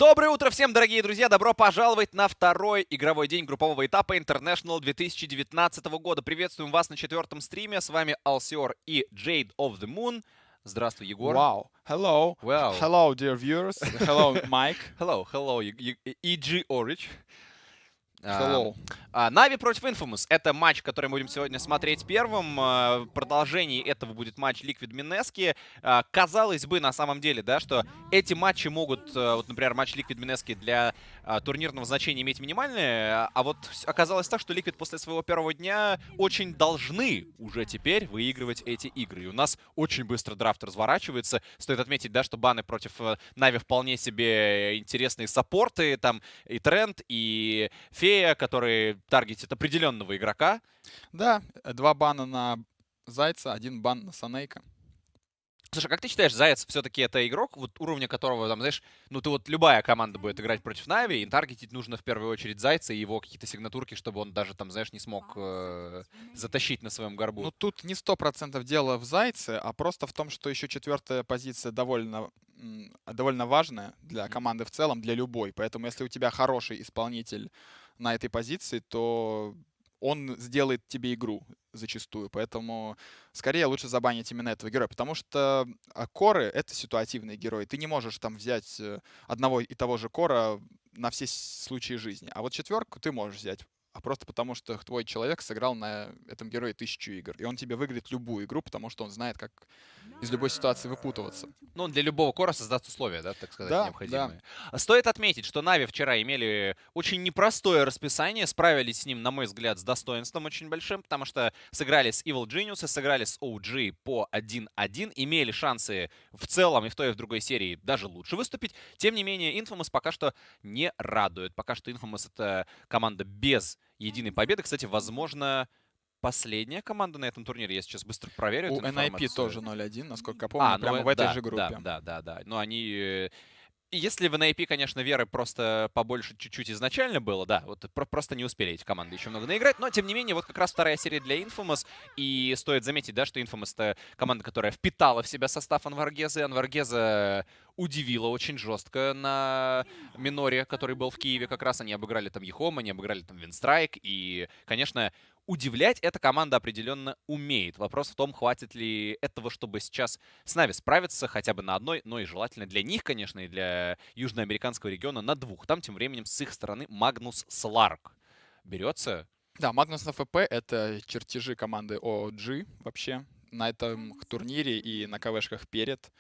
Доброе утро всем, дорогие друзья! Добро пожаловать на второй игровой день группового этапа International 2019 года. Приветствуем вас на 4-м стриме. С вами Алсиор и Jade of the Moon. Здравствуй, Егор. Wow. Hello. Wow. Hello, dear viewers. Hello, Mike. Hello, EG Orich. Hello. Нави против Infamous. Это матч, который мы будем сегодня смотреть первым. В продолжении этого будет матч Liquid Mineski. Казалось бы, на самом деле, да, что эти матчи могут, вот, например, матч Liquid Mineski для турнирного значения иметь минимальные, а вот оказалось так, что Liquid после своего первого дня очень должны уже теперь выигрывать эти игры. И у нас очень быстро драфт разворачивается. Стоит отметить, да, что баны против Нави вполне себе интересные саппорты. Там и Тренд, и Фея, которые таргетят определенного игрока. Да, 2 бана на Зайца, 1 бан на Санейка. Слушай, как ты считаешь, Заяц все-таки это игрок, вот уровня которого, там, знаешь, ну ты вот любая команда будет играть против Нави, и таргетить нужно в первую очередь Зайца и его какие-то сигнатурки, чтобы он даже там, знаешь, не смог затащить на своем горбу. Ну, тут не 100% дело в Зайце, а просто в том, что еще 4-я позиция довольно важная для команды в целом, для любой. Поэтому если у тебя хороший исполнитель на этой позиции, то он сделает тебе игру зачастую. Поэтому скорее лучше забанить именно этого героя. Потому что коры — это ситуативный герой. Ты не можешь там взять одного и того же кора на все случаи жизни. А вот 4-ку ты можешь взять. А просто потому, что твой человек сыграл на этом герое 1000 игр. И он тебе выиграет любую игру, потому что он знает, как из любой ситуации выпутываться. Ну, для любого кора создаст условия, да, так сказать, Да, да. необходимые. Стоит отметить, что Нави вчера имели очень непростое расписание, справились с ним, на мой взгляд, с достоинством очень большим, потому что сыграли с Evil Genius, сыграли с OG по 1-1, имели шансы в целом и в той, и в другой серии даже лучше выступить. Тем не менее, Infamous пока что не радует. Пока что Infamous — это команда без единой победы. Кстати, возможно, последняя команда на этом турнире. Я сейчас быстро проверю У эту NIP информацию. тоже 0-1, насколько я помню, Ну прямо в этой да, же группе. да. Но они... Если в NIP, конечно, веры просто побольше чуть-чуть изначально было, да, вот просто не успели эти команды еще много наиграть, но, тем не менее, вот как раз вторая серия для Infamous, и стоит заметить, да, что Infamous — это команда, которая впитала в себя состав Анваргеза, и Анваргеза удивила очень жестко на миноре, который был в Киеве. Как раз они обыграли там Ехом, они обыграли там Винстрайк, и, конечно, удивлять эта команда определенно умеет. Вопрос в том, хватит ли этого, чтобы сейчас с Нави справиться хотя бы на одной, но и желательно для них, конечно, и для южноамериканского региона на двух. Там тем временем с их стороны Магнус Сларк берется. Да, Магнус на ФП — это чертежи команды OG вообще на этом турнире и на КВшках перед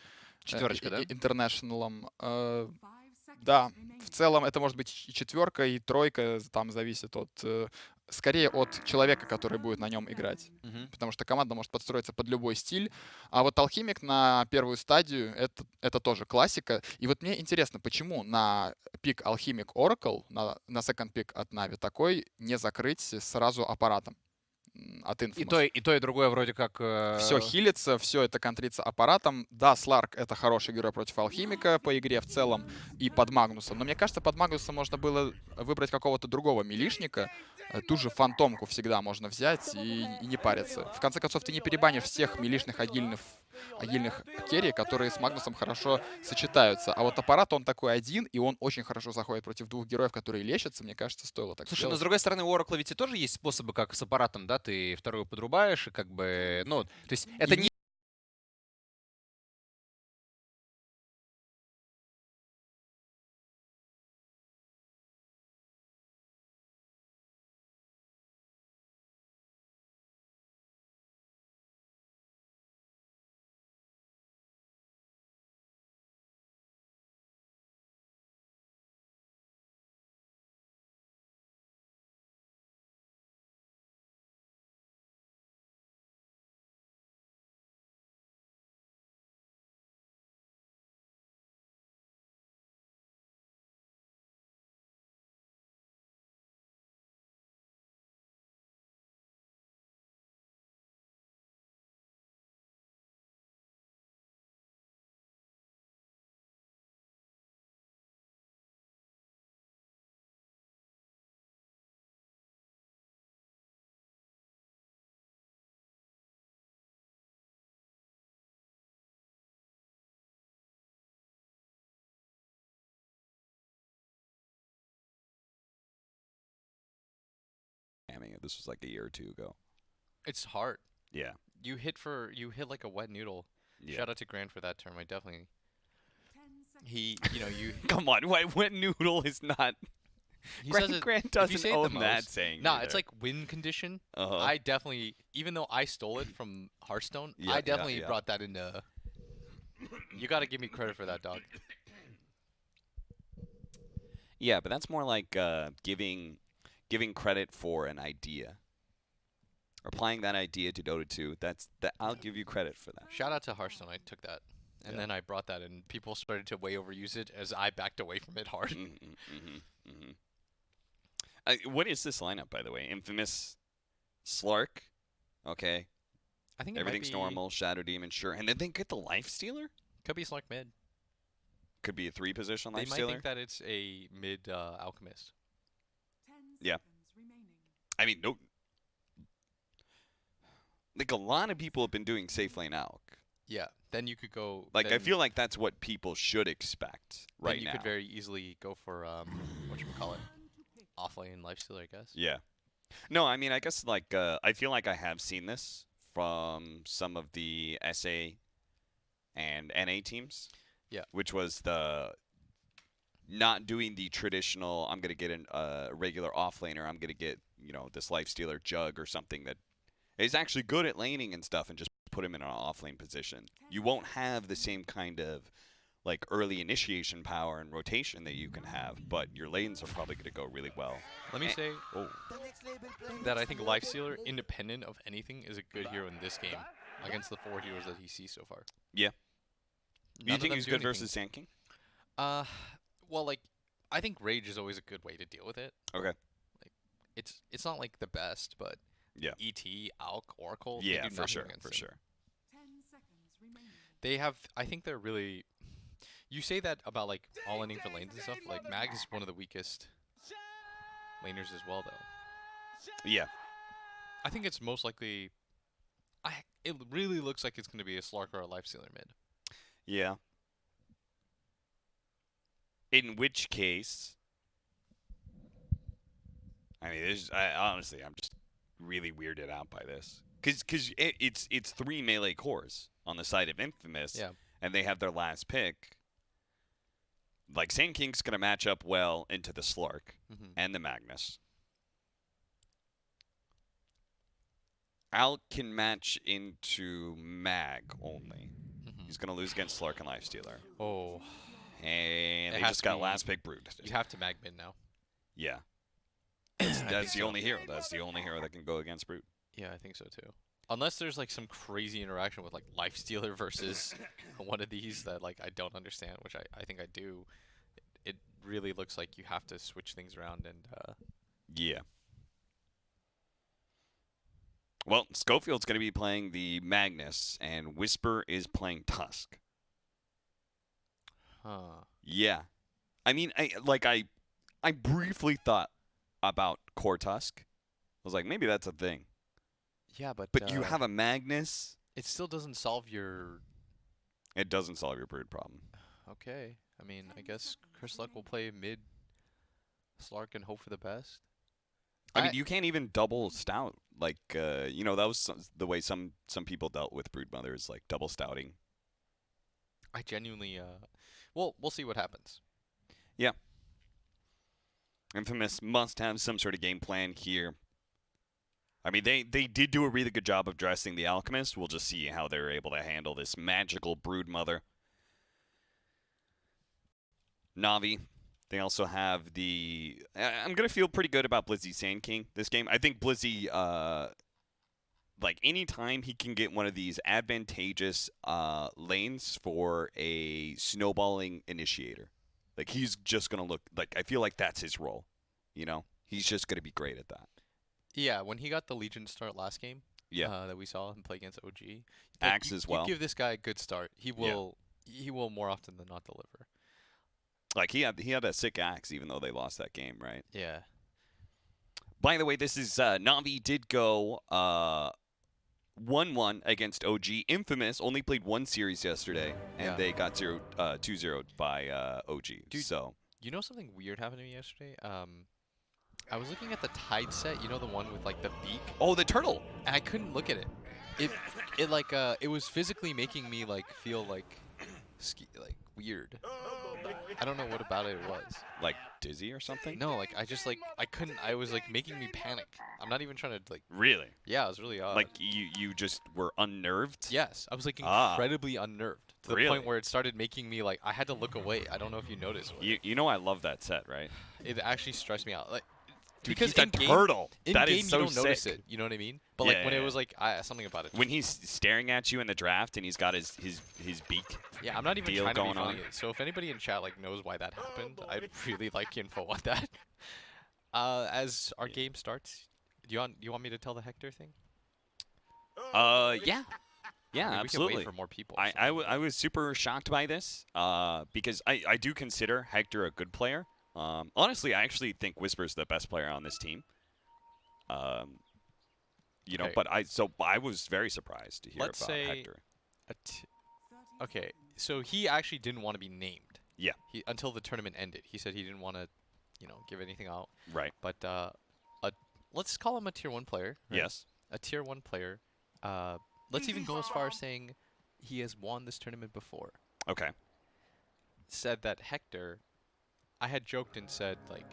Четверочка, да? интернешналом. Да, в целом это может быть и 4-ка, и 3-ка, там зависит скорее от человека, который будет на нем играть. Мгм. Потому что команда может подстроиться под любой стиль. А вот Алхимик на первую стадию это тоже классика. И вот мне интересно, почему на пик Алхимик Oracle, на second пик от Нави, такой не закрыть сразу аппаратом от Infamous? И то, и другое вроде как... Все хилится, все это контрится аппаратом. Да, Сларк — это хороший герой против Алхимика по игре в целом и под Магнусом. Но мне кажется, под Магнусом можно было выбрать какого-то другого милишника. Ту же Фантомку всегда можно взять и не париться. В конце концов, ты не перебанишь всех милишных агильных керри, которые с Магнусом хорошо сочетаются. А вот аппарат, он такой один, и он очень хорошо заходит против двух героев, которые лечатся. Мне кажется, стоило так Слушай, но сделать. с другой стороны, у Oracle ведь и тоже есть способы, как с аппаратом, да, ты вторую подрубаешь, и как бы, ну, то есть это И не it. This was like a year or two ago. It's hard. Yeah. You hit like a wet noodle. Yeah. Shout out to Grant for that term. I definitely. You Come on, wet noodle is not. He says it, Grant if you doesn't say it the own that most- saying. Nah, either. it's like win condition. Uh-huh. I definitely, even though I stole it from Hearthstone, Yeah, I definitely yeah. brought that into. You got to give me credit for that, dog. Yeah, but that's more like giving credit for an idea. Applying that idea to Dota 2. I'll give you credit for that. Shout out to Hearthstone. I took that, and Yeah. then I brought that, and people started to way overuse it as I backed away from it hard. What is this lineup, by the way? Infamous, Slark. Okay, I think everything's it might be, normal. Shadow Demon, sure, and then they get the Life Stealer. Could be Slark mid. Could be a 3-position They Life might Stealer. think that it's a mid alchemist. Yeah. I mean, no. Like a lot of people have been doing safe lane Alk. Yeah. Then you could go. Like I then- feel like that's what people should expect then right you now. could very easily go for whatchamacallit, offlane lifestealer, I guess. Yeah. No, I mean, I guess like I feel like I have seen this from some of the SA and NA teams. Yeah. Which was the not doing the traditional. I'm gonna get a regular offlaner. I'm gonna get this lifestealer Jug or something that is actually good at laning and stuff, and just put him in an offlane position. You won't have the same kind of like early initiation power and rotation that you can have, but your lanes are probably gonna go really well. Let me say Oh. that I think lifestealer, independent of anything, is a good hero in this game against the 4 heroes that he sees so far. Yeah. None You of think them he's do good anything. versus Sand King? Well, like, I think Rage is always a good way to deal with it. Okay. It's not like the best, but Yeah. ET, Alk, Oracle, Yeah, they do for nothing sure, against for him. sure. They have, I think they're really. You say that about like all ending for lanes and stuff. Like Mag is one of the weakest laners as well, though. Yeah. I think it's most likely. It really looks like it's going to be a Slark or a Lifestealer mid. Yeah. In which case, I mean, honestly, I'm just really weirded out by this. Because it's 3 melee cores on the side of Infamous, Yeah. and they have their last pick. Like, Sand King's going to match up well into the Slark Mm-hmm. and the Magnus. Al can match into Mag only. He's going to lose against Slark and Lifestealer. Oh, And It they has just to got be- last pick Brood. you have to Mag mid now. Yeah. I That's think the so. only hero. That's the only hero that can go against Brute. Yeah, I think so too. Unless there's like some crazy interaction with like Lifestealer versus one of these that like I don't understand, which I think I do. It really looks like you have to switch things around and Yeah. Well, Schofield's going to be playing the Magnus, and Whisper is playing Tusk. Yeah. I mean, I briefly thought about Core Tusk. I was like, maybe that's a thing. Yeah, but You have a Magnus. it still doesn't solve your. It doesn't solve your Brood problem. Okay, I mean, I guess Chris Luck will play mid Slark and hope for the best. I mean, you can't even double stout. Like, that was the way some people dealt with Brood Mothers, like double stouting. I genuinely, well, we'll see what happens. Yeah. Infamous must have some sort of game plan here. I mean, they did do a really good job of dressing the Alchemist. We'll just see how they're able to handle this magical Brood Mother. Navi. They also have the... I'm going to feel pretty good about Blizzy Sand King this game. I think Blizzy, like, anytime he can get one of these advantageous lanes for a snowballing initiator, like, he's just going to look... Like, I feel like that's his role, He's just going to be great at that. Yeah, when he got the Legion start last game, Yeah. that we saw him play against OG, like, Axe as well. You give this guy a good start, he will more often than not deliver. Like, he had a sick axe, even though they lost that game, right? Yeah. By the way, this is Navi did go 1-1 against OG. Infamous only played one series yesterday, and Yeah. they got 2-0'd by OG. Dude, so You know something weird happened to me yesterday? I was looking at the Tide set, you know, the one with like the beak, Oh, the turtle. and I couldn't look at it. It like it was physically making me like feel like like weird. I don't know what about it was. Like dizzy or something? No, like I just like I couldn't. I was like making me panic. I'm not even trying to like. Really? Yeah, it was really odd. Like you just were unnerved? Yes, I was like Ah. incredibly unnerved to the Really? point where it started making me like I had to look away. I don't know if you noticed. You know I love that set, right? It actually stressed me out. Like Dude, because he's a in game, turtle. in That game is so you don't sick. notice it. You know what I mean? But Yeah, like when yeah, it yeah. was like something about it. When he's staring at you in the draft and he's got his beak. Yeah, I'm not even deal trying to be going funny. on. So if anybody in chat like knows why that happened, I'd really like info on that. As our game starts, do you want me to tell the Hector thing? Yeah. Yeah, I mean, we can absolutely. wait for more people. so- I was super shocked by this because I do consider Hector a good player. Honestly, I actually think Whisper's the best player on this team. You know, Okay. but I was very surprised to hear Let's about say Hector. Okay, so he actually didn't want to be named. Yeah. Until the tournament ended, he said he didn't want to, give anything out. Right. But let's call him a tier 1 player. right? Yes. A tier 1 player. Let's even go as far as saying he has won this tournament before. Okay. Said that Hector, I had joked and said like,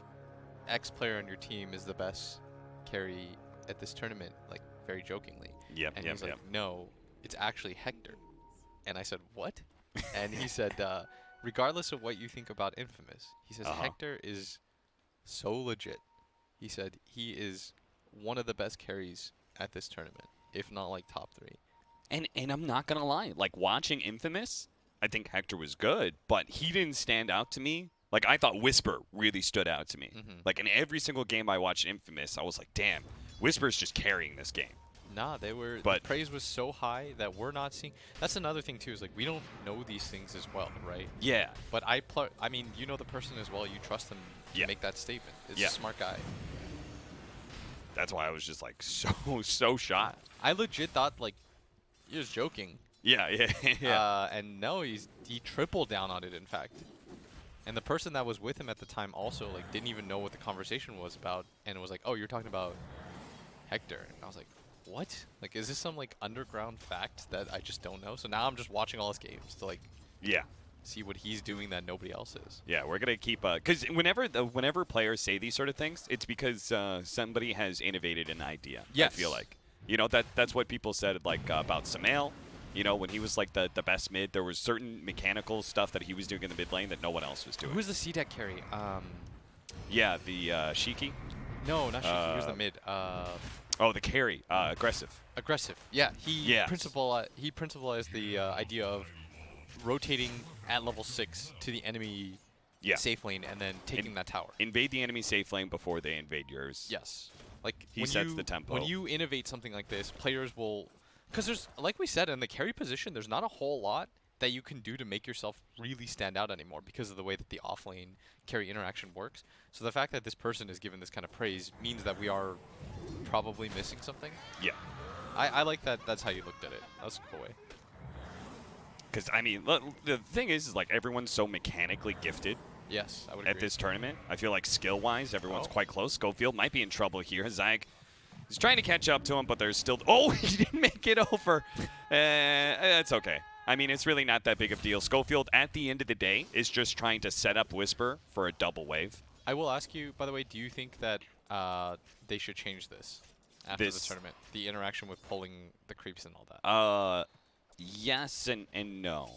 X player on your team is the best carry at this tournament, like very jokingly. Yep. And Yep. he's Yep. like, no, it's actually Hector. And I said, what? And he said, regardless of what you think about Infamous, he says Hector is so legit. He said he is one of the best carries at this tournament, if not like top 3. And I'm not gonna lie, like watching Infamous, I think Hector was good, but he didn't stand out to me. Like I thought Whisper really stood out to me. Like in every single game I watched Infamous, I was like, damn, Whisper's just carrying this game. Nah, they were. But- the praise was so high that we're not seeing. That's another thing too. Is like we don't know these things as well, right? Yeah. But I mean, you know the person as well. You trust them to Yeah. make that statement. It's Yeah. a smart guy. That's why I was just like so shocked. I legit thought like he was joking. Yeah. Yeah. And no, he tripled down on it. In fact, and the person that was with him at the time also like didn't even know what the conversation was about, and it was like, oh, you're talking about Hector. And I was like, what? Like, is this some like underground fact that I just don't know? So now I'm just watching all his games to like Yeah. see what he's doing that nobody else is. Yeah, we're gonna keep because whenever players say these sort of things, it's because somebody has innovated an idea. Yes. I feel like that's what people said like about Samael. You know, when he was like the best mid, there was certain mechanical stuff that he was doing in the mid lane that no one else was doing. Who was the C deck carry? Yeah, the Shiki. No, not Shiki. He was the mid. Oh, the carry. Aggressive. Aggressive. Yeah, he Yes. principalized the idea of rotating at level 6 to the enemy Yeah. safe lane and then taking that tower. Invade the enemy safe lane before they invade yours. Yes. Like He when sets you, the tempo. When you innovate something like this, players will, because there's, like we said, in the carry position, there's not a whole lot that you can do to make yourself really stand out anymore because of the way that the offlane carry interaction works. So the fact that this person is given this kind of praise means that we are probably missing something. Yeah. I like that. That's how you looked at it. That's a cool way. Because I mean, the thing is like everyone's so mechanically gifted. Yes, I would At agree. this tournament, I feel like skill-wise, everyone's Oh. quite close. Schofield might be in trouble here. Zag is trying to catch up to him, but there's still... Oh, he didn't make it over. That's okay. I mean, it's really not that big of a deal. Schofield, at the end of the day, is just trying to set up Whisper for a double wave. I will ask you, by the way, do you think that they should change this after the This- tournament? The interaction with pulling the creeps and all that. Yes and no.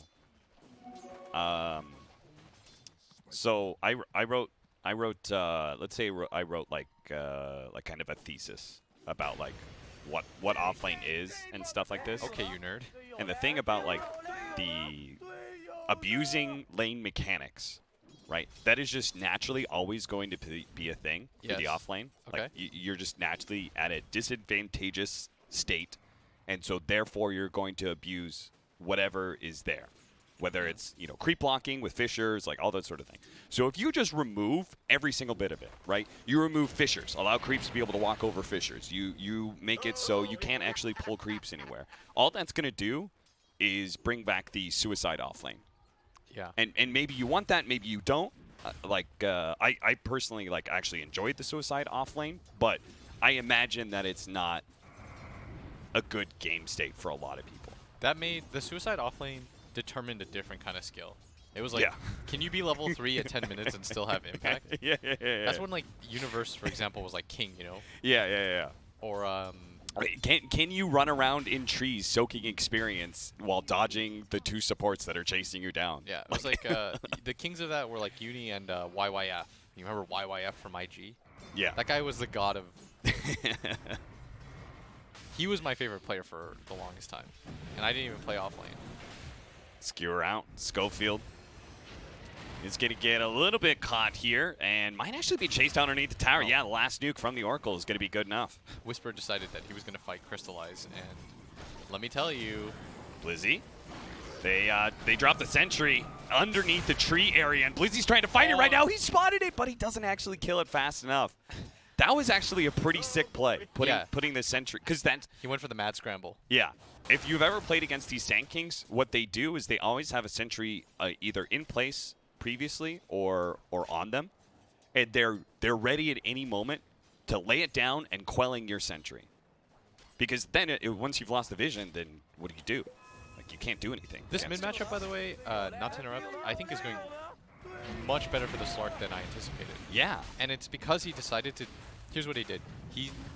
So I wrote let's say I wrote like kind of a thesis about like what offlane is and stuff like this. Okay, you nerd. And the thing about like the abusing lane mechanics, right? That is just naturally always going to be a thing for the Yes. offlane. Okay. Like you're just naturally at a disadvantageous state, and so therefore you're going to abuse whatever is there, whether it's creep blocking with fissures, like all that sort of thing. So if you just remove every single bit of it, right? You remove fissures, allow creeps to be able to walk over fissures. You make it so you can't actually pull creeps anywhere. All that's going to do is bring back the suicide offlane. Yeah. And maybe you want that, maybe you don't. I personally like actually enjoyed the suicide off lane, but I imagine that it's not a good game state for a lot of people. That made the suicide offlane determined a different kind of skill. It was like, Yeah. can you be level 3 at 10 minutes and still have impact? Yeah. That's when like Universe, for example, was like king, you know? Yeah. Or Wait, can you run around in trees soaking experience while dodging the 2 supports that are chasing you down? yeah, it was like the kings of that were like Uni and YYF. You remember YYF from IG? Yeah. That guy was the god of. He was my favorite player for the longest time, and I didn't even play offlane. Skewer out. Schofield is going to get a little bit caught here and might actually be chased down underneath the tower. Oh. Yeah, the last nuke from the Oracle is going to be good enough. Whisper decided that he was going to fight Crystallize, and let me tell you, Blizzy, they drop the sentry underneath the tree area, and Blizzy's trying to fight it right now. He spotted it, but he doesn't actually kill it fast enough. That was actually a pretty sick play, putting the sentry, because that's... he went for the mad scramble. Yeah. If you've ever played against these Sand Kings, what they do is they always have a sentry either in place previously or on them, and they're ready at any moment to lay it down and quelling your sentry. Because then once you've lost the vision, then what do? Like, you can't do anything. This mid against it. matchup, by the way, not to interrupt, I think is going much better for the Slark than I anticipated. Yeah. And it's because he decided to... Here's what he did.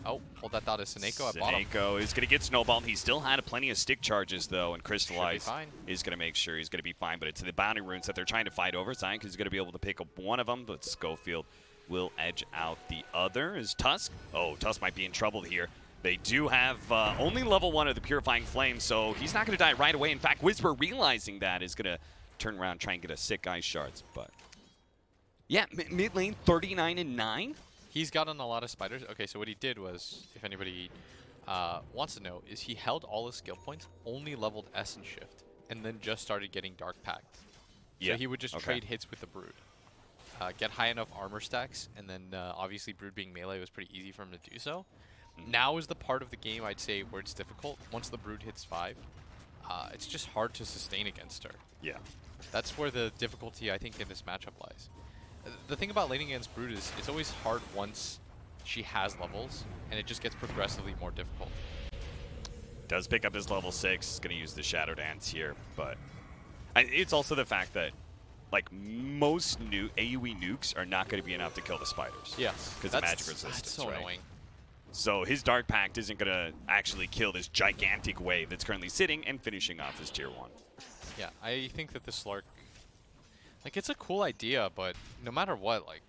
Oh, hold that thought is Seneko at bottom. Seneko is going to get snowballed. He still had plenty of stick charges, though, and Crystallize fine. is going to make sure he's going to be fine. But it's the bounty runes that they're trying to fight over. Cyank is going to be able to pick up one of them, but Schofield will edge out the other. Is Tusk? Oh, Tusk might be in trouble here. They do have only level 1 of the Purifying Flame, so he's not going to die right away. In fact, Whisper, realizing that, is going to turn around and try and get a sick Ice Shards. But yeah, mid lane, 39-9. He's gotten a lot of spiders. Okay, so what he did was, if anybody wants to know, is he held all his skill points, only leveled S and Shift, and then just started getting Dark Pact. Yeah. So he would just trade hits with the Brood. Get high enough armor stacks, and then obviously Brood being melee was pretty easy for him to do so. Now is the part of the game, I'd say, where it's difficult. Once the Brood hits 5, it's just hard to sustain against her. Yeah. That's where the difficulty, I think, in this matchup lies. The thing about laning against Brood is it's always hard once she has levels, and it just gets progressively more difficult. Does pick up his level 6. Going to use the Shadow Dance here, but it's also the fact that like most AoE nukes are not going to be enough to kill the spiders. Yes, because of magic resistance. That's so annoying. So his Dark Pact isn't going to actually kill this gigantic wave that's currently sitting and finishing off his tier 1. Yeah, I think that the Slark, like, it's a cool idea, but no matter what, like,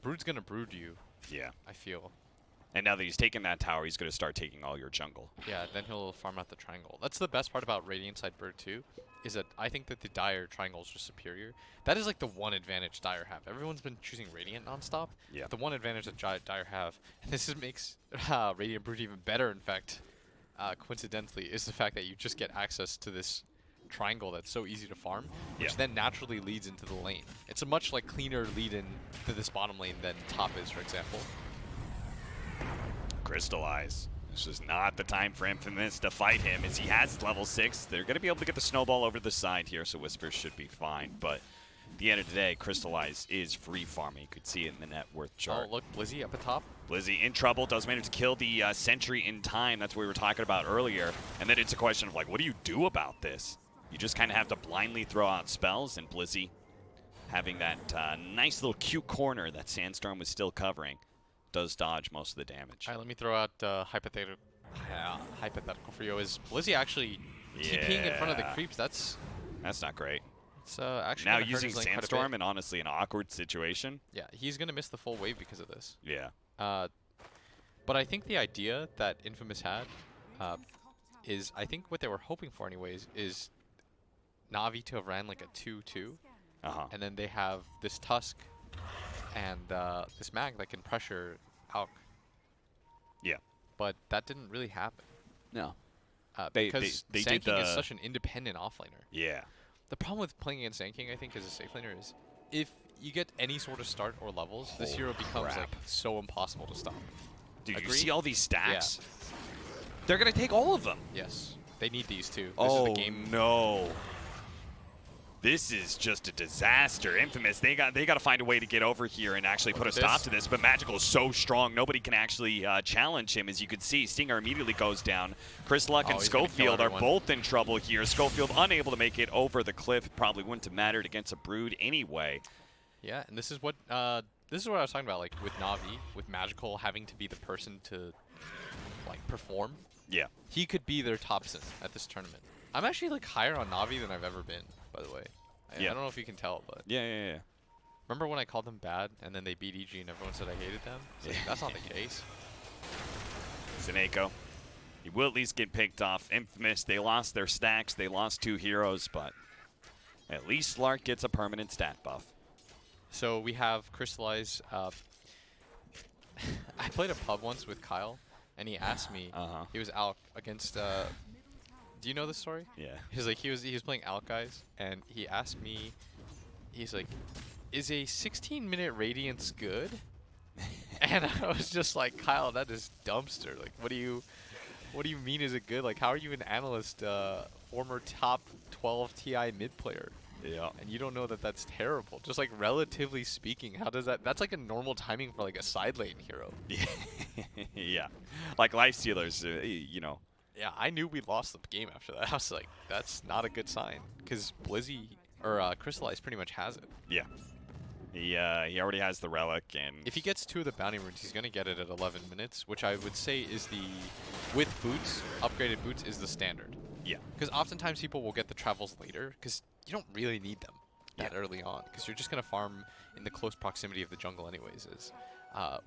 Brood's gonna brood you. Yeah. I feel. And now that he's taken that tower, he's going to start taking all your jungle. Yeah, then he'll farm out the triangle. That's the best part about Radiant side Bird too, is that I think that the Dire triangle is just superior. That is like the one advantage Dire have. Everyone's been choosing Radiant nonstop. Yeah. The one advantage that Dire have, and this makes Radiant Brood even better, in fact, coincidentally, is the fact that you just get access to this triangle that's so easy to farm, which then naturally leads into the lane. It's a much like cleaner lead in to this bottom lane than top is, for example. Crystallize. This is not the time for Infamous to fight him, as he has level 6. They're going to be able to get the snowball over the side here, so Whispers should be fine. But at the end of the day, Crystallize is free farming. You could see it in the net worth chart. Oh, look, Blizzy up at top. Blizzy in trouble, does manage to kill the sentry in time. That's what we were talking about earlier. And then it's a question of, like, what do you do about this? You just kind of have to blindly throw out spells, and Blizzy having that nice little cute corner that Sandstorm was still covering does dodge most of the damage. All right, let me throw out hypothetical for you. Is Blizzy actually TPing in front of the creeps? That's not great. It's actually Now gonna hurt using his lane quite a Sandstorm bit. in honestly an awkward situation. Yeah, he's gonna miss the full wave because of this. Yeah. But I think the idea that Infamous had is, I think what they were hoping for anyways, is Navi to have ran like a 2-2, and then they have this Tusk and this Mag that can pressure Auk. Yeah. But that didn't really happen. No. Because they Sand did King is such an independent offlaner. Yeah. The problem with playing against Sand King, I think, as a safe laner is if you get any sort of start or levels, this hero becomes like so impossible to stop. Dude, Agree? you see all these stacks? Yeah. They're going to take all of them. Yes. They need these two. This Oh, is the game. no. This is just a disaster. Infamous, they got to find a way to get over here and actually put a stop to this. But Magical is so strong, nobody can actually challenge him. As you can see, Stinger immediately goes down. Chris Luck and Schofield are both in trouble here. Schofield unable to make it over the cliff. Probably wouldn't have mattered against a Brood anyway. Yeah, and this is what I was talking about, like with Navi, with Magical having to be the person to like perform. Yeah, he could be their top synth at this tournament. I'm actually like higher on Navi than I've ever been, by the way. I don't know if you can tell, but yeah. Remember when I called them bad and then they beat EG and everyone said I hated them? It's like, that's not the case. Zeneko, he will at least get picked off. Infamous, they lost their stacks, they lost 2 heroes, but at least Lark gets a permanent stat buff. So we have Crystallize. I played a pub once with Kyle, and he asked me. He was Alk against. Do you know this story? Yeah. He's like he was playing Alk guys, and he asked me. He's like, "Is a 16-minute Radiance good?" And I was just like, "Kyle, that is dumpster. Like, what do you mean? Is it good? Like, how are you an analyst, former top 12 TI mid player?" Yeah. And you don't know that that's terrible. Just like relatively speaking, how does that? That's like a normal timing for like a side lane hero. Yeah. Like Lifestealers, you know. Yeah, I knew we lost the game after that. I was like, that's not a good sign because Blizzy or Crystallize pretty much has it. Yeah. He already has the relic, and if he gets 2 of the bounty runes, he's gonna get it at 11 minutes, which I would say is with boots, upgraded boots is the standard. Yeah. Because oftentimes people will get the travels later because you don't really need them that early on because you're just gonna farm in the close proximity of the jungle anyways.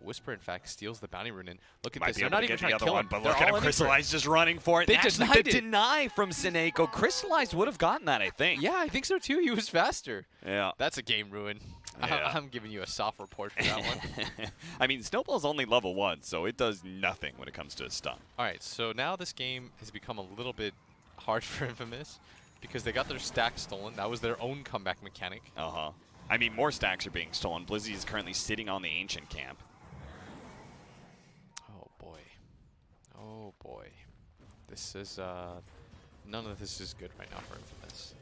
Whisper in fact steals the bounty rune and look at this. They're not even trying to kill him. But look at him, Crystallize just running for it. They Actually, denied the it. deny from Zeneko. Crystallize would have gotten that, I think. Yeah, I think so too. He was faster. Yeah. That's a game ruin. Yeah. I'm giving you a soft report for that one. I mean, Snowball's only level 1, so it does nothing when it comes to a stun. All right, so now this game has become a little bit hard for Infamous because they got their stack stolen. That was their own comeback mechanic. I mean, more stacks are being stolen. Blizzy is currently sitting on the Ancient camp. Oh, boy. Oh, boy. This is, none of this is good right now for Infamous.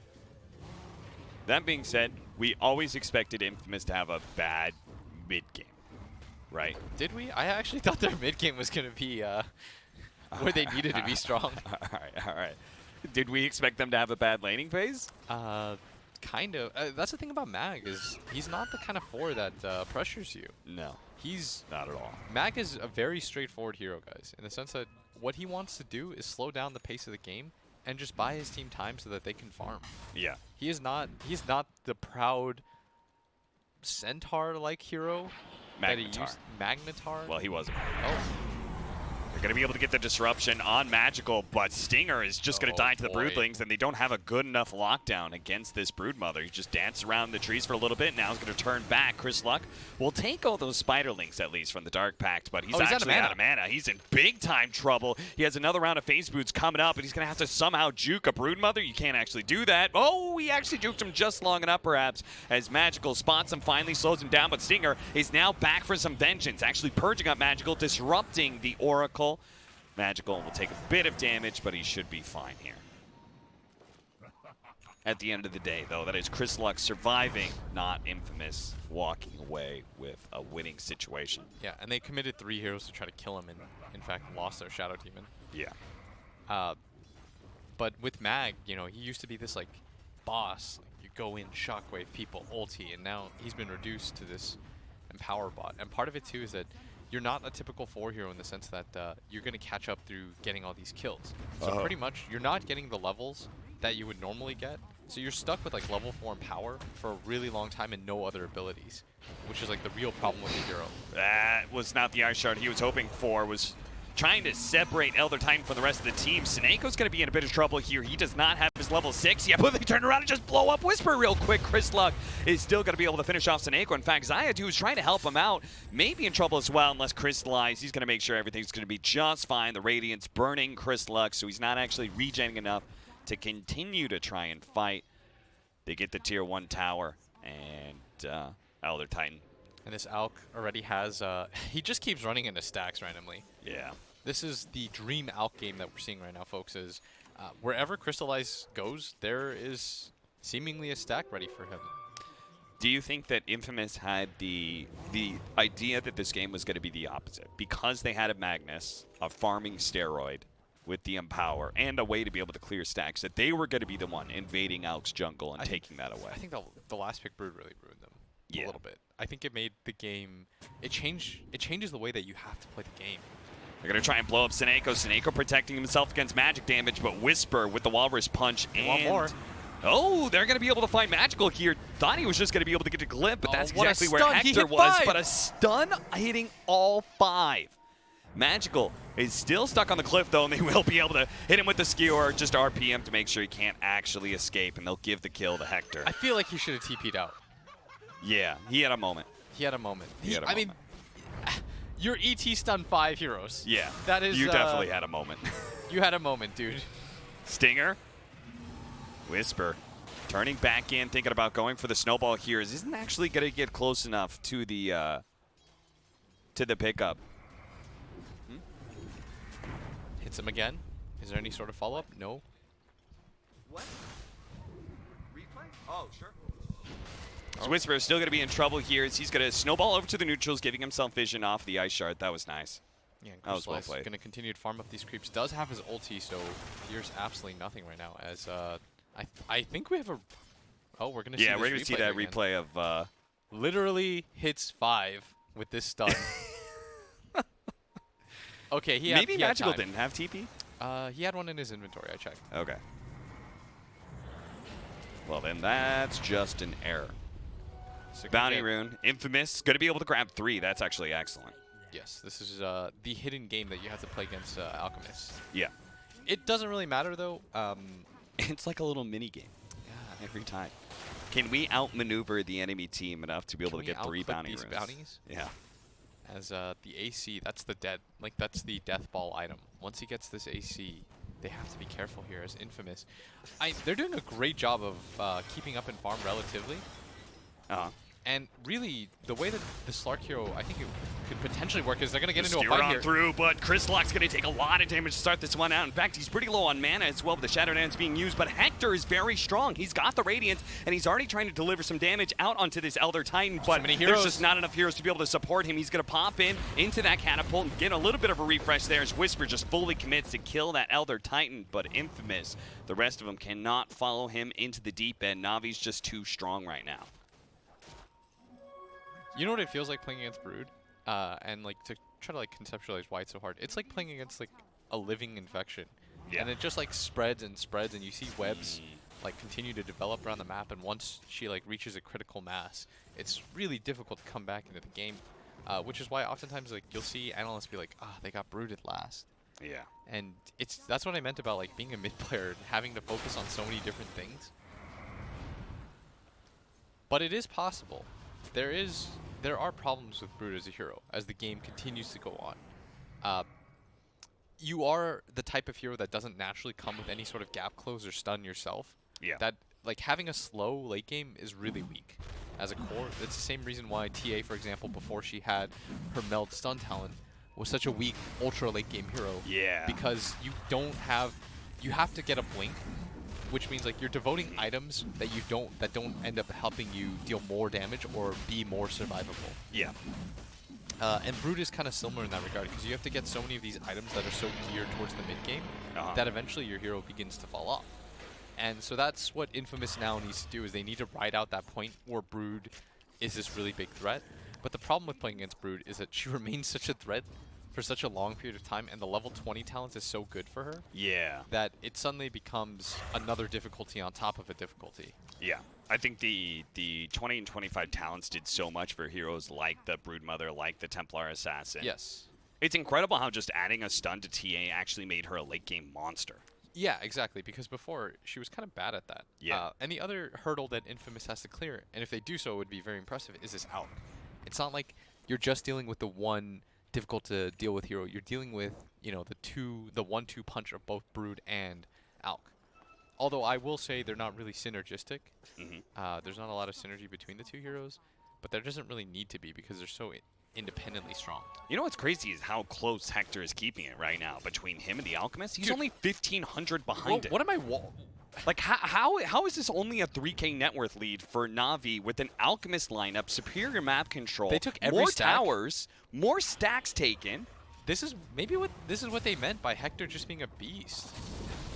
That being said, we always expected Infamous to have a bad mid-game, right? Did we? I actually thought their mid-game was going to be where they needed to be strong. All right. Did we expect them to have a bad laning phase? Kind of. That's the thing about Mag is he's not the kind of 4 that pressures you. No. He's not at all. Mag is a very straightforward hero, guys, in the sense that what he wants to do is slow down the pace of the game and just buy his team time so that they can farm. Yeah. He's not the proud centaur-like hero that he used. Magnetar? Well, he wasn't. Oh. They're going to be able to get the disruption on Magical, but Stinger is just going to die to the Broodlings, and they don't have a good enough lockdown against this Broodmother. He just danced around the trees for a little bit. Now he's going to turn back. Chris Luck will take all those Spiderlings, at least, from the Dark Pact, but he's actually out of mana. He's in big-time trouble. He has another round of Phase Boots coming up, and he's going to have to somehow juke a Broodmother. You can't actually do that. Oh, he actually juked him just long enough, perhaps, as Magical spots him, finally slows him down, but Stinger is now back for some vengeance, actually purging up Magical, disrupting the Oracle. Magical will take a bit of damage, but he should be fine here. At the end of the day, though, that is Chris Luck surviving, not Infamous walking away with a winning situation. Yeah, and they committed 3 heroes to try to kill him and, in fact, lost their Shadow Demon. Yeah. But with Mag, you know, he used to be this, like, boss. Like, you go in, shockwave people, ulti, and now he's been reduced to this empower bot. And part of it, too, is that you're not a typical 4 hero in the sense that you're going to catch up through getting all these kills. So pretty much, you're not getting the levels that you would normally get. So you're stuck with like level 4 power for a really long time and no other abilities, which is like the real problem with the hero. That was not the ice shard he was hoping for, was trying to separate Elder Titan from the rest of the team. Seneco's going to be in a bit of trouble here. He does not have his level 6 yet, but they turn around and just blow up Whisper real quick. Chris Luck is still going to be able to finish off Seneko. In fact, Xayah, who's trying to help him out, may be in trouble as well unless Chris lies. He's going to make sure everything's going to be just fine. The Radiant's burning Chris Luck, so he's not actually regenning enough to continue to try and fight. They get the tier 1 tower, and Elder Titan. And this Alk already has, he just keeps running into stacks randomly. Yeah. This is the dream Alk game that we're seeing right now, folks, is wherever Crystallize goes, there is seemingly a stack ready for him. Do you think that Infamous had the idea that this game was going to be the opposite? Because they had a Magnus, a farming steroid with the Empower, and a way to be able to clear stacks, that they were going to be the one invading Alk's jungle and taking that away? I think the last pick Brood really ruined them a little bit. I think it made the game, it changes the way that you have to play the game. They're going to try and blow up Seneko. Seneko protecting himself against magic damage, but Whisper with the Walrus Punch and... Want more. Oh, they're going to be able to find Magical here. Thought he was just going to be able to get a Glip, but that's what a exactly where stun. He Hector hit was. 5. But a stun hitting all 5. Magical is still stuck on the cliff, though, and they will be able to hit him with the skewer, just RPM to make sure he can't actually escape, and they'll give the kill to Hector. I feel like he should have TP'd out. Yeah, he had a moment. He had a moment. He had a moment. mean, your ET stun 5 heroes. Yeah, that is. You definitely had a moment. You had a moment, dude. Stinger. Whisper. Turning back in, thinking about going for the snowball here. Isn't actually going to get close enough to the pickup. Hits him again. Is there any sort of follow-up? No. What? Replay? Oh, sure. So Whisper is still going to be in trouble here as he's going to snowball over to the neutrals, giving himself vision off the ice shard. That was nice. Yeah, that was well played. Going to continue to farm up these creeps. Does have his ulti, so fears absolutely nothing right now. As I think we have a... Oh, we're going to see we're going to see that replay of... Literally hits 5 with this stun. Okay, he had Magical time. didn't have TP? He had one in his inventory, I checked. Okay. Well, then that's just an error. Bounty Rune, Infamous, going to be able to grab 3. That's actually excellent. Yes, this is the hidden game that you have to play against Alchemist. Yeah. It doesn't really matter, though. It's like a little mini game. Yeah. Every time. Can we outmaneuver the enemy team enough to be able to get 3 bounty runes? Bounties? Yeah. As the AC, that's the that's the death ball item. Once he gets this AC, they have to be careful here as Infamous. They're doing a great job of keeping up in farm relatively. And really, the way that the Slark hero, I think it could potentially work is they're going to get into a fight here. Through, but Chrysalok's going to take a lot of damage to start this one out. In fact, he's pretty low on mana as well with the Shadow Dance being used, but Hector is very strong. He's got the Radiance, and he's already trying to deliver some damage out onto this Elder Titan, but there's just not enough heroes to be able to support him. He's going to pop into that catapult and get a little bit of a refresh there as Whisper just fully commits to kill that Elder Titan, but Infamous, the rest of them cannot follow him into the deep end. Navi's just too strong right now. You know what it feels like playing against Brood? And like to try to like conceptualize why it's so hard. It's like playing against like a living infection. Yeah. And it just like spreads and spreads and you see webs like continue to develop around the map, and once she like reaches a critical mass, it's really difficult to come back into the game. Which is why oftentimes like you'll see analysts be like, they got brooded last. Yeah. And that's what I meant about like being a mid player and having to focus on so many different things. But it is possible. There are problems with Brood as a hero as the game continues to go on. You are the type of hero that doesn't naturally come with any sort of gap close or stun yourself. Yeah. That like having a slow late game is really weak as a core. It's the same reason why TA, for example, before she had her meld stun talent, was such a weak ultra late game hero. Yeah. Because you have to get a blink, which means like you're devoting items that don't end up helping you deal more damage or be more survivable. Yeah. And Brood is kind of similar in that regard because you have to get so many of these items that are so geared towards the mid game that eventually your hero begins to fall off. And so that's what Infamous now needs to do, is they need to ride out that point where Brood is this really big threat. But the problem with playing against Brood is that she remains such a threat for such a long period of time, and the level 20 talent is so good for her. Yeah. That it suddenly becomes another difficulty on top of a difficulty. Yeah. I think the 20 and 25 talents did so much for heroes like the Broodmother, like the Templar Assassin. Yes. It's incredible how just adding a stun to TA actually made her a late game monster. Yeah, exactly, because before she was kind of bad at that. Yeah. And the other hurdle that Infamous has to clear, and if they do so, it would be very impressive, is this Alk. It's not like you're just dealing with the one difficult to deal with hero. You're dealing with, you know, the 1-2 punch of both Brood and Alk. Although I will say they're not really synergistic. There's not a lot of synergy between the two heroes, but there doesn't really need to be because they're so independently strong. You know what's crazy is how close Hector is keeping it right now between him and the Alchemist. He's only 1,500 behind it. What am I Like, how is this only a 3K net worth lead for Navi with an Alchemist lineup, superior map control, They took every more stack. towers, more stacks taken? This is what they meant by Hector just being a beast.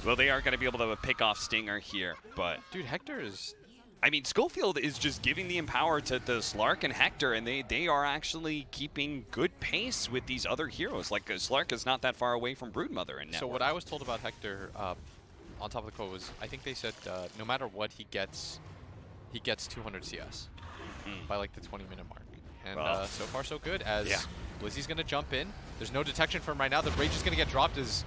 Well, they are going to be able to pick off Stinger here, but... Dude, Hector is... I mean, Schofield is just giving the empower to the Slark and Hector, and they are actually keeping good pace with these other heroes. Like, Slark is not that far away from Broodmother in network. So what I was told about Hector, on top of the quote, was I think they said no matter what he gets 200 CS by like the 20-minute mark. And Well. so far so good, as Yeah. Blizzy's going to jump in. There's no detection for him right now. The Rage is going to get dropped as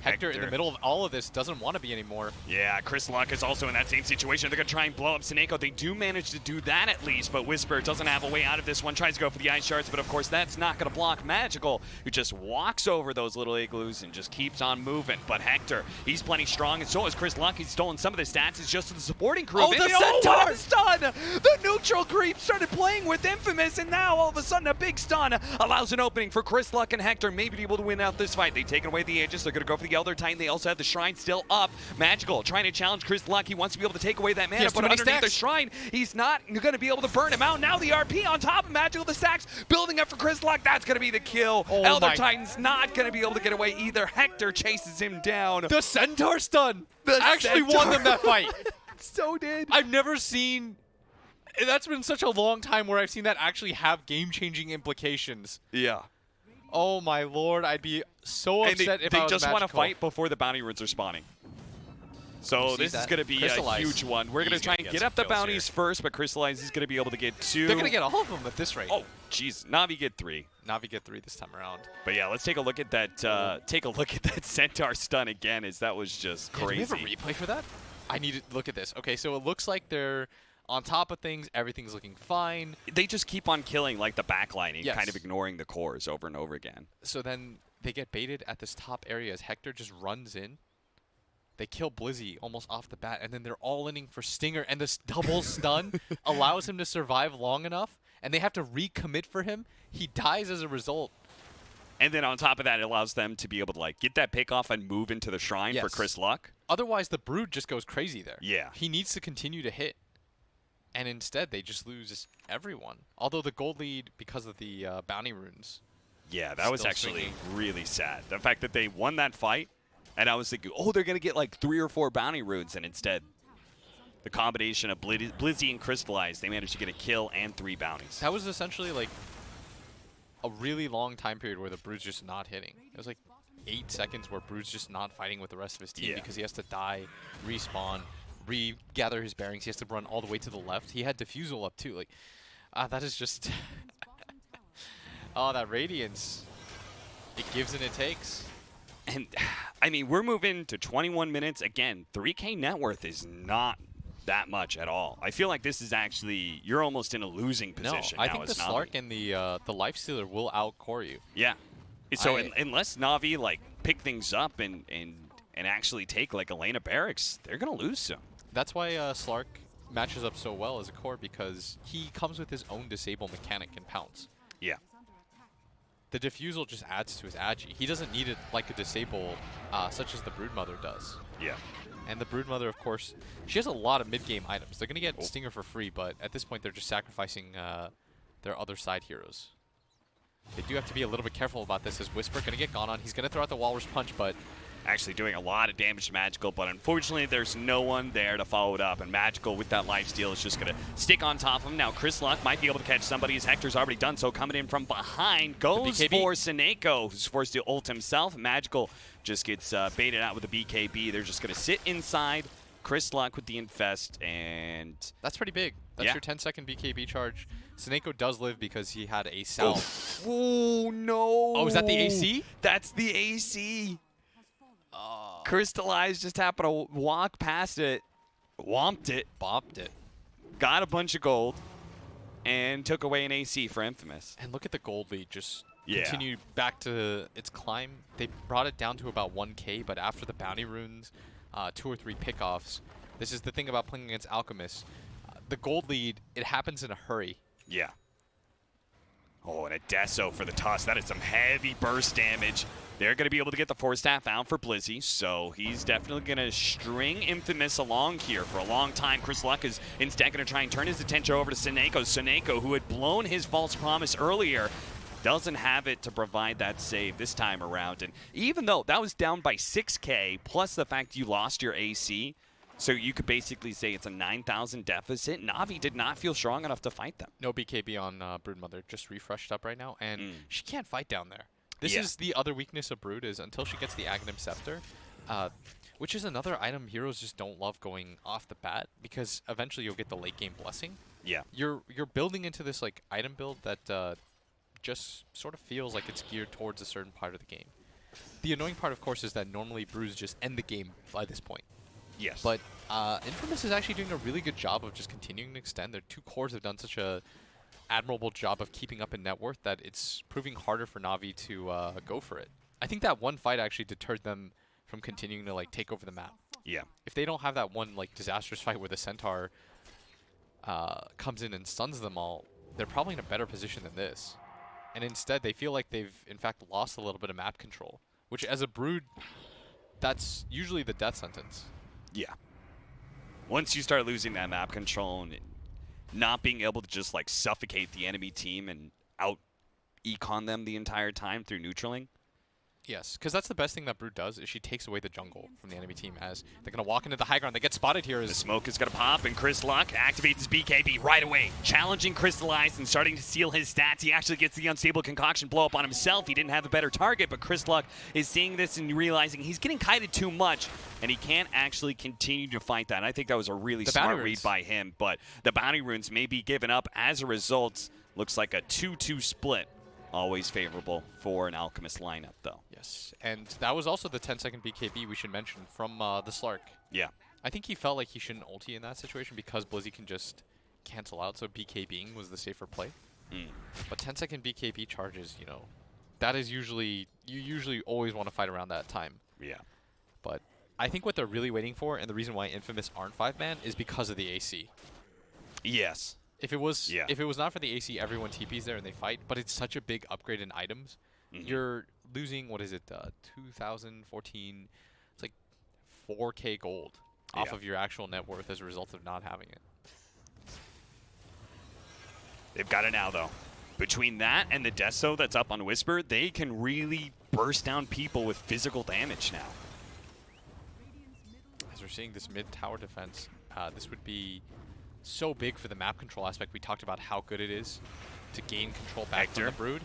Hector in the Hector. middle of all of this doesn't want to be anymore. Yeah, Chris Luck is also in that same situation. They're going to try and blow up Seneko. They do manage to do that at least, but Whisper doesn't have a way out of this one. Tries to go for the ice shards, but of course that's not going to block Magical, who just walks over those little igloos and just keeps on moving. But Hector, he's plenty strong, and so is Chris Luck. He's stolen some of the stats. It's just to the supporting crew. Oh, And the what a Centaur! stun! The neutral creep started playing with Infamous, and now all of a sudden a big stun allows an opening for Chris Luck and Hector, maybe able to win out this fight. They've taken away the Aegis. They're going to go for the Elder Titan. They also have the Shrine still up. Magical trying to challenge Chris Luck. He wants to be able to take away that mana, has but too many underneath the stacks. Shrine, he's not going to be able to burn him out. Now the RP on top of Magical. The stacks building up for Chris Luck. That's going to be the kill. Oh Elder my- Titan's not going to be able to get away either. Hector chases him down. The Centaur stun The actually won Centaur. them that fight. So did. I've never seen... That's been such a long time where I've seen that actually have game-changing implications. Yeah. Oh my lord, I'd be so And upset they if I was just want to Magical. fight before the bounty runes are spawning. So See this is that? going to be a Crystallize. huge one. We're going to He's try gonna and get get up some the kills bounties here. first, but Crystallize is going to be able to get 2. They're gonna get all of them at this rate. Oh, jeez. Navi get 3. Navi get 3 this time around. But yeah, let's take a look at that. Take a look at that Centaur stun again, as that was just Yeah, do we have a crazy. replay for that? I need to look at this. Okay, so it looks like they're on top of things. Everything's looking fine. They just keep on killing like the backlining, Yes. kind of ignoring the cores over and over again. So then they get baited at this top area as Hector just runs in. They kill Blizzy almost off the bat, and then they're all inning for Stinger, and this double stun allows him to survive long enough, and they have to recommit for him. He dies as a result. And then on top of that, it allows them to be able to like get that pick off and move into the shrine for Yes. Chris Luck. Otherwise, the Brood just goes crazy there. Yeah. He needs to continue to hit. And instead, they just lose everyone. Although the gold lead, because of the bounty runes. Yeah, that was Still actually swinging. really sad. The fact that they won that fight, and I was thinking, oh, they're going to get like 3 or 4 bounty runes, and instead, the combination of Blizzy and Crystallize, they managed to get a kill and 3 bounties. That was essentially like a really long time period where the Brood's just not hitting. It was like 8 seconds where Brood's just not fighting with the rest of his team Yeah. because he has to die, respawn, regather his bearings. He has to run all the way to the left. He had Diffusal up too. Like, that is just... oh, that Radiance. It gives and it takes. And, I mean, we're moving to 21 minutes. Again, 3K net worth is not that much at all. I feel like this is actually, you're almost in a losing position No, I now think the as Navi. Slark and the Lifestealer will outcore you. Yeah. So I- unless Navi, like, pick things up and actually take, like, Elena Barracks, they're going to lose some. That's why Slark matches up so well as a core, because he comes with his own disable mechanic and pounce. Yeah. The Diffusal just adds to his agi. He doesn't need it like a disable such as the Broodmother does. Yeah. And the Broodmother, of course, she has a lot of mid-game items. They're going to get Stinger for free, but at this point they're just sacrificing their other side heroes. They do have to be a little bit careful about this as Whisper going to get gone on. He's going to throw out the Walrus Punch, but... Actually doing a lot of damage to Magical, but unfortunately there's no one there to follow it up, and Magical with that lifesteal is just going to stick on top of him. Now Chris Luck might be able to catch somebody, as Hector's already done so. Coming in from behind goes BKB. for Seneko, who's forced to ult himself. Magical just gets baited out with the BKB. They're just going to sit inside. Chris Luck with the Infest, and... That's pretty big. That's Yeah. your 10-second BKB charge. Seneko does live because he had a salve. Oh, no. Oh, is that the AC? That's the AC. Crystallize just happened to walk past it, whomped it, Bopped it. got a bunch of gold, and took away an AC for Infamous. And look at the gold lead just Yeah. continue back to its climb. They brought it down to about 1K, but after the bounty runes, 2 or 3 pickoffs, this is the thing about playing against Alchemists. The gold lead, it happens in a hurry. Yeah. Oh, and a Deso for the toss. That is some heavy burst damage. They're going to be able to get the Force Staff out for Blizzy, so he's definitely going to string Infamous along here for a long time. Chris Luck is instead going to try and turn his attention over to Seneko. Seneko, who had blown his false promise earlier, doesn't have it to provide that save this time around. And even though that was down by 6K, plus the fact you lost your AC, so you could basically say it's a 9,000 deficit, Navi did not feel strong enough to fight them. No BKB on Broodmother, just refreshed up right now, and she can't fight down there. This Yeah. is the other weakness of Brood, is until she gets the Aghanim Scepter, which is another item heroes just don't love going off the bat, because eventually you'll get the late game blessing. Yeah. You're building into this like item build that just sort of feels like it's geared towards a certain part of the game. The annoying part, of course, is that normally brews just end the game by this point. Yes. But Infamous is actually doing a really good job of just continuing to extend. Their two cores have done such a admirable job of keeping up in net worth that it's proving harder for Navi to go for it. I think that one fight actually deterred them from continuing to like take over the map. Yeah. If they don't have that one like disastrous fight where the Centaur comes in and stuns them all, they're probably in a better position than this. And instead, they feel like they've in fact lost a little bit of map control, which as a Brood, that's usually the death sentence. Yeah. Once you start losing that map control and not being able to just like suffocate the enemy team and out econ them the entire time through neutraling. Yes, because that's the best thing that Brood does, is she takes away the jungle from the enemy team as they're going to walk into the high ground. They get spotted here. The smoke is going to pop, and Chris Luck activates his BKB right away. Challenging Crystallize and starting to seal his stats. He actually gets the Unstable Concoction blow up on himself. He didn't have a better target, but Chris Luck is seeing this and realizing he's getting kited too much, and he can't actually continue to fight that. And I think that was a really smart read by him, but the bounty runes may be given up as a result. Looks like a 2-2 split. Always favorable for an Alchemist lineup, though. Yes, and that was also the 10-second BKB we should mention from the Slark. Yeah. I think he felt like he shouldn't ulti in that situation because Blizzy can just cancel out, so BKBing was the safer play. But 10-second BKB charges, you know, that is usually, you usually always want to fight around that time. Yeah. But I think what they're really waiting for, and the reason why Infamous aren't 5-man, is because of the AC. Yes. If it was not for the AC, everyone TPs there and they fight, but it's such a big upgrade in items. You're losing, what is it, 2014, it's like 4K gold off of your actual net worth as a result of not having it. They've got it now, though. Between that and the Deso that's up on Whisper, they can really burst down people with physical damage now. As we're seeing this mid-tower defense, this would be so big for the map control aspect. We talked about how good it is to gain control back from the Brood.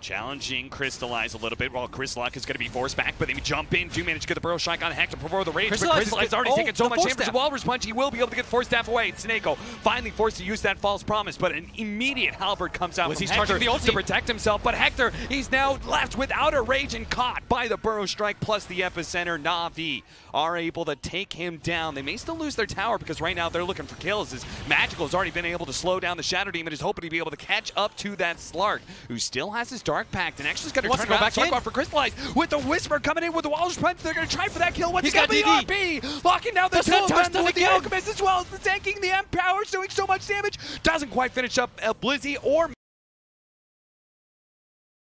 Challenging Crystallize a little bit while Chris Luck is going to be forced back, but they jump in, do manage to get the Burrow Strike on Hector before the rage, but Crystallize has already taken so much damage. The Walrus Punch, he will be able to get Force Staff away. Snako finally forced to use that false promise, but an immediate halberd comes out from Hector to protect himself, but Hector, he's now left without a rage and caught by the Burrow Strike plus the Epicenter. Navi are able to take him down. They may still lose their tower because right now they're looking for kills as Magical has already been able to slow down the Shadow Demon and is hoping to be able to catch up to that Slark, who still has his Dark Pact and actually is going to turn around and for Crystallize with the Whisper coming in with the Walrus Punch. They're going to try for that kill. What's going to be RP? Locking down the two of them with the Alchemist as well as the tanking. The M Power's doing so much damage. Doesn't quite finish up Blizzy or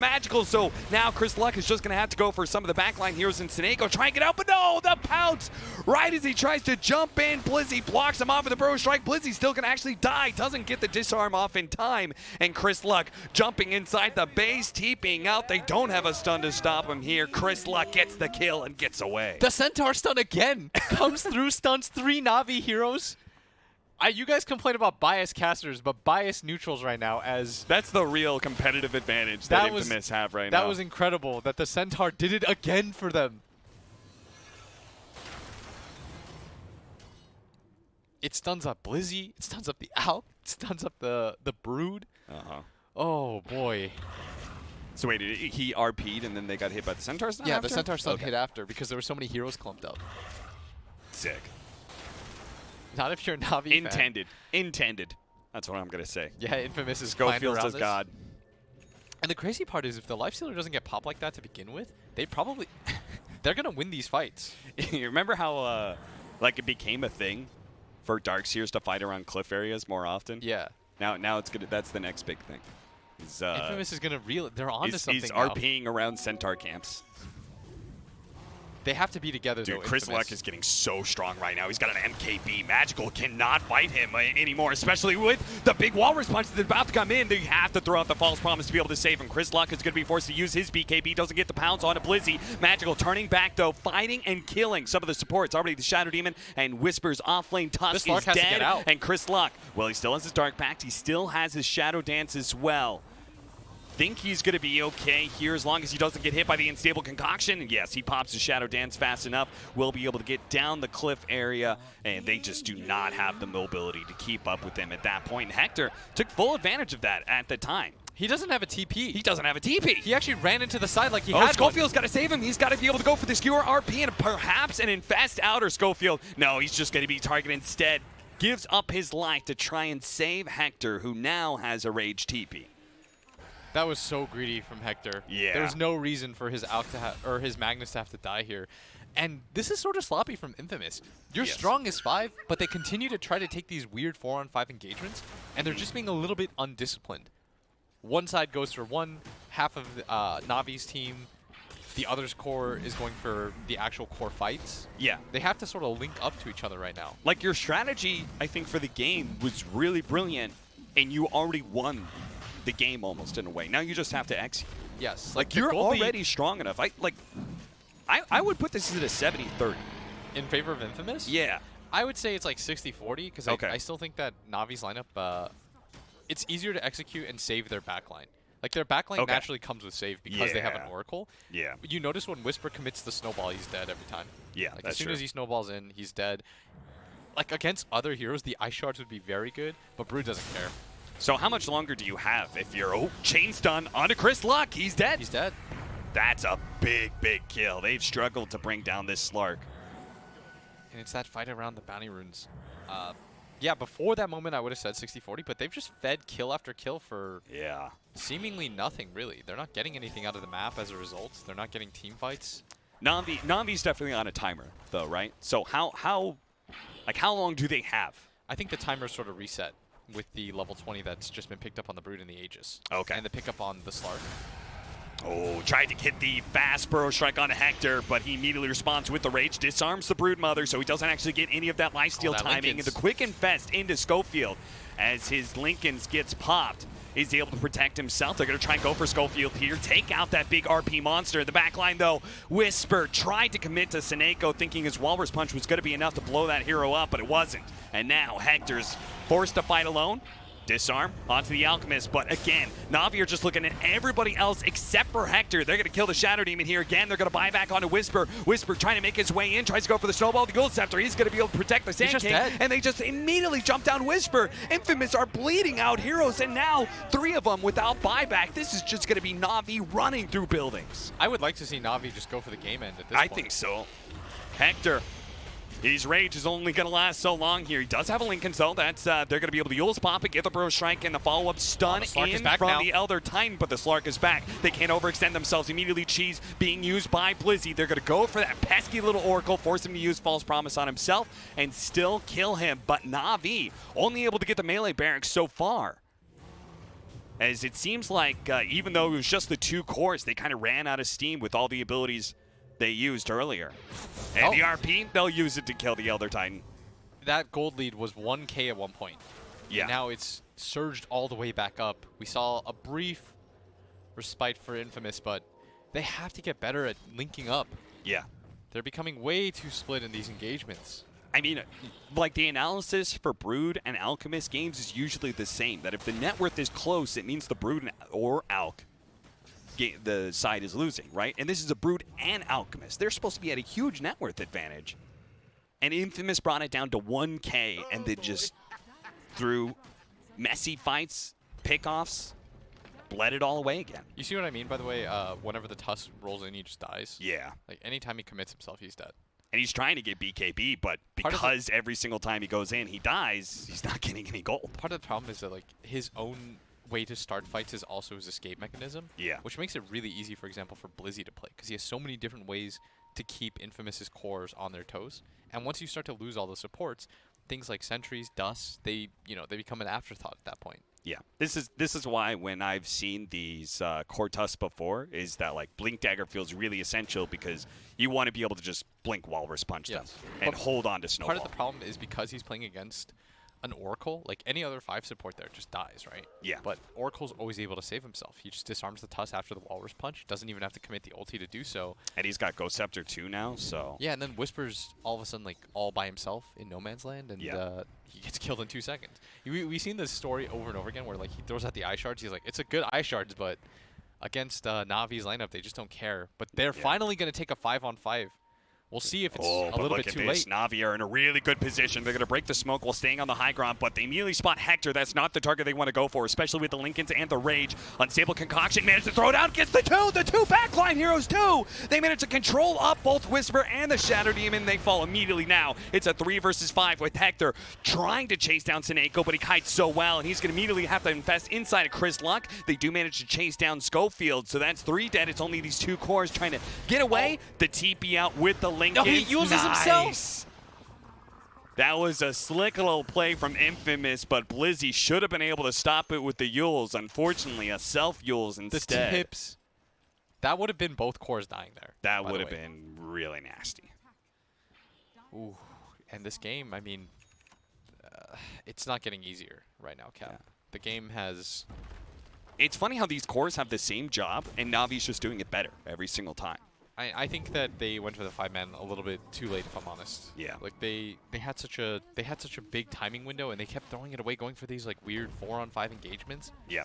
Magical, so now Chris Luck is just going to have to go for some of the backline heroes in Seneko. Try and get out, but no, the pounce! Right as he tries to jump in, Blizzy blocks him off with the Burrow Strike. Blizzy still going to actually die, doesn't get the disarm off in time, and Chris Luck jumping inside the base, TPing out. They don't have a stun to stop him here. Chris Luck gets the kill and gets away. The Centaur stun again comes through, stuns 3 Navi heroes. You guys complain about biased casters, but biased neutrals right now as... That's the real competitive advantage that Infamous have right now. That was incredible that the Centaur did it again for them. It stuns up Blizzy, it stuns up the Alp, it stuns up the Brood. Oh, boy. So wait, he RP'd and then they got hit by the Centaurs? Yeah, the Centaur stun hit after because there were so many heroes clumped up. Sick. Not if you're a Navi Intended. Intended. That's what I'm going to say. Yeah, Infamous is Go Fields as God. And the crazy part is if the Lifestealer doesn't get popped like that to begin with, they probably... they're going to win these fights. You remember how like it became a thing for Darkseers to fight around cliff areas more often? Yeah. Now it's good. That's the next big thing. Infamous is gonna reel it. They're onto something He's now. RPing around Centaur camps. They have to be together, Dude, though. Chris Infamous. Luck is getting so strong right now. He's got an MKB. Magical cannot fight him anymore, especially with the big walrus punch that's about to come in. They have to throw out the false promise to be able to save him. Chris Luck is going to be forced to use his BKB. Doesn't get the pounce on a Blizzy. Magical turning back, though, fighting and killing some of the supports. Already the Shadow Demon and Whisper's off-lane Tusk Chris is Luck has to dead. get out. And Chris Luck, well, he still has his Dark Pact. He still has his Shadow Dance as well. Think he's going to be okay here as long as he doesn't get hit by the unstable concoction. And yes, he pops his Shadow Dance fast enough. Will be able to get down the cliff area, and they just do not have the mobility to keep up with him at that point. And Hector took full advantage of that at the time. He doesn't have a TP. He doesn't have a TP. He actually ran into the side like he Oh, had Schofield's got to save him. He's got to be able to go for the skewer RP and perhaps an infest outer Schofield. No, he's just going to be targeted instead. Gives up his life to try and save Hector, who now has a Rage TP. That was so greedy from Hector. Yeah. There's no reason for his his Magnus to have to die here. And this is sort of sloppy from Infamous. You're Yes. strong as 5, but they continue to try to take these weird 4-on-5 engagements, and they're just being a little bit undisciplined. One side goes for one, half of Navi's team, the other's core is going for the actual core fights. Yeah. They have to sort of link up to each other right now. Like, your strategy, I think, for the game was really brilliant, and you already won the game almost in a way. Now you just have to execute. Yes. Like, the you're goal lead already strong enough. I would put this at a 70-30. in favor of Infamous? Yeah. I would say it's like 60-40 because Okay. I still think that Navi's lineup, it's easier to execute and save their backline. Like, their backline Okay. naturally comes with save because they have an Yeah. Oracle. Yeah. You notice when Whisper commits the snowball, he's dead every time. Yeah, Like, that's as soon true. as he snowballs in, he's dead. Like, against other heroes, the Ice Shards would be very good, but Brood doesn't care. So how much longer do you have if you're... Oh, chain stun onto Chris Luck. He's dead. He's dead. That's a big, big kill. They've struggled to bring down this Slark. And it's that fight around the bounty runes. Yeah, before that moment, I would have said 60-40, but they've just fed kill after kill for Yeah. seemingly nothing, really. They're not getting anything out of the map as a result. They're not getting team fights. Navi's definitely on a timer, though, right? So how long do they have? I think the timer's sort of reset with the level 20 that's just been picked up on the Brood and the Aegis. Okay. And the pickup on the Slark. Oh, tried to hit the fast burrow strike on Hector, but he immediately responds with the rage, disarms the Brood Mother, so he doesn't actually get any of that lifesteal that timing. Linken's. And the quick infest into Schofield as his Lincoln's gets popped. He's able to protect himself. They're going to try and go for Schofield here. Take out that big RP monster. The backline, though, Whisper tried to commit to Seneko, thinking his Walrus Punch was going to be enough to blow that hero up, but it wasn't. And now Hector's forced to fight alone. Disarm onto the Alchemist, but again, Navi are just looking at everybody else except for Hector. They're going to kill the Shadow Demon here again. They're going to buy back onto Whisper. Whisper trying to make his way in, tries to go for the Snowball. The Gold Scepter, he's going to be able to protect the Sand just King, dead. and they just immediately jump down Whisper. Infamous are bleeding out heroes, and now 3 of them without buyback. This is just going to be Navi running through buildings. I would like to see Navi just go for the game end at this point. I think so. Hector. His rage is only going to last so long here. He does have a Lincoln, though. That's they're going to be able to Yule's pop it, get the Burrow Strike, and the follow-up stun the Slark is in back from now. the Elder Titan, but the Slark is back. They can't overextend themselves. Immediately Cheese being used by Blizzy. They're going to go for that pesky little Oracle, force him to use False Promise on himself, and still kill him. But Navi only able to get the melee barracks so far. As it seems like, even though it was just the 2 cores, they kind of ran out of steam with all the abilities they used earlier. And Oh. the RP, they'll use it to kill the Elder Titan. That gold lead was 1K at one point. Yeah. And now it's surged all the way back up. We saw a brief respite for Infamous, but they have to get better at linking up. Yeah. They're becoming way too split in these engagements. I mean, like, the analysis for Brood and Alchemist games is usually the same. That if the net worth is close, it means the Brood or Alch, the side is losing, right? And this is a Brood and Alchemist. They're supposed to be at a huge net worth advantage. And Infamous brought it down to 1K, and then just through messy fights, pickoffs, bled it all away again. You see what I mean, by the way? Whenever the Tusk rolls in, he just dies. Yeah. Like, anytime he commits himself, he's dead. And he's trying to get BKB, but Part of because every single time he goes in, he dies, he's not getting any gold. Part of the problem is that, like, his own way to start fights is also his escape mechanism. Yeah. Which makes it really easy, for example, for Blizzy to play, because he has so many different ways to keep Infamous's cores on their toes. And once you start to lose all the supports, things like sentries, dust, they become an afterthought at that point. Yeah, this is why when I've seen these Cortus before, is that like Blink Dagger feels really essential because you want to be able to just blink Walrus Punch them and hold on to Snowball. Part of the problem is because he's playing against an Oracle, like any other 5 support there just dies, right? Yeah. But Oracle's always able to save himself. He just disarms the Tusk after the Walrus Punch, doesn't even have to commit the ulti to do so. And he's got Ghost Scepter too now, so... Yeah, and then Whisper's all of a sudden like all by himself in no man's land, and he gets killed in 2 seconds. We've seen this story over and over again where like he throws out the Eye Shards, he's like, it's a good Eye Shards, but against Navi's lineup, they just don't care. But they're finally going to take a 5-on-5. We'll see if it's a little bit too late. Navi are in a really good position. They're going to break the smoke while staying on the high ground, but they immediately spot Hector. That's not the target they want to go for, especially with the Lincolns and the Rage. Unstable Concoction managed to throw it out, gets the two backline heroes too. They managed to control up both Whisper and the Shadow Demon. They fall immediately now. It's a 3 versus 5 with Hector trying to chase down Sineko, but he kites so well, and he's going to immediately have to invest inside of Chris Luck. They do manage to chase down Schofield, so that's 3 dead. It's only these 2 cores trying to get away. The TP out with the Lincolns. No, he uses himself. That was a slick little play from Infamous, but Blizzy should have been able to stop it with the Yules. Unfortunately, a self-Yules instead. The tips. That would have been both cores dying there. That would have been really nasty. Ooh, and this game, I mean, it's not getting easier right now, Cap. Yeah. The game has... It's funny how these cores have the same job, and Navi's just doing it better every single time. I think that they went for the 5-man a little bit too late, if I'm honest. Yeah. Like they had such a big timing window, and they kept throwing it away, going for these like weird 4-on-5 engagements. Yeah.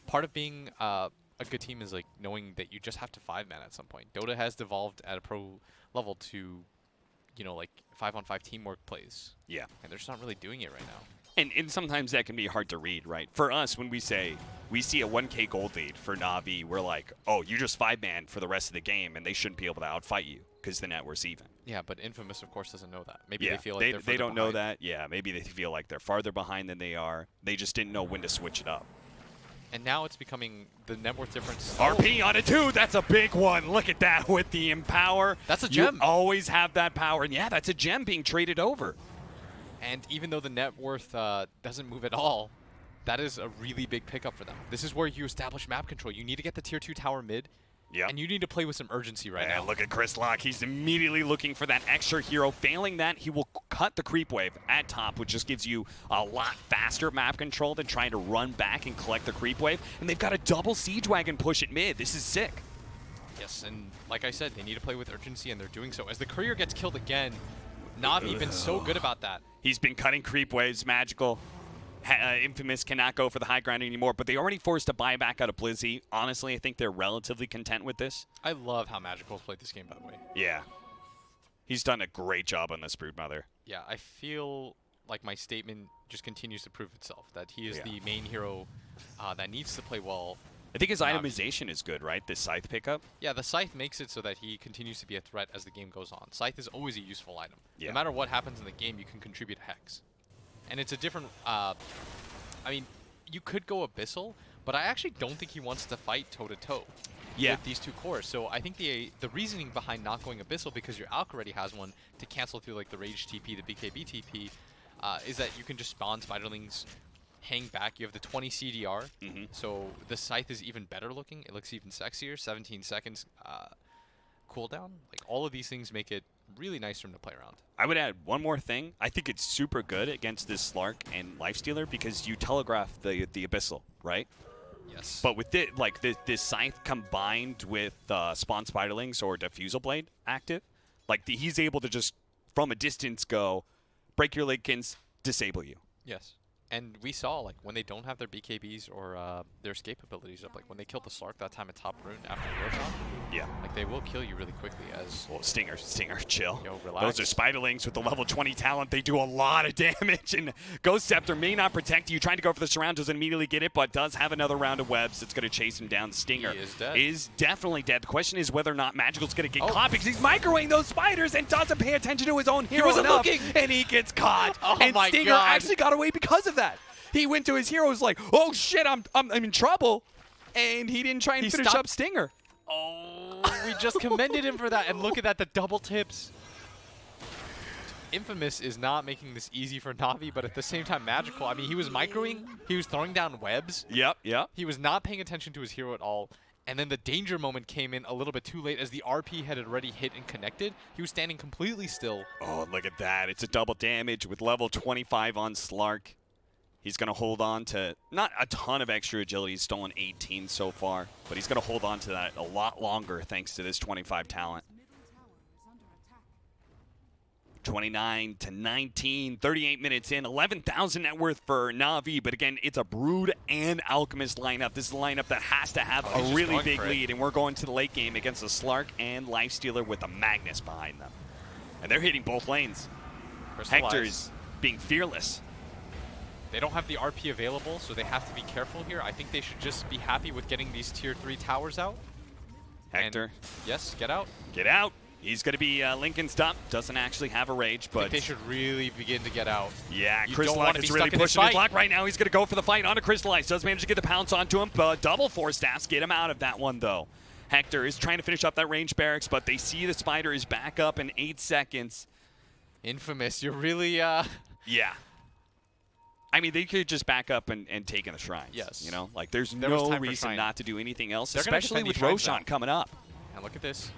Part of being a good team is like knowing that you just have to 5-man at some point. Dota has devolved at a pro level to, you know, like 5-on-5 teamwork plays. Yeah. And they're just not really doing it right now. And sometimes that can be hard to read, right? For us, when we say we see a 1K gold lead for Navi, we're like, oh, you just 5-man for the rest of the game, and they shouldn't be able to outfight you because the net was even. Yeah, but Infamous, of course, doesn't know that. Maybe Yeah, they feel like they don't know that. Yeah, maybe they feel like they're farther behind than they are. They just didn't know when to switch it up. And now it's becoming the net worth difference. RP on it too. That's a big one. Look at that with the Empower. That's a gem. You always have that power. And yeah, that's a gem being traded over. And even though the net worth doesn't move at all, that is a really big pickup for them. This is where you establish map control. You need to get the tier 2 tower mid. Yeah. And you need to play with some urgency right now. Look at Chris Locke. He's immediately looking for that extra hero. Failing that, he will cut the creep wave at top, which just gives you a lot faster map control than trying to run back and collect the creep wave. And they've got a double Siege Wagon push at mid. This is sick. Yes, and like I said, they need to play with urgency, and they're doing so. As the courier gets killed again, Navi been so good about that. He's been cutting creep waves. Magical. Infamous cannot go for the high ground anymore, but they already forced a buyback out of Blizzy. Honestly, I think they're relatively content with this. I love how Magical's played this game, by the way. Yeah. He's done a great job on this Broodmother. Yeah, I feel like my statement just continues to prove itself, that he is the main hero that needs to play well. I think his itemization is good, right? This Scythe pickup? Yeah, the Scythe makes it so that he continues to be a threat as the game goes on. Scythe is always a useful item. Yeah. No matter what happens in the game, you can contribute a Hex. And it's a different... I mean, you could go Abyssal, but I actually don't think he wants to fight toe-to-toe with these 2 cores. So I think the reasoning behind not going Abyssal, because your Alk already has one to cancel through like the Rage TP, the BKB TP, is that you can just spawn Spiderlings, hang back. You have the 20 CDR, so the Scythe is even better looking. It looks even sexier. 17 seconds cooldown. Like all of these things make it really nice for him to play around. I would add one more thing. I think it's super good against this Slark and Lifestealer because you telegraph the Abyssal, right? Yes. But with it, like this Scythe combined with Spawn Spiderlings or Diffusal Blade active, like he's able to just from a distance go, break your Lincolns, disable you. Yes. And we saw, like, when they don't have their BKBs or their escape abilities up, like, when they killed the Slark that time at top rune after the Roshan, like, they will kill you really quickly as... Well, Stinger, chill. Yo, relax. Those are Spiderlings with the level 20 talent. They do a lot of damage, and Ghost Scepter may not protect you. Trying to go for the surround, doesn't immediately get it, but does have another round of webs that's going to chase him down. Stinger he is dead. Is definitely dead. The question is whether or not Magical's going to get caught because he's microwaving those spiders and doesn't pay attention to his own hero wasn't enough, looking. and he gets caught. Oh and my Stinger God. actually got away because of that. He went to his heroes like, oh shit, I'm in trouble, and he didn't try and finish up Stinger. Oh, we just commended him for that, and look at that, the double tips. Infamous is not making this easy for Navi, but at the same time magical. I mean, he was microing, he was throwing down webs. Yep. He was not paying attention to his hero at all. And then the danger moment came in a little bit too late as the RP had already hit and connected. He was standing completely still. Oh, look at that. It's a double damage with level 25 on Slark. He's going to hold on to not a ton of extra agility. He's stolen 18 so far, but he's going to hold on to that a lot longer thanks to this 25 talent. 29 to 19, 38 minutes in, 11,000 net worth for Navi. But again, it's a Brood and Alchemist lineup. This is a lineup that has to have a really big lead. And we're going to the late game against a Slark and Lifestealer with a Magnus behind them. And they're hitting both lanes. Hector's being fearless. They don't have the RP available, so they have to be careful here. I think they should just be happy with getting these tier 3 towers out. Hector. And yes, get out. Get out. He's going to be Lincoln's top. Doesn't actually have a rage, but... I think they should really begin to get out. Yeah, You Crystallize is really pushing his luck right now. He's going to go for the fight onto Crystallize. Does manage to get the pounce onto him, but double force staffs get him out of that one, though. Hector is trying to finish up that range barracks, but they see the Spider is back up in 8 seconds. Infamous, you're really... Yeah. I mean, they could just back up and take in the shrines. Yes. You know, like there's There was no time for reason shrine. not to do anything else, They're gonna especially defend with these shrines Roshan now. coming up. And look at this.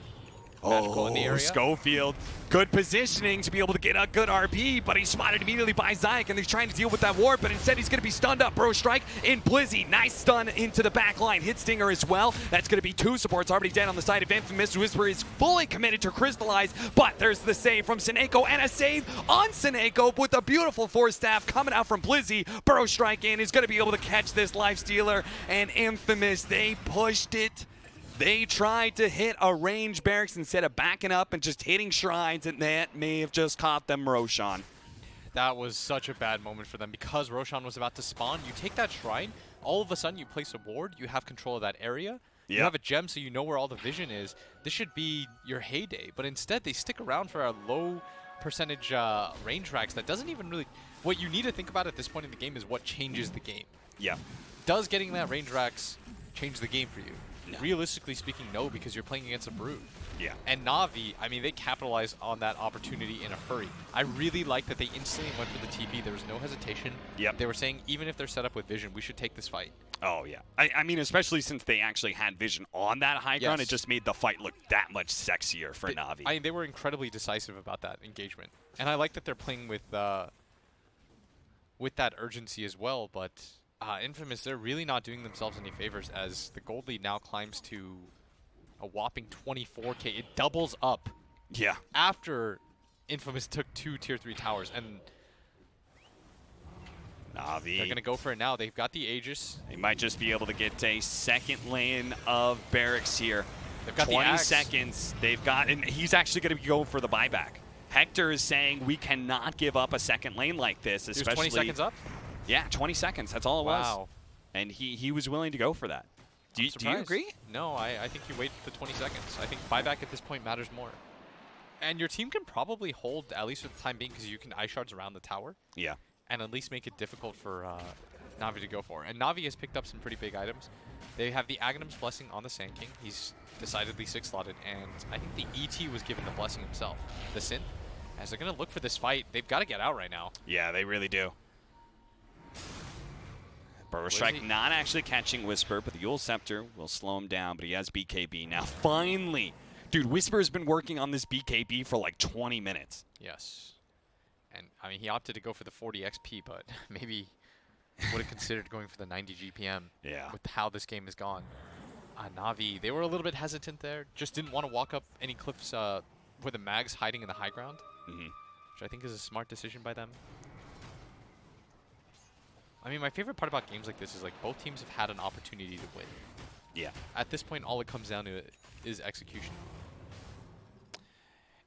Magical in the area. Schofield, good positioning to be able to get a good RP, but he's spotted immediately by Zayak, and he's trying to deal with that ward, but instead he's going to be stunned up. Bro Strike in Blizzy. Nice stun into the back line. Hit Stinger as well. That's going to be 2 supports already dead on the side of Infamous. Whisper is fully committed to Crystallize, but there's the save from Seneko, and a save on Seneko with a beautiful force staff coming out from Blizzy. Bro Strike in is going to be able to catch this Lifestealer, and Infamous, they pushed it. They tried to hit a range barracks instead of backing up and just hitting shrines, and that may have just caught them Roshan. That was such a bad moment for them because Roshan was about to spawn. You take that shrine, all of a sudden you place a ward, you have control of that area. You have a gem so you know where all the vision is. This should be your heyday, but instead they stick around for a low percentage range racks that doesn't even really... What you need to think about at this point in the game is what changes the game. Yeah. Does getting that range racks change the game for you? No. Realistically speaking, no, because you're playing against a Brood. Yeah. And Navi, I mean, they capitalized on that opportunity in a hurry. I really like that they instantly went for the TP. There was no hesitation. Yep. They were saying, even if they're set up with vision, we should take this fight. Oh, yeah. I mean, especially since they actually had vision on that high ground, Yes. it just made the fight look that much sexier for Navi. I mean, they were incredibly decisive about that engagement. And I like that they're playing with that urgency as well, but... Infamous, they're really not doing themselves any favors as the gold lead now climbs to a whopping 24k. It doubles up Yeah. after Infamous took 2 tier 3 towers, and Navi. they're going to go for it now. They've got the Aegis. They might just be able to get a second lane of barracks here. They've got 20 the axe. seconds. They've got, and he's actually going to be going for the buyback. Hector is saying we cannot give up a second lane like this, There's especially 20 seconds up? Yeah, 20 seconds. That's all it was. Wow. And he was willing to go for that. Do you Surprised. agree? No, I think you wait the 20 seconds. I think buyback at this point matters more. And your team can probably hold, at least for the time being, because you can ice shards around the tower. Yeah. And at least make it difficult for Navi to go for. And Navi has picked up some pretty big items. They have the Aghanim's Blessing on the Sand King. He's decidedly 6-slotted. And I think the ET was given the blessing himself. The Synth. As they're going to look for this fight, they've got to get out right now. Yeah, they really do. Burrow Strike not actually catching Whisper, but the Yule Scepter will slow him down, but he has BKB. Now, finally, dude, Whisper has been working on this BKB for like 20 minutes. Yes. And, I mean, he opted to go for the 40 XP, but maybe would have considered going for the 90 GPM Yeah. with how this game has gone. Navi, they were a little bit hesitant there. Just didn't want to walk up any cliffs where the Mag's hiding in the high ground, which I think is a smart decision by them. I mean, my favorite part about games like this is like both teams have had an opportunity to win. Yeah. At this point, all it comes down to is execution.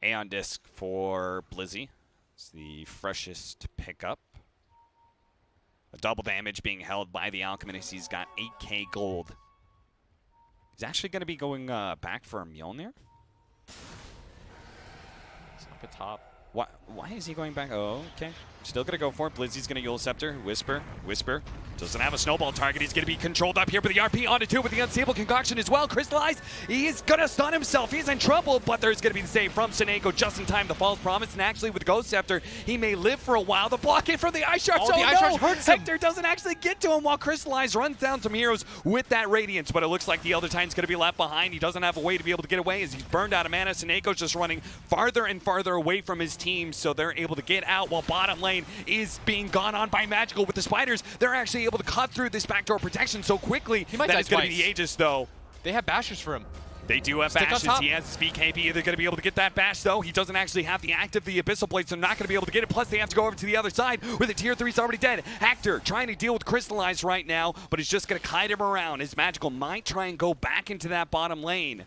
Aeon Disc for Blizzy. It's the freshest pickup. A double damage being held by the Alchemist. He's got 8k gold. He's actually going to be going back for a Mjolnir. It's up at top. Why is he going back? Oh, okay. Still going to go for it. Blizzy's going to Yule Scepter. Whisper. Doesn't have a snowball target. He's going to be controlled up here with the RP onto 2 with the unstable concoction as well. Crystallize. He's going to stun himself. He's in trouble, but there's going to be the save from Seneko just in time. The false promise, and actually with Ghost Scepter, he may live for a while. The blockade from the Ice Sharks. Oh, the Ice Sharks hurts him. Hector doesn't actually get to him while Crystallize runs down some heroes with that Radiance, but it looks like the Elder Titan's going to be left behind. He doesn't have a way to be able to get away as he's burned out of mana. Seneko's just running farther and farther away from his team, so they're able to get out while bottom lane is being gone on by Magical with the spiders. They're actually able to cut through this backdoor protection so quickly. He might that die it's going to be twice. the Aegis, though. They have bashers for him. They do have Stick on bashes. top. He has speed KP. They're going to be able to get that bash, though. He doesn't actually have the active, the Abyssal Blade, so they're not going to be able to get it. Plus, they have to go over to the other side where the tier 3's already dead. Hector trying to deal with Crystallize right now, but he's just going to kite him around. His Magical might try and go back into that bottom lane.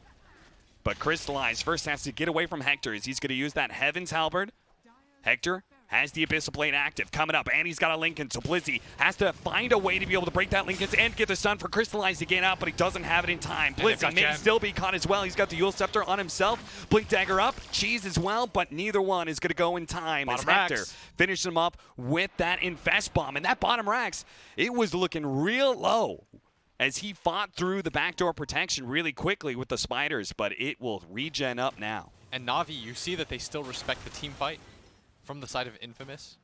But Crystallize first has to get away from Hector as he's going to use that Heaven's Halberd. Hector has the Abyssal Blade active coming up, and he's got a Lincoln, so Blizzy has to find a way to be able to break that Lincoln and get the stun for Crystallize to get out, but he doesn't have it in time. Blizzy may still be caught as well. He's got the Yule Scepter on himself. Blink Dagger up, Cheese as well, but neither one is going to go in time as Hector finishes him up with that Infest Bomb. And that bottom racks, it was looking real low as he fought through the backdoor protection really quickly with the spiders, but it will regen up now. And Navi, you see that they still respect the team fight from the side of Infamous.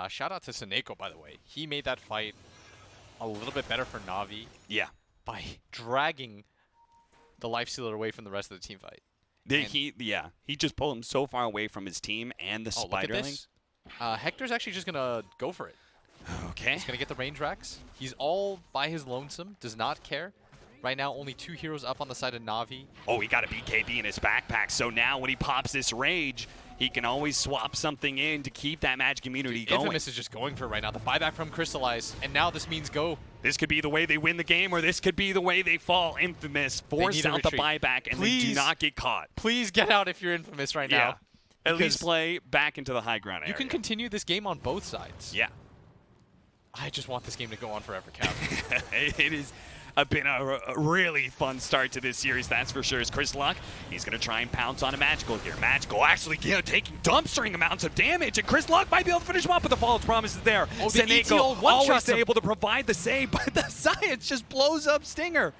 Shout out to Seneko, by the way. He made that fight a little bit better for Navi. Yeah. By dragging the Lifestealer away from the rest of the team fight. He just pulled him so far away from his team and the Spiderling. Hector's actually just going to go for it. Okay. He's going to get the range racks. He's all by his lonesome, does not care. Right now, only 2 heroes up on the side of Navi. Oh, he got a BKB in his backpack, so now when he pops this Rage, he can always swap something in to keep that magic immunity going. Infamous is just going for it right now. The buyback from Crystallize, and now this means go. This could be the way they win the game, or this could be the way they fall. Infamous force out the buyback, and they do not get caught. Please get out if you're Infamous right now. At least play back into the high ground area. You can continue this game on both sides. Yeah. I just want this game to go on forever, Cap. It is been a really fun start to this series, that's for sure. As Chris Luck, he's going to try and pounce on a Magical here. Magical actually taking dumpstering amounts of damage, and Chris Luck might be able to finish him up, but the false promise is there. Oh, the Seneko always able to provide the save, but the Science just blows up Stinger.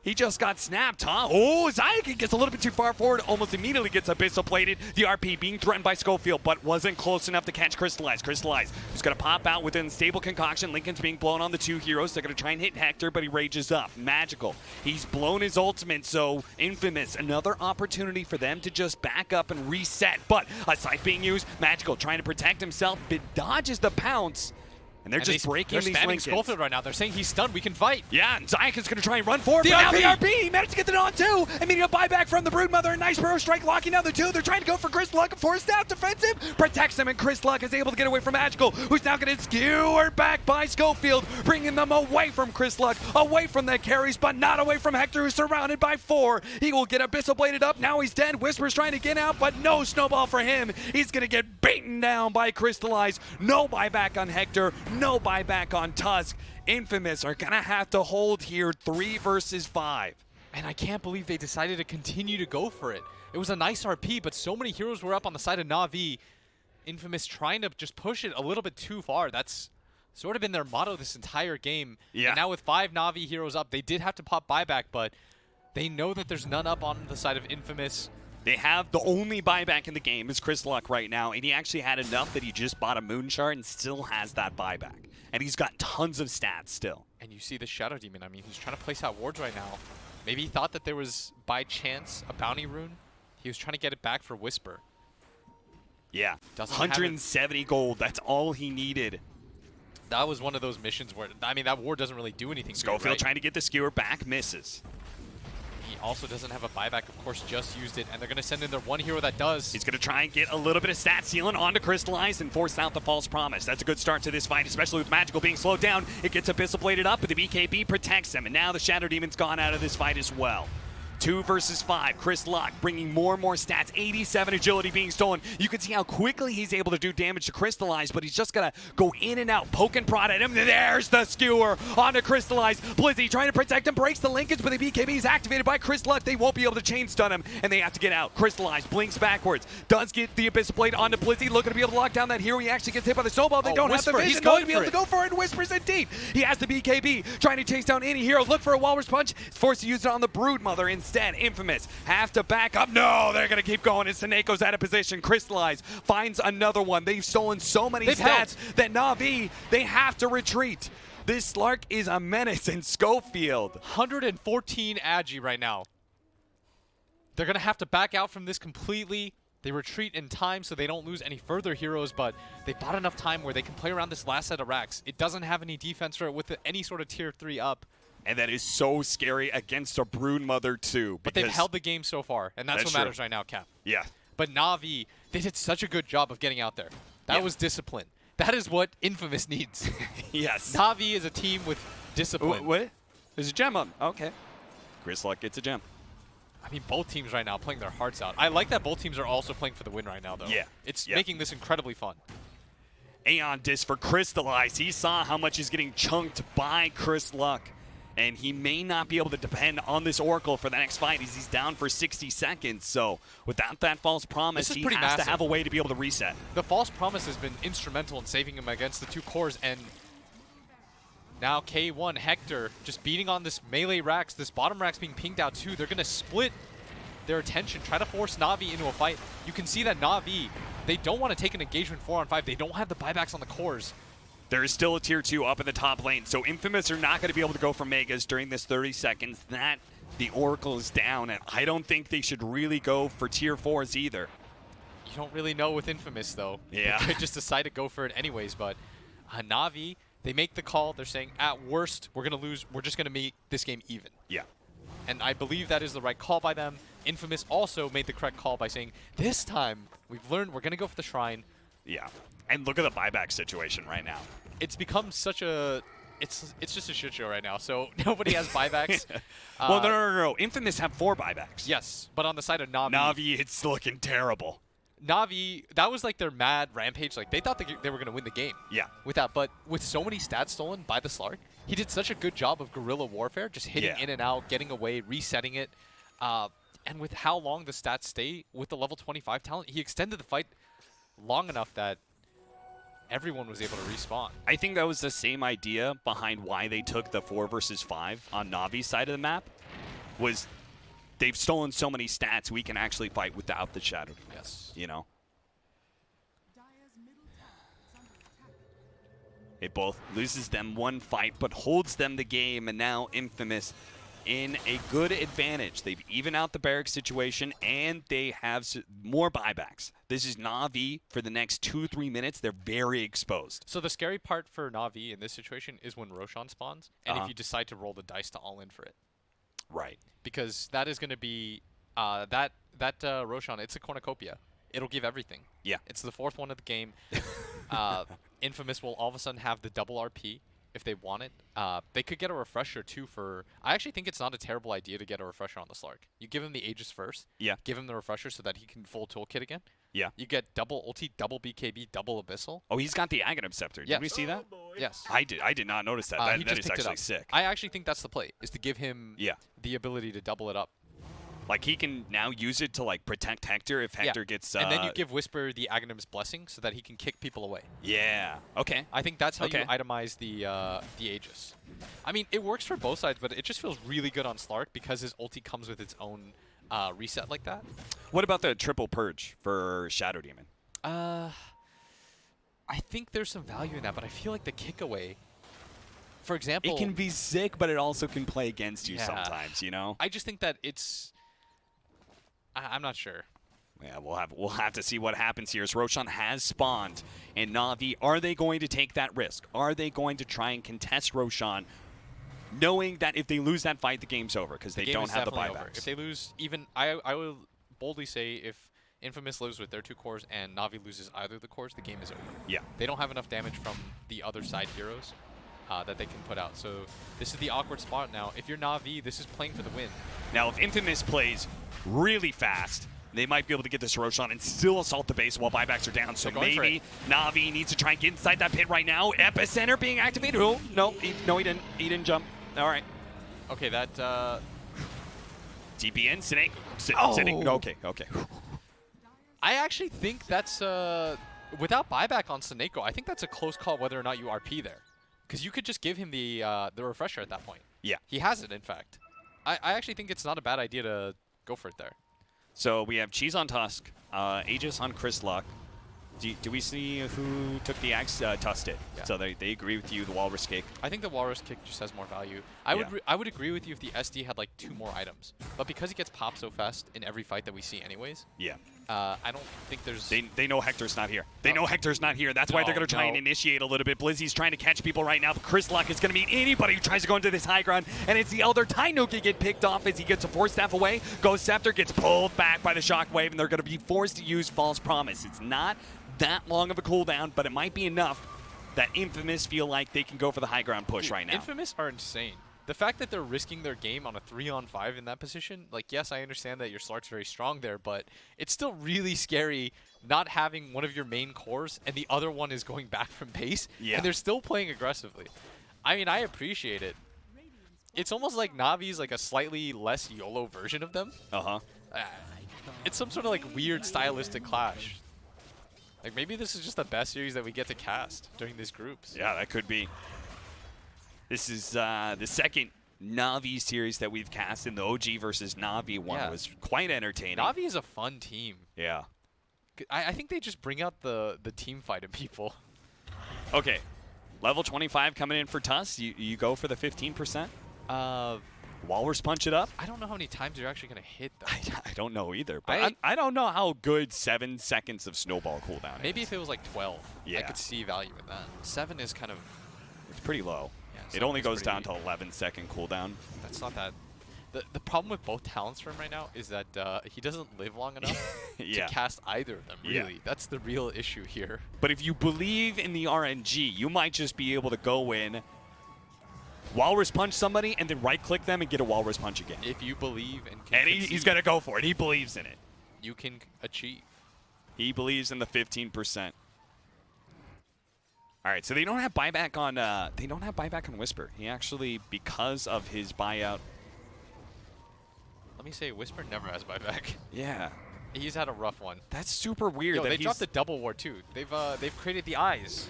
He just got snapped, huh? Oh, Zayakin gets a little bit too far forward, almost immediately gets Abyssal Plated. The RP being threatened by Schofield, but wasn't close enough to catch Crystallize. Crystallize is going to pop out within stable concoction. Lincoln's being blown on the 2 heroes. They're going to try and hit Hector, but he rages up. Magical. He's blown his ultimate, so Infamous, another opportunity for them to just back up and reset. But a scythe being used. Magical trying to protect himself, but dodges the pounce. And they're just breaking these Lincolns. They're spamming Schofield right now. They're saying he's stunned. We can fight. Yeah, and Zayakin's going to try and run forward. But now the RP, he managed to get it on too. Immediate buyback from the Broodmother. A nice burrow strike locking down the 2. They're trying to go for Chris Luck. Forced out defensive. Protects him, and Chris Luck is able to get away from Magical, who's now going to skewered back by Schofield, bringing them away from Chris Luck, away from the carries, but not away from Hector, who's surrounded by 4. He will get Abyssal Bladed up. Now he's dead. Whisper's trying to get out, but no snowball for him. He's going to get beaten down by Crystallize. No buyback on Hector. No buyback on Tusk. Infamous are gonna have to hold here 3 versus 5. And I can't believe they decided to continue to go for it. It was a nice RP, but so many heroes were up on the side of Navi. Infamous trying to just push it a little bit too far. That's sort of been their motto this entire game. Yeah. And now with 5 Navi heroes up, they did have to pop buyback, but they know that there's none up on the side of Infamous. They have the only buyback in the game is Chris Luck right now, and he actually had enough that he just bought a Moonshard and still has that buyback. And he's got tons of stats still. And you see the Shadow Demon. I mean, he's trying to place out wards right now. Maybe he thought that there was, by chance, a bounty rune. He was trying to get it back for Whisper. Yeah, Doesn't 170 gold. That's all he needed. That was one of those missions where, I mean, that ward doesn't really do anything. Schofield right? trying to get the skewer back, misses. He also doesn't have a buyback, of course, just used it, and they're going to send in their 1 hero that does. He's going to try and get a little bit of stat sealing onto Crystallize and force out the false promise. That's a good start to this fight, especially with Magical being slowed down. It gets Abyssal Bladed up, but the BKB protects him, and now the Shadow Demon's gone out of this fight as well. 2 versus 5. Chris Luck bringing more and more stats. 87 agility being stolen. You can see how quickly he's able to do damage to Crystallize, but he's just going to go in and out, poke and prod at him. There's the skewer onto Crystallize. Blizzy trying to protect him, breaks the linkage, but the BKB is activated by Chris Luck. They won't be able to chain stun him, and they have to get out. Crystallize blinks backwards, does get the Abyssal Blade onto Blizzy, looking to be able to lock down that hero. He actually gets hit by the snowball. They don't have the Whisper, vision. he's going to be able to go for it. Whispers indeed. He has the BKB, trying to chase down any hero. Look for a Walrus Punch. He's forced to use it on the Broodmother instead. Infamous have to back up. No, they're going to keep going as Seneco's out of position. Crystallize finds another one. They've stolen so many stats that Navi, they have to retreat. This Slark is a menace in Schofield. 114 Agi right now. They're going to have to back out from this completely. They retreat in time so they don't lose any further heroes, but they bought enough time where they can play around this last set of racks. It doesn't have any defense for it with any sort of tier 3 up. And that is so scary against a Broodmother too. But they've held the game so far, and that's what matters right now, Cap. Yeah. But Navi, they did such a good job of getting out there. That was discipline. That is what Infamous needs. Yes. Navi is a team with discipline. What? There's a gem on. Okay. Chris Luck gets a gem. I mean, both teams right now playing their hearts out. I like that both teams are also playing for the win right now, though. Yeah. It's making this incredibly fun. Aeon Disc for Crystallize. He saw how much he's getting chunked by Chris Luck. And he may not be able to depend on this Oracle for the next fight as he's down for 60 seconds. So without that false promise, he has to have a way to be able to reset. The false promise has been instrumental in saving him against the 2 cores, and now K1, Hector, just beating on this melee racks. This bottom rack's being pinged out too. They're going to split their attention, try to force Navi into a fight. You can see that Navi, they don't want to take an engagement 4-on-5. They don't have the buybacks on the cores. There is still a tier 2 up in the top lane, so Infamous are not going to be able to go for Megas during this 30 seconds. That the Oracle is down, and I don't think they should really go for tier 4s either. You don't really know with Infamous, though. Yeah. They could just decide to go for it anyways, but Navi, they make the call. They're saying, at worst, we're going to lose. We're just going to make this game even. Yeah. And I believe that is the right call by them. Infamous also made the correct call by saying, this time, we've learned we're going to go for the Shrine. Yeah. And look at the buyback situation right now. It's become such a... It's just a shit show right now, so nobody has buybacks. Well, no. Infamous have 4 buybacks. Yes, but on the side of Navi... Navi, it's looking terrible. Navi, that was like their mad rampage. Like, they thought they were going to win the game. Yeah. With that, but with so many stats stolen by the Slark, he did such a good job of guerrilla warfare, just hitting in and out, getting away, resetting it. And with how long the stats stay with the level 25 talent, he extended the fight long enough that everyone was able to respawn. I think that was the same idea behind why they took the 4 versus 5 on Navi's side of the map, was they've stolen so many stats, we can actually fight without the Shadow. Yes. You know? It both loses them 1 fight, but holds them the game, and now Infamous in a good advantage. They've evened out the barrack situation, and they have more buybacks. This is Navi for the next 2-3 minutes. They're very exposed. So the scary part for Navi in this situation is when Roshan spawns, and if you decide to roll the dice to all in for it. Right. Because that is going to be, that Roshan, it's a cornucopia. It'll give everything. Yeah. It's the 4th one of the game. Infamous will all of a sudden have the double RP if they want it. They could get a refresher too for... I actually think it's not a terrible idea to get a refresher on the Slark. You give him the Aegis first. Yeah. Give him the refresher so that he can full toolkit again. Yeah. You get double ulti, double BKB, double Abyssal. Oh, he's got the Aghanim Scepter. Did we see that? Yes. I did not notice that. That is actually sick. I actually think that's the play, is to give him Yeah. the ability to double it up. Like, he can now use it to, like, protect Hector if Hector gets... and then you give Whisper the Aghanim's Blessing so that he can kick people away. Yeah. Okay. I think that's how you itemize the Aegis. I mean, it works for both sides, but it just feels really good on Slark because his ulti comes with its own reset like that. What about the triple purge for Shadow Demon? I think there's some value in that, but I feel like the kick away, for example... It can be sick, but it also can play against you sometimes, you know? I just think that it's... I'm not sure. Yeah, we'll have to see what happens here as Roshan has spawned. And Navi, are they going to take that risk? Are they going to try and contest Roshan, knowing that if they lose that fight, the game's over because they don't have the buybacks? Over. If they lose, even I will boldly say if Infamous lives with their 2 cores and Navi loses either of the cores, the game is over. Yeah. They don't have enough damage from the other side heroes. that they can put out. So this is the awkward spot now. If you're Navi, this is playing for the win. Now, if Infamous plays really fast, they might be able to get this Roshan and still assault the base while buybacks are down. So maybe Navi needs to try and get inside that pit right now. Epicenter being activated. Oh, no, he didn't. He didn't jump. All right. Okay, that... TPN, Snake. Okay. I actually think that's... without buyback on Seneko, I think that's a close call whether or not you RP there. Because you could just give him the refresher at that point. Yeah. He has it, in fact. I actually think it's not a bad idea to go for it there. So we have Cheese on Tusk, Aegis on Chris Luck. Do we see who took the axe? Tusk did. Yeah. So they agree with you, the Walrus Kick. I think the Walrus Kick just has more value. I would agree with you if the SD had like 2 more items. But because he gets popped so fast in every fight that we see anyways, Yeah. I don't think there's... They know Hector's not here. They know Hector's not here. That's why they're going to try and initiate a little bit. Blizzy's trying to catch people right now. But Chris Luck is going to meet anybody who tries to go into this high ground. And it's the Elder Ti9 can get picked off as he gets a Force Staff away. Ghost Scepter gets pulled back by the Shockwave, and they're going to be forced to use False Promise. It's not that long of a cooldown, but it might be enough that Infamous feel like they can go for the high ground push right now. Infamous are insane. The fact that they're risking their game on a 3-on-5 in that position, like, yes, I understand that your Slark's very strong there, but it's still really scary not having one of your main cores and the other one is going back from base, and they're still playing aggressively. I mean, I appreciate it. It's almost like Navi's like a slightly less YOLO version of them. It's some sort of like weird stylistic clash. Like, maybe this is just the best series that we get to cast during these groups. Yeah, that could be. This is the second Navi series that we've cast, and the OG versus Navi one was quite entertaining. Navi is a fun team. Yeah. I think they just bring out the team fight in people. Okay. Level 25 coming in for Tuss. You go for the 15%? Walrus punch it up? I don't know how many times you're actually going to hit, though. I don't know either. But I don't know how good 7 seconds of snowball cooldown Maybe is. if it was like 12, Yeah. I could see value in that. 7 is kind of... It's pretty low. Yeah, it only goes down to 11-second cooldown. That's not that... The problem with both talents for him right now is that he doesn't live long enough to cast either of them, really. Yeah. That's the real issue here. But if you believe in the RNG, you might just be able to go in, Walrus punch somebody, and then right-click them and get a Walrus punch again. If you believe and And he's going to go for it. He believes in it. You can achieve. He believes in the 15%. All right, so they don't have buyback on Whisper. He actually, because of his buyout. Let me say, Whisper never has buyback. Yeah. He's had a rough one. That's super weird. Yo, that they dropped the double ward too. They've created the eyes.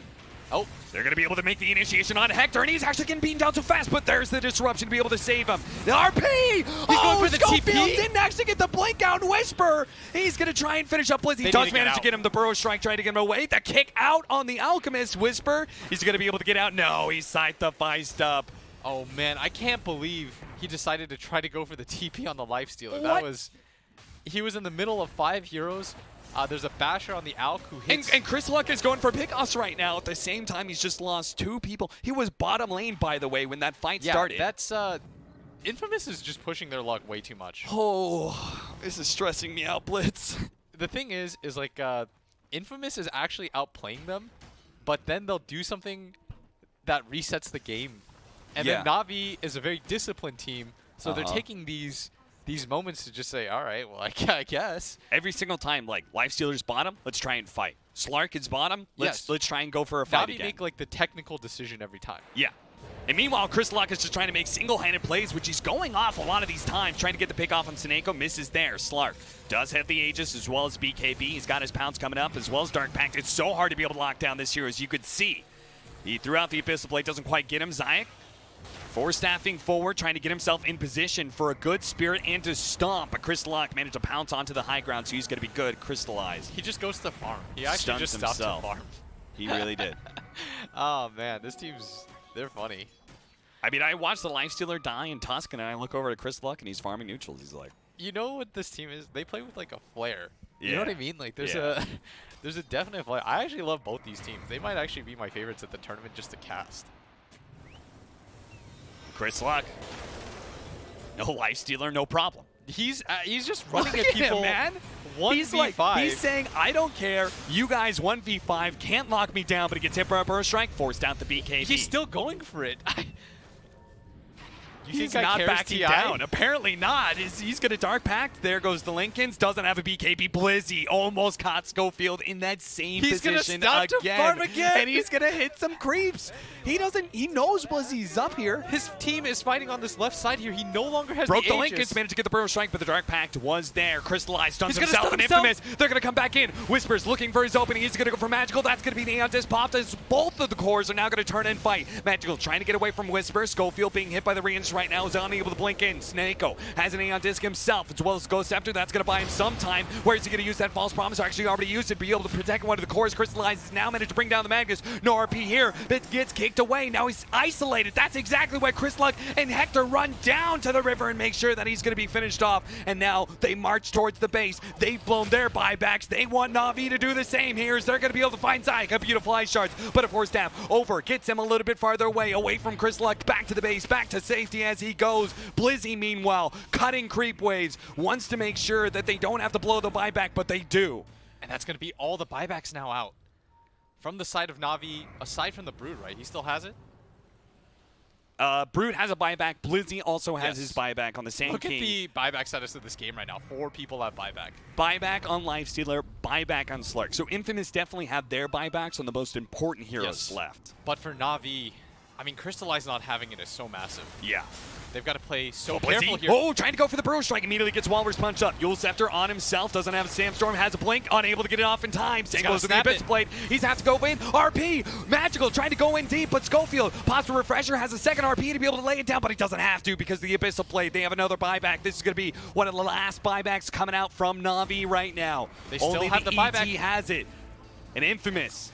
Oh, they're going to be able to make the initiation on Hector, and he's actually getting beaten down so fast, but there's the disruption to be able to save him. The RP! He's going for the TP? Didn't actually get the blink out Whisper. He's going to try and finish up Blizzy. He does manage to get him the Burrow Strike, trying to get him away. The kick out on the Alchemist Whisper. He's going to be able to get out. No, he's side-to-feist up. Oh, man, I can't believe he decided to try to go for the TP on the Lifestealer. What? He was in the middle of 5 heroes. There's a basher on the Alk who hits. And Chris Luck is going for Pickoffs right now. At the same time, he's just lost 2 people. He was bottom lane, by the way, when that fight started. That's Infamous is just pushing their luck way too much. Oh, this is stressing me out, Blitz. The thing is like Infamous is actually outplaying them, but then they'll do something that resets the game. And then Navi is a very disciplined team, so they're taking these moments to just say, all right, well, I guess. Every single time, like, Lifestealer's bottom, let's try and fight. Slark is bottom, let's try and go for a fight Navi again. make, like, the technical decision every time. Yeah. And meanwhile, Chris Luck is just trying to make single-handed plays, which he's going off a lot of these times, trying to get the pick off on Seneko, misses there. Slark does have the Aegis as well as BKB. He's got his pounds coming up as well as Dark Pact. It's so hard to be able to lock down this hero, as you could see. He threw out the Abyssal Blade, doesn't quite get him. Zayak force-staffing forward, trying to get himself in position for a good spirit and to stomp. But Chris Luck managed to pounce onto the high ground, so he's going to be good. Crystallized. He just goes to farm. He actually Stuns just stopped himself. to farm. He really did. Oh, man, this team's, they're funny. I mean, I watched the Lifestealer die in Tusk, and I look over to Chris Luck, and he's farming neutrals. He's like... You know what this team is? They play with, like, a flair. You know what I mean? Like, there's a definite flair. I actually love both these teams. They might actually be my favorites at the tournament just to cast. Chris Luck. No Lifestealer, no problem. He's just running at people man. 1v5. He's saying, I don't care. You guys 1v5 can't lock me down, but he gets hit by a burst strike, forced out the BKB. He's still going for it. You He's think not cares, backing Ti? down. Apparently not. He's going to Dark Pact. There goes the Lincolns. Doesn't have a BKB. Blizzy almost caught Schofield in that same position stop to farm again. And he's going to hit some creeps. He knows Blizzy's up here. His team is fighting on this left side here. He no longer has Broke the the Aegis. Lincolns, managed to get the Burrow Strike, but the Dark Pact was there. Crystallized, stuns He's gonna himself, stun and himself. Infamous. They're going to come back in. Whispers looking for his opening. He's going to go for Magical. That's going to be the Aeon Disc popped as both of the cores are now going to turn and fight. Magical trying to get away from Whisper. Schofield being hit by the range right now is unable to blink in. Snako has an Aeon Disc himself, as well as Ghost Scepter. That's going to buy him some time. Where is he going to use that False Promise? Actually already used it, be able to protect one of the cores. Crystallizes now managed to bring down the Magnus. No RP here. It gets kicked away. Now he's isolated. That's exactly why Chris Luck and Hector run down to the river and make sure that he's going to be finished off. And now they march towards the base. They've blown their buybacks. They want Navi to do the same here as they're going to be able to find Zyke. A beautiful ice shards, but a force staff over gets him a little bit farther away from Chris Luck. Back to the base, back to safety as he goes. Blizzy, meanwhile, cutting creep waves, wants to make sure that they don't have to blow the buyback, but they do. And that's going to be all the buybacks now out. From the side of Navi, aside from the Brood, right? He still has it? Brood has a buyback. Blizzy also has Yes. his buyback on the same Look king. at the buyback status of this game right now. 4 people have buyback. Buyback on Lifestealer, buyback on Slurk. So Infamous definitely have their buybacks on the most important heroes Yes. left. But for Navi, I mean, Crystallize not having it is so massive. Yeah. They've got to play so Blizzy. careful here. Oh, trying to go for the Burrow Strike. Immediately gets Walrus punched up. Yule Scepter on himself. Doesn't have a Sandstorm. Has a blink. Unable to get it off in time. Same gotta goes with the snap Abyss it. Blade. He's have to go in. RP. Magical trying to go in deep, but Schofield pops a Refresher. Has a second RP to be able to lay it down, but he doesn't have to because the Abyssal Blade. They have another buyback. This is going to be one of the last buybacks coming out from Navi right now. They still Only have the buyback. ET has it. And Infamous.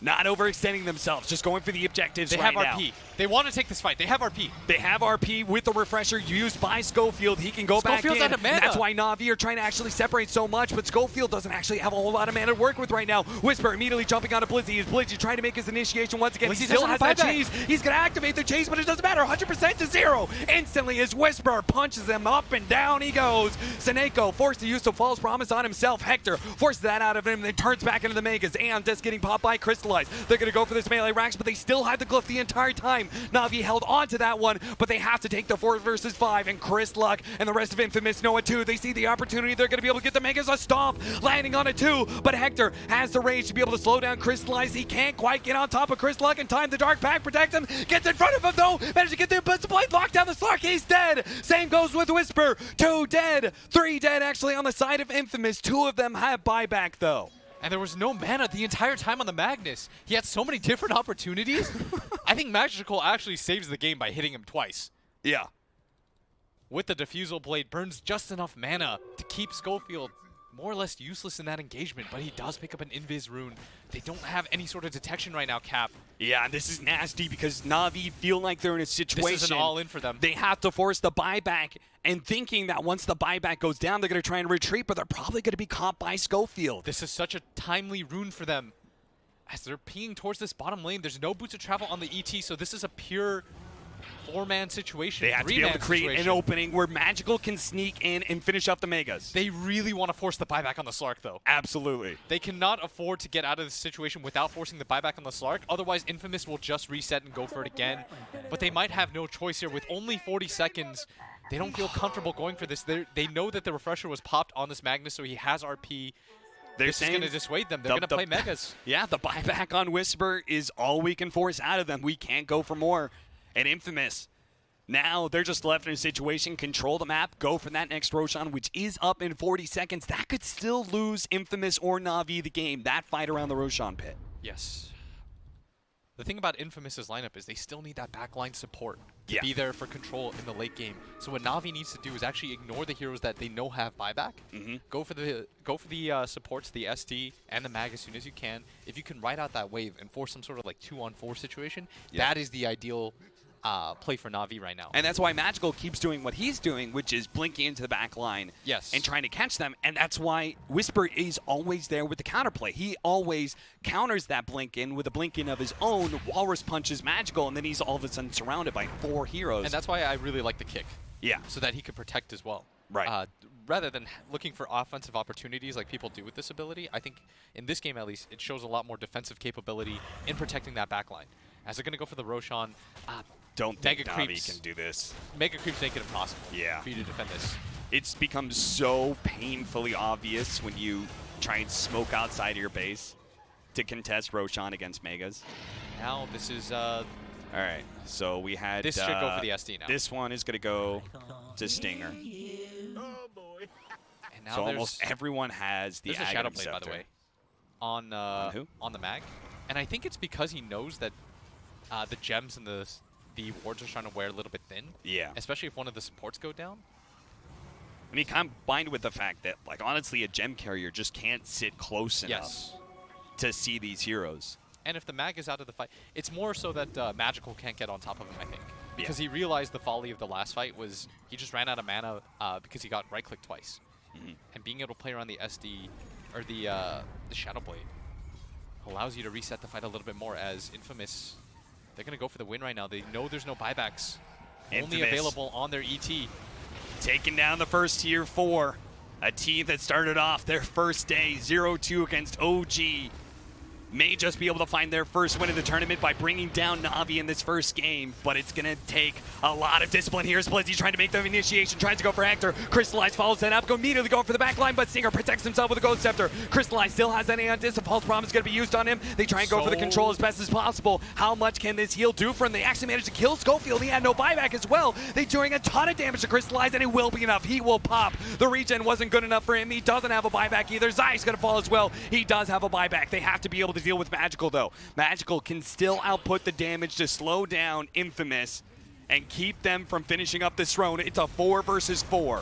Not overextending themselves, just going for the objectives They right have now. RP. They want to take this fight. They have RP. They have RP with the Refresher used by Schofield. He can go back Schofield's in. out of mana. That's why Navi are trying to actually separate so much, but Schofield doesn't actually have a whole lot of mana to work with right now. Whisper immediately jumping onto Blizzy. Is Blizzy trying to make his initiation once again? Blizzy He still doesn't has have that buyback. chase. He's going to activate the chase, but it doesn't matter. 100% to 0. Instantly, as Whisper punches him up and down he goes. Seneko forced to use the False Promise on himself. Hector forces that out of him, then turns back into the Megas. Aeon Disc getting popped by Crystallize. They're going to go for this melee racks, but they still had the glyph the entire time. Navi held on to that one, but they have to take the 4 versus 5, and Chris Luck and the rest of Infamous know it too. They see the opportunity. They're going to be able to get the Megas a stomp, landing on it too, but Hector has the rage to be able to slow down Crystallize. He can't quite get on top of Chris Luck in time. The Dark Pact protects him, gets in front of him though, managed to get the Abyssal Blade, locked down the Slark. He's dead. Same goes with Whisper. 2 dead, 3 dead actually on the side of Infamous. 2 of them have buyback though. And there was no mana the entire time on the Magnus. He had so many different opportunities. I think Magical actually saves the game by hitting him twice. Yeah. With the Diffusal Blade, burns just enough mana to keep Schofield more or less useless in that engagement, but he does pick up an Invis rune. They don't have any sort of detection right now, Cap. Yeah, this is nasty because Navi feel like they're in a situation. This is an all-in for them. They have to force the buyback and thinking that once the buyback goes down, they're going to try and retreat, but they're probably going to be caught by Schofield. This is such a timely rune for them. As they're pinging towards this bottom lane, there's no boots of travel on the ET, so this is a pure 4-man situation. They have to be able to create an opening where Magical can sneak in and finish up the Megas. They really want to force the buyback on the Slark, though. Absolutely. They cannot afford to get out of this situation without forcing the buyback on the Slark. Otherwise, Infamous will just reset and go for it again. But they might have no choice here. With only 40 seconds, they don't feel comfortable going for this. They know that the Refresher was popped on this Magnus, so he has RP. This is going to dissuade them. They're going to play Megas. Yeah, the buyback on Whisper is all we can force out of them. We can't go for more. And Infamous, now they're just left in a situation, control the map, go for that next Roshan, which is up in 40 seconds. That could still lose Infamous or Navi the game, that fight around the Roshan pit. Yes. The thing about Infamous's lineup is they still need that backline support to Yeah. be there for control in the late game. So what Navi needs to do is actually ignore the heroes that they know have buyback. Go for the supports, the SD and the mag as soon as you can. If you can ride out that wave and force some sort of like 2-on-4 situation, that is the ideal play for Navi right now. And that's why Magical keeps doing what he's doing, which is blinking into the back line Yes. and trying to catch them. And that's why Whisper is always there with the counterplay. He always counters that blink in with a blink in of his own. Walrus punches Magical, and then he's all of a sudden surrounded by 4 heroes. And that's why I really like the kick. Yeah. So that he could protect as well. Right. Rather than looking for offensive opportunities like people do with this ability, I think in this game at least, it shows a lot more defensive capability in protecting that backline. As they're going to go for the Roshan, Don't think Mega Navi creeps. can do this. Mega Creeps make it impossible Yeah. for you to defend this. It's become so painfully obvious when you try and smoke outside of your base to contest Roshan against Megas. Now this is, All right, so we had... this should go for the SD now. This one is going to go to Stinger. And now So there's, almost everyone has the there's a Shadow Aghanim Blade, by the Scepter. way, on who? on the mag. And I think it's because he knows that the gems and the wards are trying to wear a little bit thin, Yeah. especially if one of the supports go down. I mean, combined with the fact that, like, honestly, a gem carrier just can't sit close enough Yes. to see these heroes. And if the mag is out of the fight, it's more so that Magical can't get on top of him, I think. Because he realized the folly of the last fight was he just ran out of mana because he got right-clicked twice. And being able to play around the SD, or the Shadow Blade, allows you to reset the fight a little bit more as Infamous, they're going to go for the win right now. They know there's no buybacks. Only Infamous. available on their ET. Taking down the first tier 4. A team that started off their first day 0-2 against OG. May just be able to find their first win of the tournament by bringing down Navi in this first game, but it's going to take a lot of discipline. Here's Blizzy trying to make the initiation, tries to go for Hector. Crystallize follows that up, immediately going for the back line, but Stinger protects himself with a Gold Scepter. Crystallize still has that Aeon Disc. A False Promise is going to be used on him. They try and go for the control as best as possible. How much can this heal do for him? They actually managed to kill Schofield. He had no buyback as well. They're doing a ton of damage to Crystallize, and it will be enough. He will pop. The regen wasn't good enough for him. He doesn't have a buyback either. Zai's going to fall as well. He does have a buyback. They have to be able to deal with Magical, though. Magical can still output the damage to slow down Infamous and keep them from finishing up this throne. It's a 4 versus 4.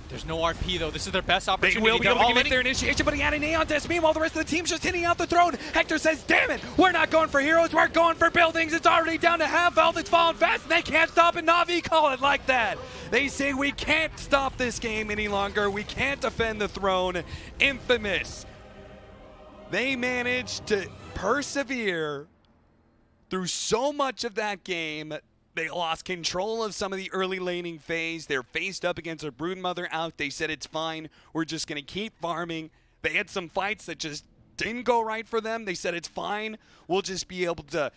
There's no RP, though. This is their best They opportunity. will be They're able to all make in. their initiation, but he had an Aeon Disc. Meanwhile, the rest of the team's just hitting out the throne. Hector says, damn it, we're not going for heroes, we're going for buildings. It's already down to half health. It's falling fast, and they can't stop it. Navi call it like that. They say we can't stop this game any longer. We can't defend the throne. Infamous. They managed to persevere through so much of that game. They lost control of some of the early laning phase. They're faced up against a Broodmother out. They said it's fine. We're just going to keep farming. They had some fights that just didn't go right for them. They said it's fine. We'll just be able to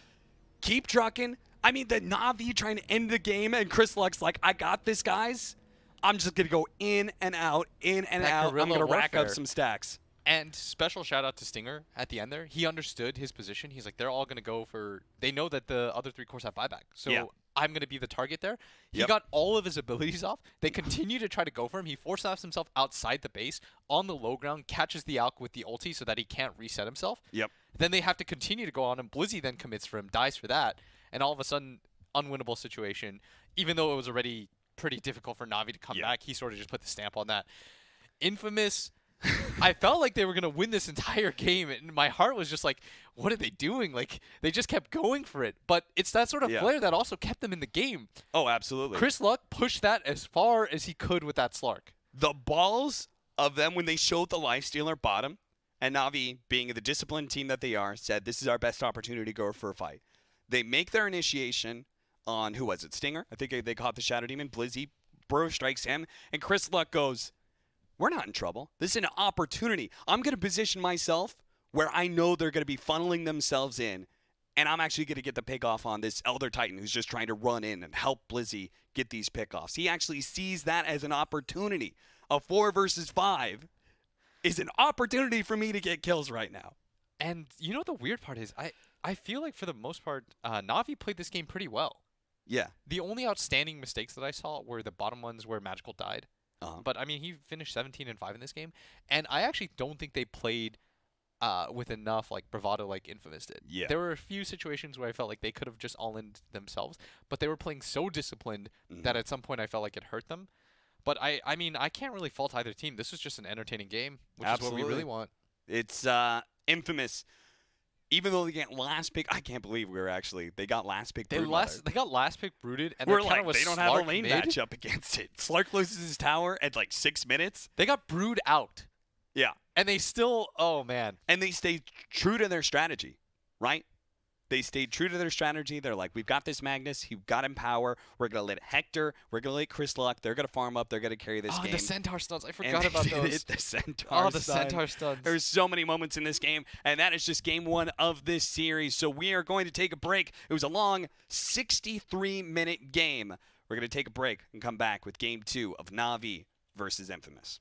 keep trucking. I mean, the Navi trying to end the game, and Chris Luck's like, I got this, guys. I'm just going to go in and out, in and That out. I'm guerrilla going to rack up warfare. some stacks. And special shout out to Stinger at the end there. He understood his position. He's like, they're all going to go for... They know that the other 3 cores have buyback. So Yeah. I'm going to be the target there. He Yep. got all of his abilities off. They continue to try to go for him. He force-stops himself outside the base on the low ground, catches the Alk with the ulti so that he can't reset himself. Yep. Then they have to continue to go on him. Blizzy then commits for him, dies for that. And all of a sudden, unwinnable situation. Even though it was already pretty difficult for Navi to come Yeah. back, he sort of just put the stamp on that. Infamous... I felt like they were going to win this entire game, and my heart was just like, what are they doing? Like, they just kept going for it. But it's that sort of Yeah. flair that also kept them in the game. Oh, absolutely. Chris Luck pushed that as far as he could with that Slark. The balls of them when they showed the Lifestealer bottom, and Navi, being the disciplined team that they are, said this is our best opportunity to go for a fight. They make their initiation on, who was it, Stinger? I think they caught the Shadow Demon. Blizzy, Bro strikes him, and Chris Luck goes, we're not in trouble. This is an opportunity. I'm going to position myself where I know they're going to be funneling themselves in, and I'm actually going to get the pick off on this Elder Titan who's just trying to run in and help Blizzy get these pickoffs. He actually sees that as an opportunity. A 4 versus 5 is an opportunity for me to get kills right now. And you know what the weird part is? I feel like for the most part, Navi played this game pretty well. Yeah. The only outstanding mistakes that I saw were the bottom ones where Magical died. But, I mean, he finished 17-5 in this game. And I actually don't think they played with enough, like, bravado like Infamous did. Yeah. There were a few situations where I felt like they could have just all-in themselves. But they were playing so disciplined that at some point I felt like it hurt them. But, I mean, I can't really fault either team. This was just an entertaining game, which is what we really want. It's Infamous. Even though they get last pick, I can't believe they got last pick. They got last pick Brooded, and we're their counter like, was they don't have a Slark lane mid. matchup against it. Slark loses his tower at like 6 minutes. They got Brood out. Yeah. And they still, oh man. And they stay true to their strategy, right? They stayed true to their strategy. They're like, we've got this Magnus. He got him power. We're going to let Hector. We're going to let Chris Luck. They're going to farm up. They're going to carry this game. The Centaur stuns. I And forgot they about did those. it, the Centaur Oh, the stun. Centaur stuns. There's so many moments in this game, and that is just game 1 of this series. So we are going to take a break. It was a long 63-minute game. We're going to take a break and come back with game 2 of Navi versus Infamous.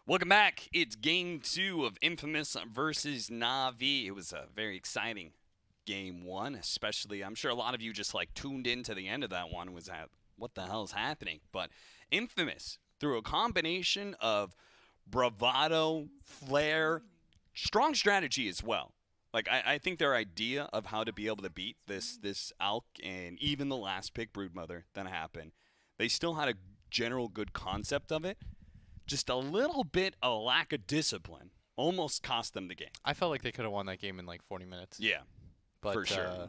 Welcome back. It's game 2 of Infamous versus Navi. It was a very exciting game 1, especially I'm sure a lot of you just like tuned into the end of that one was at what the hell is happening. But Infamous, through a combination of bravado, flair, strong strategy as well. Like I think their idea of how to be able to beat this Alk and even the last pick Broodmother that happened, they still had a general good concept of it. Just a little bit of lack of discipline almost cost them the game. I felt like they could have won that game in like 40 minutes. Yeah, But, for sure.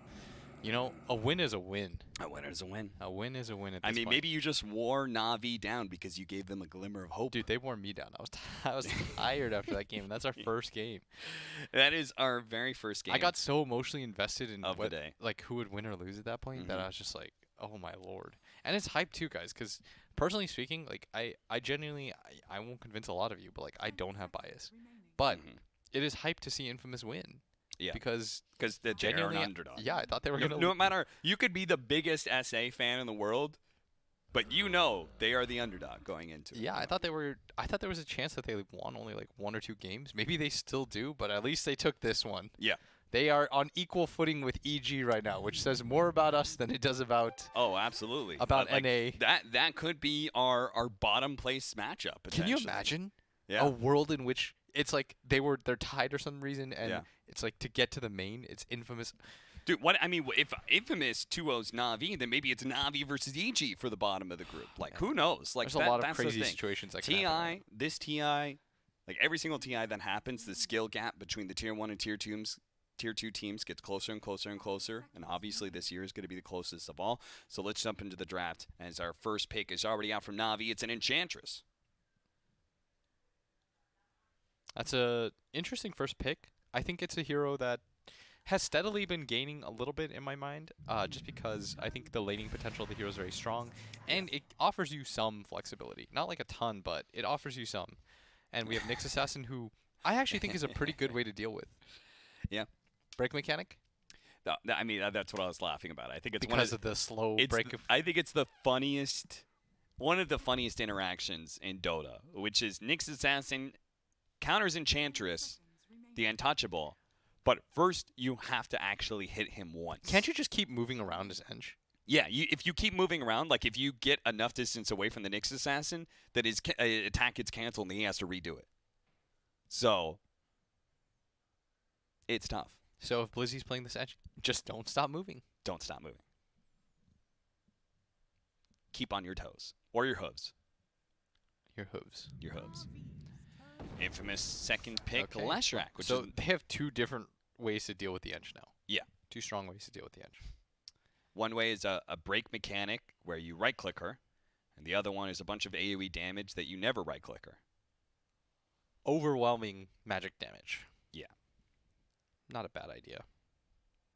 You know, a win is a win. A win is a win. A win is a win at this I mean, point. maybe you just wore Navi down because you gave them a glimmer of hope. Dude, they wore me down. I was tired after that game. And that's our first game. That is our very first game. I got so emotionally invested in of the day. like who would win or lose at that point that Mhm. I was just like, oh my lord. And it's hype too, guys, because personally speaking, like I genuinely I won't convince a lot of you, but like I don't have bias. But Mhm. it is hype to see Infamous win. Yeah. Because Because they're genuinely, an underdog. yeah, I thought they were gonna. No matter, you could be the biggest SA fan in the world, but you know they are the underdog going into it. Yeah, I thought there was a chance that they won only like 1 or 2 games. Maybe they still do, but at least they took this one. Yeah. They are on equal footing with EG right now, which says more about us than it does about Oh, absolutely. About like, NA. That could be our bottom place matchup. Can you potentially. imagine Yeah. a world in which it's like they're tied for some reason and Yeah. it's like to get to the main, it's Infamous. Dude, what I mean, if Infamous 2-0's Navi, then maybe it's Navi versus EG for the bottom of the group. Like, who knows? Like, There's a lot of that's the crazy thing. situations that can happen. TI, this TI, like every single TI that happens, the skill gap between the tier 1 and tier 2 teams gets closer and closer and closer, and obviously this year is going to be the closest of all. So let's jump into the draft, as our first pick is already out from Navi. It's an Enchantress. That's a interesting first pick. I think it's a hero that has steadily been gaining a little bit in my mind, just because I think the laning potential of the hero is very strong, and it offers you some flexibility. Not like a ton, but it offers you some. And we have Nyx Assassin, who I actually think is a pretty good way to deal with. Yeah. Break mechanic? I mean, that's what I was laughing about. I think it's Because of the slow break of... I think it's the funniest, one of the funniest interactions in Dota, which is Nyx Assassin counters Enchantress, the untouchable, but first you have to actually hit him once. Can't you just keep moving around his Eng? Yeah, if you keep moving around, like if you get enough distance away from the Nyx Assassin, that his attack gets canceled and he has to redo it. So, it's tough. So if Blizzy's playing this Eng, just don't stop moving. Don't stop moving. Keep on your toes. Or your hooves. Your hooves. Your hooves. Infamous second pick, Okay. Leshrac, which So is they have 2 different ways to deal with the Eng now. Yeah. 2 strong ways to deal with the Eng. one way is a break mechanic where you right-click her, and the other one is a bunch of AoE damage that you never right-click her. Overwhelming magic damage. Yeah. Not a bad idea.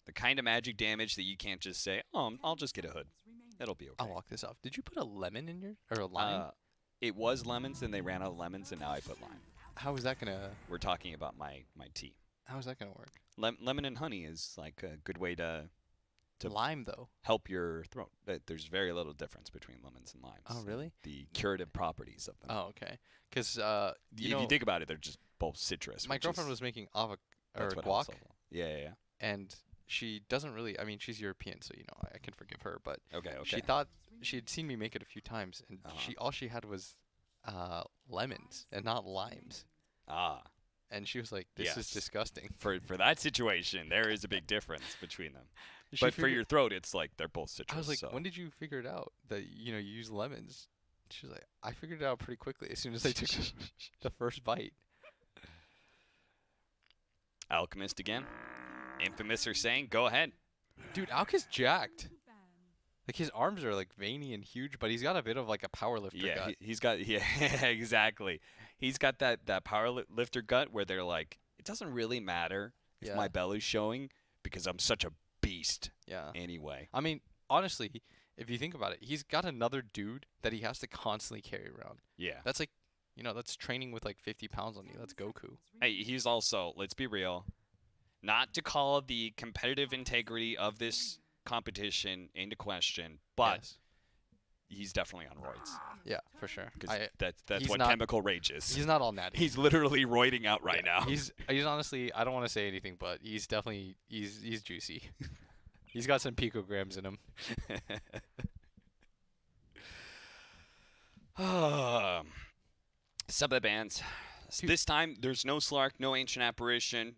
The kind of magic damage that you can't just say, oh, I'll just get a hood. It'll be okay. I'll walk this off. Did you put a lemon in your... Or a lime? It was lemons, then they ran out of lemons, and now I put lime. How is that going to... We're talking about my tea. How is that going to work? Lemon and honey is like a good way to Lime, though. help your throat. There's very little difference between lemons and limes. Oh, really? The curative properties of them. Oh, okay. Because, If you think about it, they're just both citrus. my which girlfriend is- was making that's what helps guac, a lot. Yeah. and she doesn't really... I mean, she's European, so, you know, I can forgive her, but Okay. she thought... She had seen me make it a few times, and Uh-huh. all she had was lemons and not limes. And she was like, this is Yes. disgusting. For that situation, there is a big difference between them. She But for figured- your throat, it's like they're both citrus. I was like, so. when did you figure it out that, you know, you use lemons? She was like, I figured it out pretty quickly as soon as I took the first bite. Alchemist again. Infamous are saying, go ahead. Dude, Alk is jacked. Like, his arms are, like, veiny and huge, but he's got a bit of, like, a power lifter Yeah, gut. he's got, yeah, exactly. He's got that power lifter gut where they're like, it doesn't really matter if Yeah. my belly's showing because I'm such a beast Yeah. anyway. I mean, honestly, if you think about it, he's got another dude that he has to constantly carry around. Yeah. That's like, you know, that's training with, like, 50 pounds on you. That's Goku. Hey, he's also, let's be real, not to call the competitive integrity of this competition into question, but Yes. he's definitely on roids. Yeah, for sure. Because that's he's what not- chemical rage is. He's not all natty. He's literally roiding out right now. He's honestly, I don't want to say anything, but he's definitely he's juicy. He's got some picograms in him. Sub bans. This time, there's no Slark, no Ancient Apparition.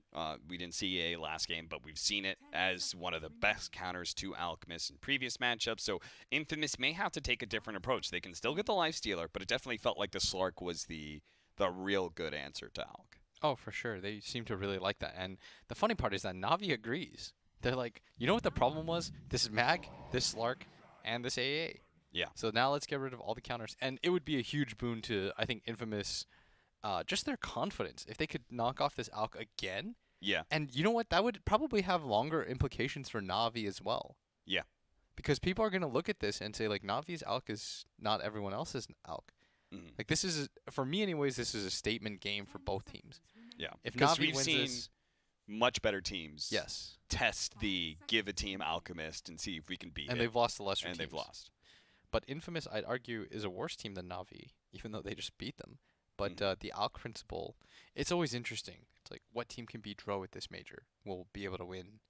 We didn't see a last game, but we've seen it as one of the best counters to Alchemist in previous matchups. So Infamous may have to take a different approach. They can still get the Lifestealer, but it definitely felt like the Slark was the real good answer to Alch. Oh, for sure. They seem to really like that. And the funny part is that Navi agrees. They're like, you know what the problem was? This Mag, this Slark, and this AA. Yeah. So now let's get rid of all the counters. And it would be a huge boon to, I think, Infamous, just their confidence. If they could knock off this Alch again. Yeah. And you know what? That would probably have longer implications for Navi as well. Yeah. Because people are going to look at this and say, like, Navi's Alch is not everyone else's Alch. Mhm. Like, this is, for me anyways, this is a statement game for both teams. Yeah. If Because Navi we've wins seen this, much better teams yes. test the give a team Alchemist and see if we can beat And it. they've lost the lesser And teams. they've lost. But Infamous, I'd argue, is a worse team than Navi, even though they just beat them. But the Alch principle, it's always interesting. It's like, what team can beat Dro at this major will be able to win.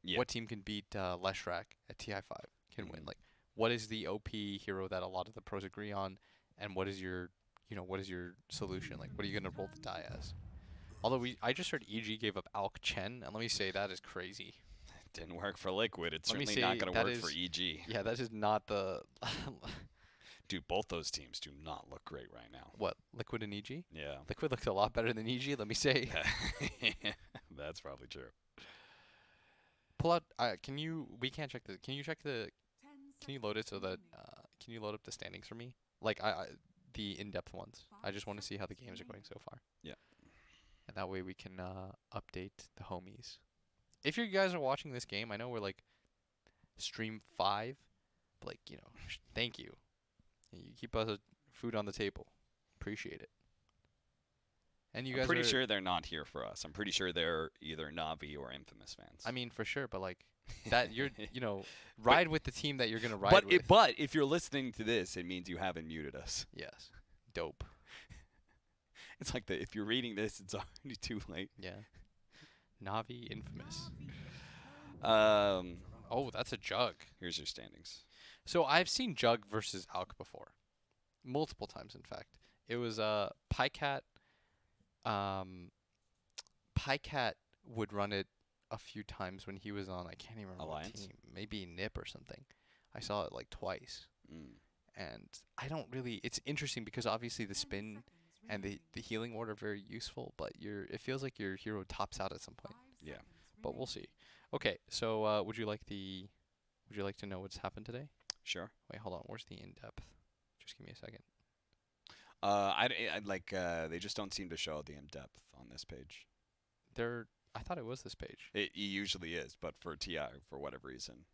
Yeah. What team can beat Leshrac at TI5 can win. Like, what is the OP hero that a lot of the pros agree on, and what is your, what is your solution? Like, what are you gonna roll the die as? Although I just heard EG gave up Alch Chen, and let me say that is crazy. Didn't work for Liquid. It's Let me certainly not say going to that work for is- EG. Yeah, that is not the Dude, both those teams do not look great right now. what Liquid and EG. Yeah. Liquid looks a lot better than EG. Let me say. That's probably true. Pull out. We can't check the. Can you check the? Can you load it so that? Can you load up the standings for me? Like the in-depth ones. I just want to see how the games are going so far. Yeah. And that way we can update the homies. If you guys are watching this game, I know we're like stream 5, but like thank you. You keep us food on the table. Appreciate it. And you guys I'm pretty are, sure they're not here for us. I'm pretty sure they're either Navi or Infamous fans. I mean, for sure, but like that you're ride with the team that you're gonna ride but with. but if you're listening to this, it means you haven't muted us. Yes. Dope. It's like if you're reading this, it's already too late. Yeah. Navi Infamous. Oh, that's a Jug. Here's your standings. So I've seen Jug versus Alch before. Multiple times, in fact. It was Pycat. Pycat would run it a few times when he was on, I can't even remember what Alliance? team. Maybe NIP or something. I saw it like twice. And I don't really, it's interesting because obviously the spin and the healing ward are very useful, but it feels like your hero tops out at some point. Yeah. But we'll see. Okay, so would you like to know what's happened today? Sure. Wait, hold on. Where's the in-depth? Just give me a second. They just don't seem to show the in-depth on this page. I thought it was this page. It usually is, but for TI, for whatever reason.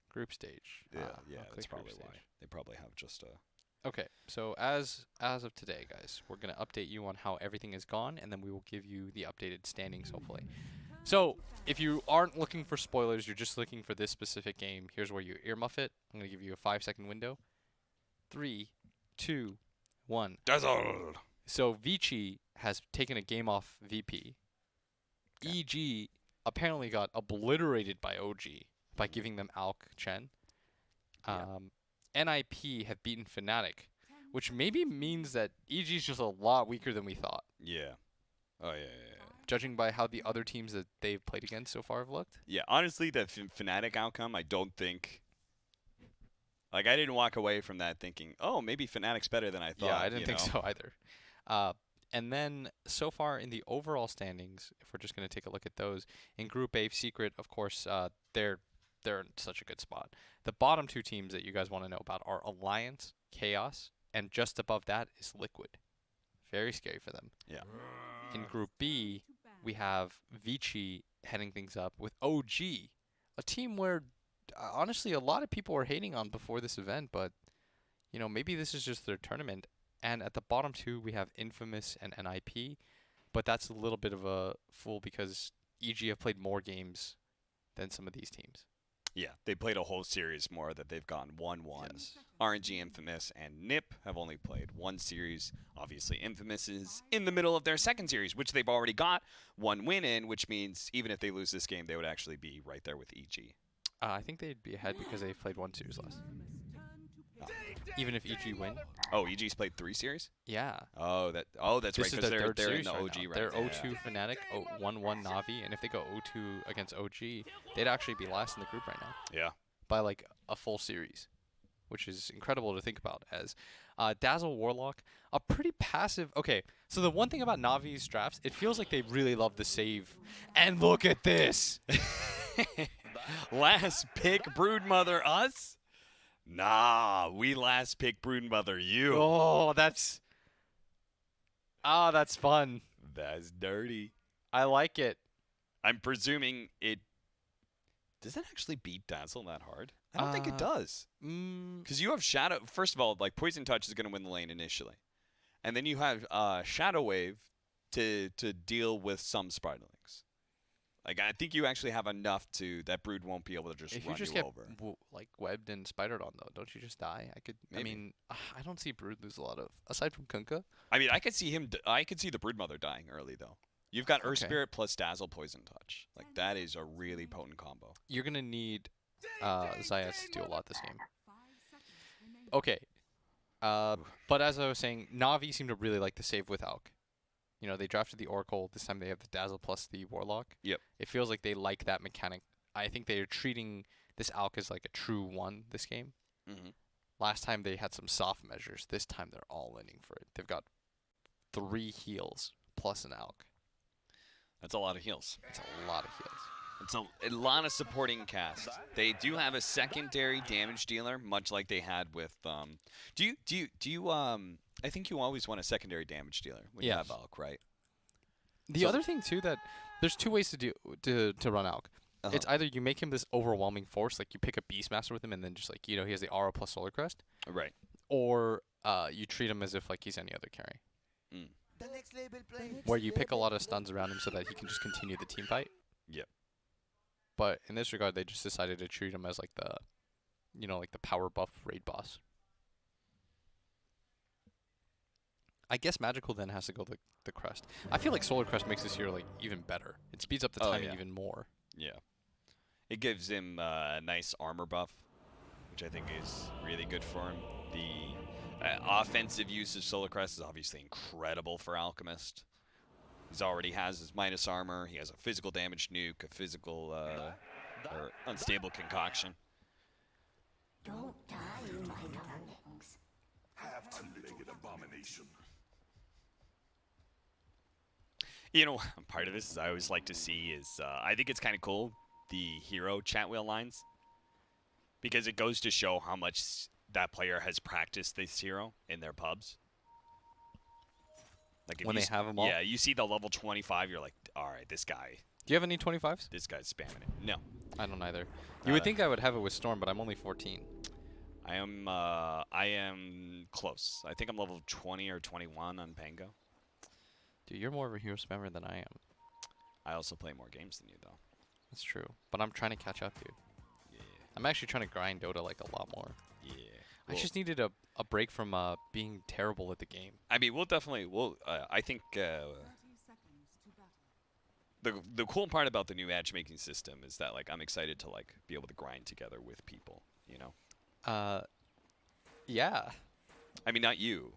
Group stage. Yeah, I'll that's click probably group why. stage. They probably have just a... Okay, so as of today, guys, we're going to update you on how everything is gone, and then we will give you the updated standings, hopefully. So, if you aren't looking for spoilers, you're just looking for this specific game, here's where you earmuff it. I'm going to give you a 5-second window. 3, 2, 1. Dazzle! So, Vici has taken a game off VP. EG apparently got obliterated by OG by giving them Alch Chen. NIP have beaten Fnatic, which maybe means that EG is just a lot weaker than we thought, Yeah. Oh, yeah. judging by how the other teams that they've played against so far have looked. Yeah, honestly, the Fnatic outcome, I don't think... Like, I didn't walk away from that thinking, oh, maybe Fnatic's better than I thought. Yeah, I didn't think know? so either. And then, so far in the overall standings, if we're just going to take a look at those, in Group A, Secret, of course, they're in such a good spot. The bottom two teams that you guys want to know about are Alliance, Chaos, and just above that is Liquid. Very scary for them. Yeah. In Group B, we have Vici heading things up with OG, a team where, honestly, a lot of people were hating on before this event, but, maybe this is just their tournament. And at the bottom two, we have Infamous and NIP, but that's a little bit of a fool because EG have played more games than some of these teams. Yeah, they played a whole series more that they've gone 1-1. Yes. RNG, Infamous, and NIP have only played one series. Obviously, Infamous is in the middle of their second series, which they've already got one win in, which means even if they lose this game, they would actually be right there with EG. I think they'd be ahead because they played one series less. Even if EG win. Oh, EG's played 3 series? Yeah. Oh, that's This right, is because their third they're in series the right OG now. right They're now. 0-2 Fnatic, 1-1 Navi, and if they go 0-2 against OG, they'd actually be last in the group right now Yeah. by like a full series, which is incredible to think about. As Dazzle Warlock, a pretty passive. Okay, so the one thing about Navi's drafts, it feels like they really love the save. And look at this. Last pick, Broodmother us? Nah, we last pick Broodmother you. Oh, that's fun. That's dirty. I like it. I'm presuming it. Does it actually beat Dazzle that hard? I don't think it does. Because you have Shadow. First of all, like Poison Touch is going to win the lane initially. And then you have Shadow Wave to deal with some Spiderlings. Like, I think you actually have enough to that Brood won't be able to just If you run just you get over. like webbed and spidered on though, don't you just die? I Maybe. mean, I don't see Brood lose a lot of aside from Kunkka. I mean, I could see him. I could see the Broodmother dying early though. You've got Earth Okay. Spirit plus Dazzle Poison Touch. Like that is a really potent combo. You're gonna need Zayas to do a lot this game. Okay. But as I was saying, Navi seem to really like the save with Alk. You know, they drafted the Oracle. This time they have the Dazzle plus the Warlock. Yep. It feels like they like that mechanic. I think they are treating this Alk as like a true one this game. Mm-hmm. Last time they had some soft measures. This time they're all inning for it. They've got 3 heals plus an Alk. That's a lot of heals. It's a lot of heals. It's a lot of supporting cast. They do have a secondary damage dealer, much like they had with. Do you I think you always want a secondary damage dealer when you have Yes. Alk, right? The So- other thing too that there's 2 ways to run Alk. Uh-huh. It's either you make him this overwhelming force, like you pick a Beastmaster with him, and then just like he has the aura plus Solar Crest, Right. or you treat him as if like he's any other carry, Mm. where you pick a lot of stuns around him so that he can just continue the team fight. Yep. But in this regard, they just decided to treat him as like the, like the power buff raid boss. I guess Magical then has to go the Crest. I feel like Solar Crest makes this hero like even better. It speeds up the Oh, timing yeah. even more. Yeah. It gives him a nice armor buff, which I think is really good for him. The offensive use of Solar Crest is obviously incredible for Alchemist. He already has his minus armor. He has a physical damage nuke, a physical or unstable concoction. Don't die, my darlings. Half-two-legged abomination. You know, part of this is I always like to see is I think it's kind of cool, the hero chat wheel lines, because it goes to show how much that player has practiced this hero in their pubs. Like if When you they s- have 'em all? Yeah, you see the level 25, you're like, all right, this Do you have any 25s? guy's spamming it. No, I don't either. You Neither. would think I would have it with Storm, but I'm only 14. I am close. I think I'm level 20 or 21 on Pango. Dude, you're more of a hero spammer than I am. I also play more games than you though. That's true. But I'm trying to catch up, dude. Yeah, I'm actually trying to grind Dota like a lot more. yeah. I just needed a break from being terrible at the game. I mean, I think the cool part about the new matchmaking system is that like I'm excited to like be able to grind together with people. You know, Yeah. I mean not you.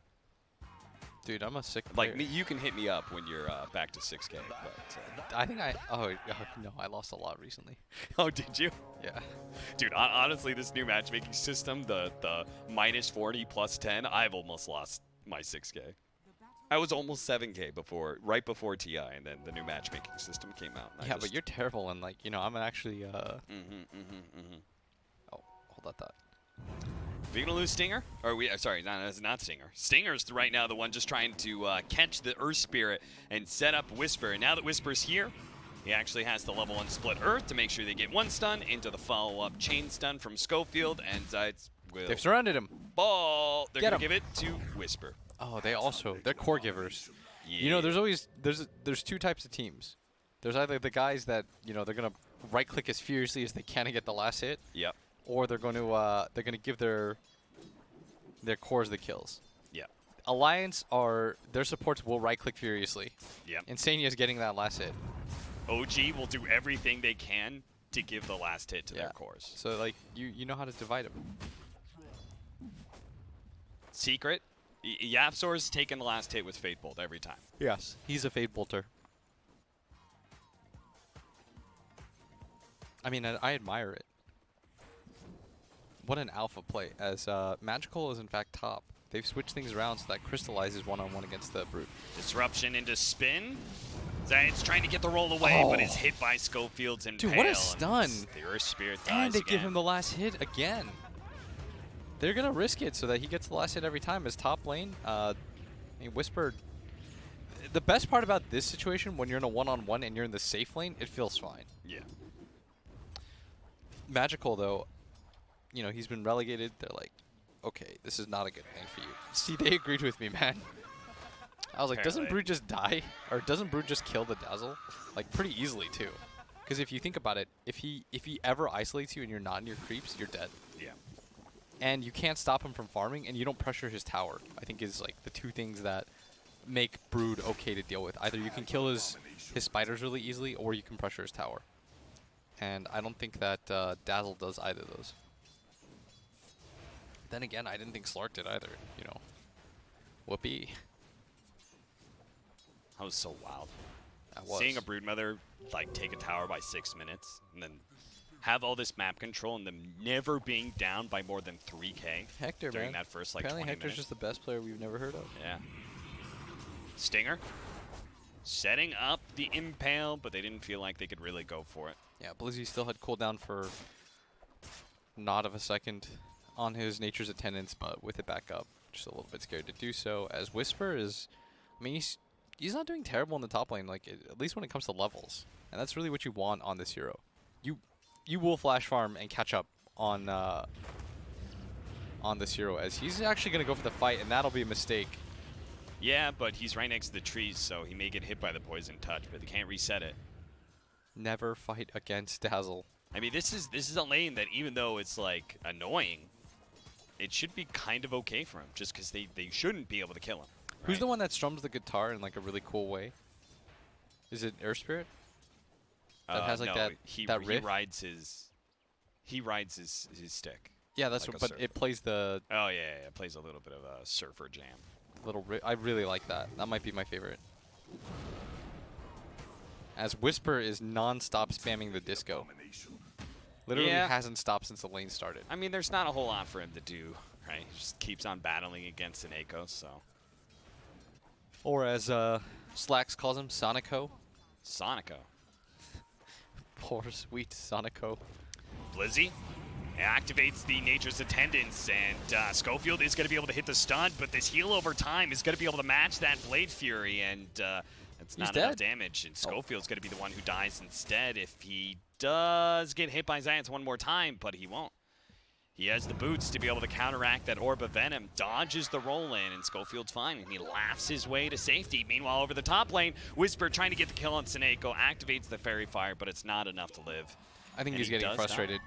Dude, I'm a sick Like player. me, you can hit me up when you're back to 6K. But, I think no, I lost a lot recently. oh, did you? Yeah. Dude, honestly, this new matchmaking system, the minus 40 plus 10, I've almost lost my 6K. I was almost 7K right before TI, and then the new matchmaking system came out. and I Yeah, but just- you're terrible, and like I'm actually Oh, hold that thought. We gonna lose Stinger? Or sorry, it's not Stinger. Stinger's right now the one just trying to catch the Earth Spirit and set up Whisper. And now that Whisper's here, he actually has the level 1 split Earth to make sure they get 1 stun into the follow-up chain stun from Schofield, and Zaitz will They've surrounded him. ball. They're Get gonna 'em. give it to Whisper. Oh, they're core givers. Yeah. You know, there's 2 types of teams. There's either the guys that, you know, they're going to right-click as furiously as they can to get the last hit, Yep. or they're going to give their cores the kills. Yep. Alliance their supports will right-click furiously. Yep. Insania is getting that last hit. OG will do everything they can to give the last hit to their cores. So like you know how to divide them. Secret, Yapsor's taking the last hit with Fate Bolt every time. Yes. He's a Fate Bolter. I mean, I admire it. What an alpha play, as Magical is in fact top. They've switched things around so that crystallizes one-on-one against the Brute. Disruption into spin. Zayd's trying to get the roll away, but is hit by Schofield's Impale. Dude, what a stun! The Earth Spirit dies And they again. give him the last hit again. They're going to risk it so that he gets the last hit every time as top lane. I mean, Whisper... The best part about this situation, when you're in a one-on-one and you're in the safe lane, it feels fine. Yeah. Magical, though, you know, he's been relegated. They're like, okay, this is not a good lane for you. See, they agreed with me, man. I was like, doesn't Apparently. Brood just die? Or doesn't Brood just kill the Dazzle? Like, pretty easily, too. Because if you think about it, if he ever isolates you and you're not in your creeps, you're dead. Yeah. And you can't stop him from farming, and you don't pressure his tower. I think is like the two things that make Brood okay to deal with. Either you can kill his spiders really easily, or you can pressure his tower. And I don't think that Dazzle does either of those. Then again, I didn't think Slark did either, you know. Whoopee. That was so wild. That was. Seeing a Broodmother like take a tower by 6 minutes and then have all this map control and them never being down by more than 3k Hector, during man. that first like Apparently 20 Hector's minutes. just the best player we've never heard of. Yeah. Stinger. Setting up the Impale, but they didn't feel like they could really go for it. Yeah, Blizzy still had cooldown for not of a second on his Nature's Attendance, but with it back up, just a little bit scared to do so. As Whisper is, I mean, he's not doing terrible in the top lane, like at least when it comes to levels, and that's really what you want on this hero. You will flash farm and catch up on this hero, as he's actually gonna go for the fight, and that'll be a mistake. Yeah, but he's right next to the trees, so he may get hit by the poison touch, but they can't reset it. Never fight against Dazzle. I mean, this is a lane that even though it's like annoying, it should be kind of okay for him, just because they shouldn't be able to kill him. Who's right? the one that strums the guitar in like a really cool way? Is it Air Spirit? That has like no, that he riff? He rides his stick. Yeah, that's like a what, but surfer. it plays the Oh yeah, it plays a little bit of a surfer jam. little I really like that. That might be my favorite. As Whisper is non-stop spamming the disco. Literally Yeah. hasn't stopped since the lane started. I mean, there's not a whole lot for him to do, right? He just keeps on battling against an Echo, so. Or as Slacks calls him, Sonico. Sonico. Poor sweet Sonico. Blizzy activates the Nature's Attendance, and Schofield is going to be able to hit the stun, but this heal over time is going to be able to match that Blade Fury, and that's not enough dead. damage, and Schofield's going to be the one who dies instead if he does get hit by Zayance one more time, but he won't. He has the boots to be able to counteract that Orb of Venom, dodges the roll-in, and Schofield's fine, and he laughs his way to safety. Meanwhile, over the top lane, Whisper trying to get the kill on Seneko, activates the Fairy Fire, but it's not enough to live. I think And he's he getting does die. frustrated.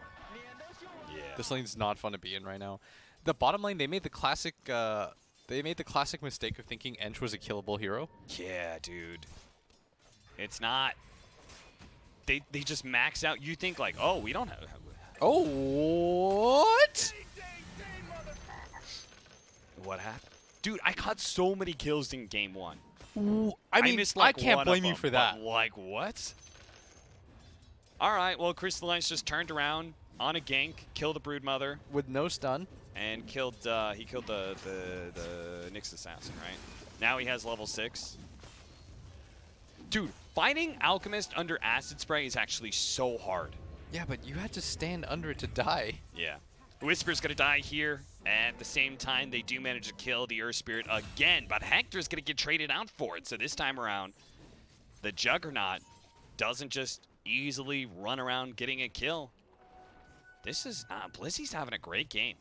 Yeah. This lane's not fun to be in right now. The bottom lane, they made the classic mistake of thinking Ench was a killable hero. Yeah, dude. It's not. They just max out. You think like, oh, we don't have. Oh, what? What happened? Dude, I caught so many kills in game one. I mean, missed, like, I can't one of blame you them, for but, that. like, what? All right, well, Crystalline's just turned around on a gank, killed the Broodmother, With no stun. and killed he killed the Nyx Assassin, right? Now he has level 6. Dude, fighting Alchemist under Acid Spray is actually so hard. Yeah, but you had to stand under it to die. Yeah. Whisper's gonna die here. At the same time, they do manage to kill the Earth Spirit again, but Hector's gonna get traded out for it. So this time around, the Juggernaut doesn't just easily run around getting a kill. This is Blizzy's having a great game.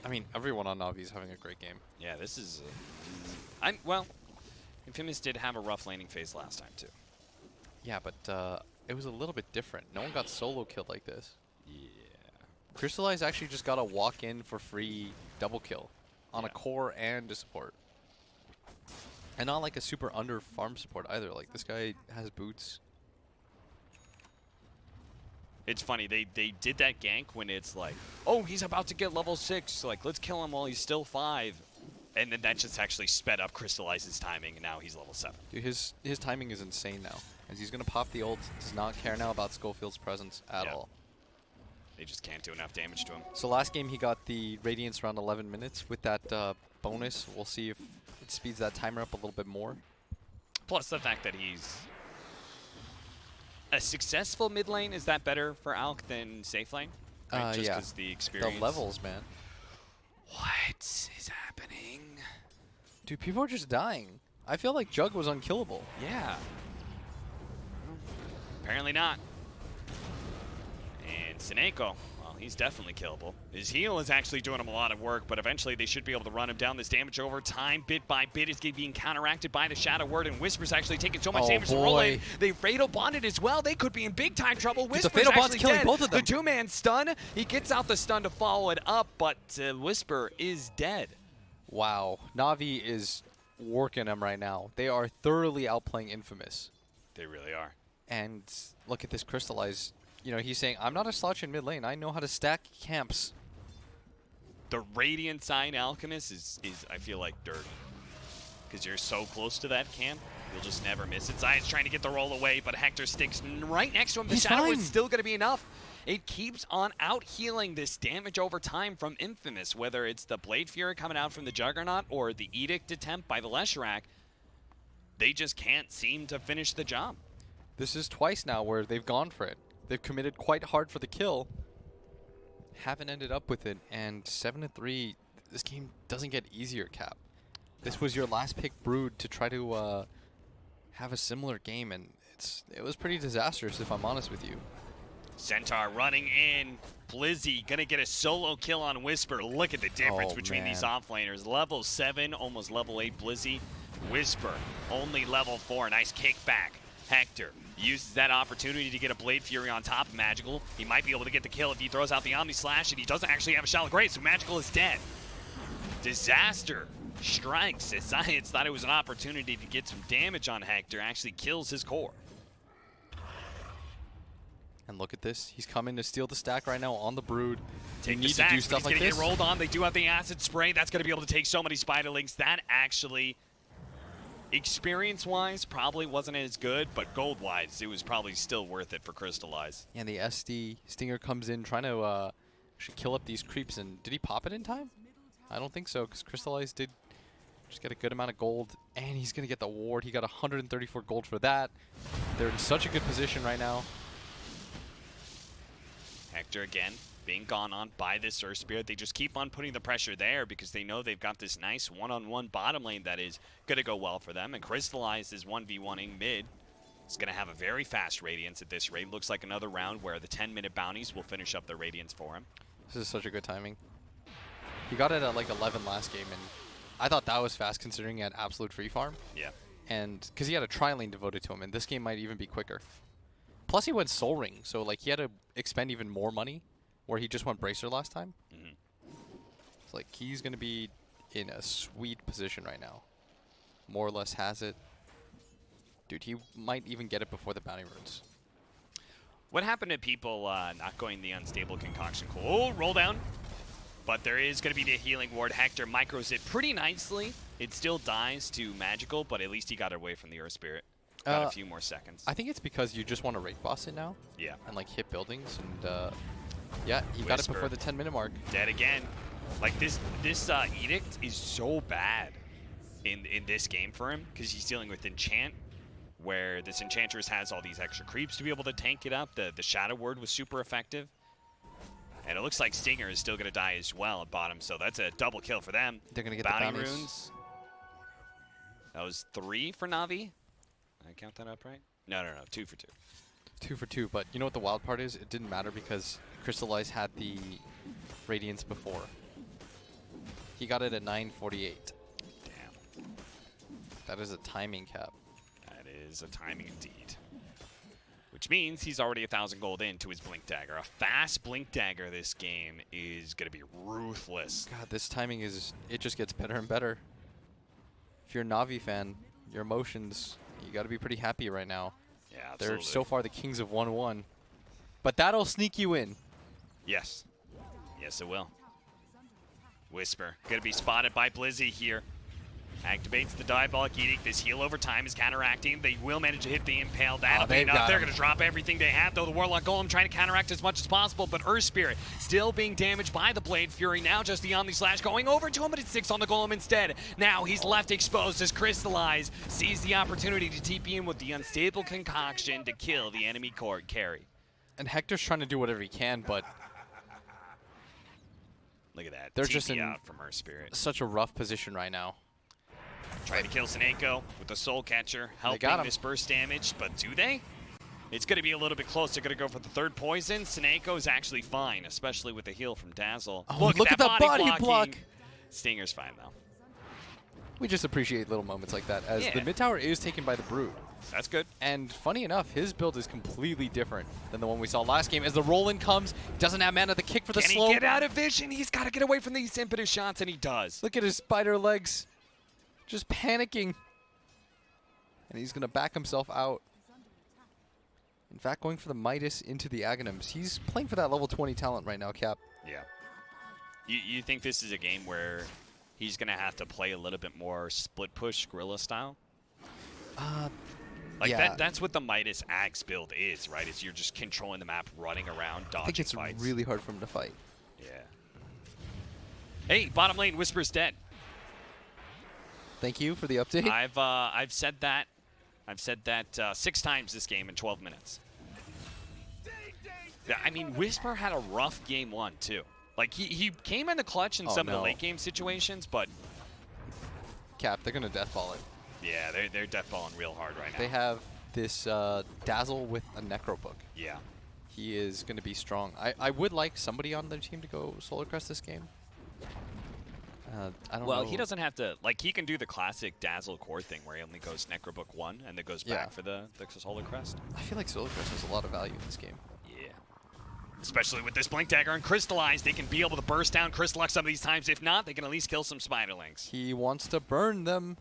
I mean, everyone on Navi is having a great game. Yeah, this is. Infamous did have a rough laning phase last time too. Yeah, but it was a little bit different. No one got solo killed like this. Yeah. Crystallize actually just got a walk in for free double kill on a core and a support. And not like a super under farm support either. Like this guy has boots. It's funny, they did that gank when it's like, oh, he's about to get level 6, like, let's kill him while he's still 5. And then that just actually sped up Crystallizes timing, and now he's level 7. Dude, his timing is insane now. As he's going to pop the ult, does not care now about Schofield's presence at all. They just can't do enough damage to him. So last game he got the Radiance around 11 minutes. With that bonus, we'll see if it speeds that timer up a little bit more. Plus the fact that he's a successful mid lane, is that better for Alk than safe lane? Right? Just yeah. because the experience. The levels, man. What is happening? Dude, people are just dying. I feel like Jug was unkillable. Yeah. Apparently not. And Seneko, well, he's definitely killable. His heal is actually doing him a lot of work, but eventually they should be able to run him down. This damage over time, bit by bit, is being counteracted by the Shadow Word, and Whisper's actually taking so much damage to roll in. They Fatal Bonded as well. They could be in big time trouble. Whisper's Fatal Bond's actually killing dead. both of them. The two-man stun, he gets out the stun to follow it up, but Whisper is dead. Wow. Navi is working him right now. They are thoroughly outplaying Infamous. They really are. And look at this Crystallize. You know, he's saying, I'm not a slouch in mid lane. I know how to stack camps. The Radiant Sign Alchemist is I feel like, dirt. Because you're so close to that camp, you'll just never miss it. Zion's trying to get the roll away, but Hector sticks right next to him. The Shadow is still going to be enough. It keeps on out-healing this damage over time from Infamous, whether it's the Blade Fury coming out from the Juggernaut or the Edict attempt by the Leshrac. They just can't seem to finish the job. This is twice now where they've gone for it. They've committed quite hard for the kill. Haven't ended up with it. And 7-3, this game doesn't get easier, Cap. This was your last pick Brood to try to have a similar game, and it was pretty disastrous, if I'm honest with you. Centaur running in. Blizzy gonna get a solo kill on Whisper. Look at the difference between these offlaners. Level 7, almost level 8 Blizzy. Whisper, only level 4. Nice kickback. Hector uses that opportunity to get a Blade Fury on top of Magical. He might be able to get the kill if he throws out the Omni Slash, and he doesn't actually have a Shallow Grave, so Magical is dead. Disaster strikes as Science thought it was an opportunity to get some damage on Hector, actually kills his core. And look at this. He's coming to steal the stack right now on the Brood. Take you the need sack, to do stuff but he's like gonna this. get rolled on. They do have the Acid Spray. That's gonna be able to take so many Spiderlings. That actually, experience-wise, probably wasn't as good, but gold-wise, it was probably still worth it for Crystallize. And the SD Stinger comes in trying to actually kill up these creeps. And did he pop it in time? I don't think so, because Crystallize did just get a good amount of gold. And he's going to get the ward. He got 134 gold for that. They're in such a good position right now. Hector again being gone on by this Earth Spirit. They just keep on putting the pressure there because they know they've got this nice one-on-one bottom lane that is going to go well for them. And Crystallize is 1v1ing mid. It's going to have a very fast Radiance at this rate. Looks like another round where the 10-minute bounties will finish up the Radiance for him. This is such a good timing. He got it at like 11 last game, and I thought that was fast considering he had absolute free farm. Yeah. And because he had a tri-lane devoted to him, and this game might even be quicker. Plus he went Soul Ring, so like he had to expend even more money, where he just went Bracer last time. It's like he's going to be in a sweet position right now. More or less has it. Dude, he might even get it before the bounty runes. What happened to people not going the unstable concoction? Cool. Oh, roll down. But there is going to be the healing ward. Hector micros it pretty nicely. It still dies to Magical, but at least he got away from the Earth Spirit. Got a few more seconds. I think it's because you just want to rate boss it now. Yeah. And like hit buildings, and yeah, he got it before the 10-minute mark. Dead again. Like this Edict is so bad in this game for him because he's dealing with Enchant, where this Enchantress has all these extra creeps to be able to tank it up. The Shadow Word was super effective. And it looks like Stinger is still going to die as well at bottom, so that's a double kill for them. They're going to get Bounty the bounties. runes. That was 3 for Navi. Did I count that up right? No, 2 for 2. 2 for 2, but you know what the wild part is? It didn't matter because Crystallize had the Radiance before. He got it at 9:48. Damn. That is a timing cap. That is a timing indeed. which means he's already 1,000 gold into his Blink Dagger. A fast Blink Dagger this game is going to be ruthless. God, this timing is, it just gets better and better. If you're a Navi fan, your emotions, you got to be pretty happy right now. Yeah, absolutely. They're so far the kings of 1-1. But that'll sneak you in. Yes. Yes, it will. Whisper going to be spotted by Blizzy here. Activates the Diabolic Edict. This heal over time is counteracting. They will manage to hit the Impale. That'll be enough. They're going to drop everything they have, though. The Warlock Golem trying to counteract as much as possible, but Earth Spirit still being damaged by the Blade Fury. Now just the Omni Slash going over to him, but it's 6 on the Golem instead. Now he's left exposed as Crystallize sees the opportunity to TP in with the Unstable Concoction to kill the enemy court carry. And Hector's trying to do whatever he can, but look at that. They're TP just in out from Earth Spirit. such a rough position right now. Trying to kill Seneko with the Soul Catcher, helping this burst damage, but do they? It's going to be a little bit close. They're going to go for the third poison. Seneko's actually fine, especially with the heal from Dazzle. Oh, look at that body block. Stinger's fine, though. We just appreciate little moments like that, as Yeah. the mid tower is taken by the Brood. That's good. And funny enough, his build is completely different than the one we saw last game. As the roll-in comes, doesn't have mana to kick for the slow. Can he get out of vision? He's got to get away from these impetus shots, and he does. Look at his spider legs. Just panicking. And he's going to back himself out. In fact, going for the Midas into the Aghanims. He's playing for that level 20 talent right now, Cap. Yeah. You think this is a game where he's going to have to play a little bit more split push Gorilla style? Like yeah. that's what the Midas Axe build is, right? Is you're just controlling the map, running around, dodging I think it's fights. really hard for him to fight. Yeah. Hey, bottom lane, Whisper's dead. Thank you for the update. I've said that. I've said that 6 times this game in 12 minutes. Yeah, I mean, Whisper had a rough game 1 too. Like he came in the clutch in some of the late game situations, but Cap, they're gonna deathball it. yeah, they're deathballing real hard right now. They have this Dazzle with a Necrobook. Yeah. He is gonna be strong. I would like somebody on their team to go Solar Crest this game. I don't know. Well, he doesn't have to, like, he can do the classic Dazzle core thing where he only goes Necrobook 1 and then goes back for the Solar Crest. I feel like Solar Crest has a lot of value in this game. Yeah. Especially with this Blink Dagger and Crystallize, they can be able to burst down Crystallock some of these times. If not, they can at least kill some Spiderlings. He wants to burn them.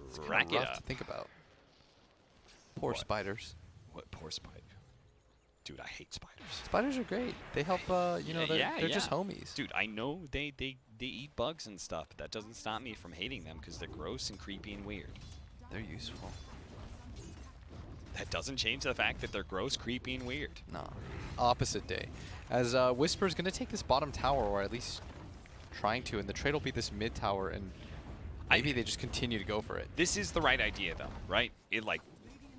It's Rack kind it of rough up. to think about. Poor spiders. What poor spider? Dude, I hate spiders. Spiders are great. They help, you know, they're just homies. Dude, I know they eat bugs and stuff, but that doesn't stop me from hating them because they're gross and creepy and weird. They're useful. That doesn't change the fact that they're gross, creepy, and weird. No. Opposite day. As Whisper's going to take this bottom tower, or at least trying to, and the trade will be this mid tower, and maybe they just continue to go for it. This is the right idea, though, right?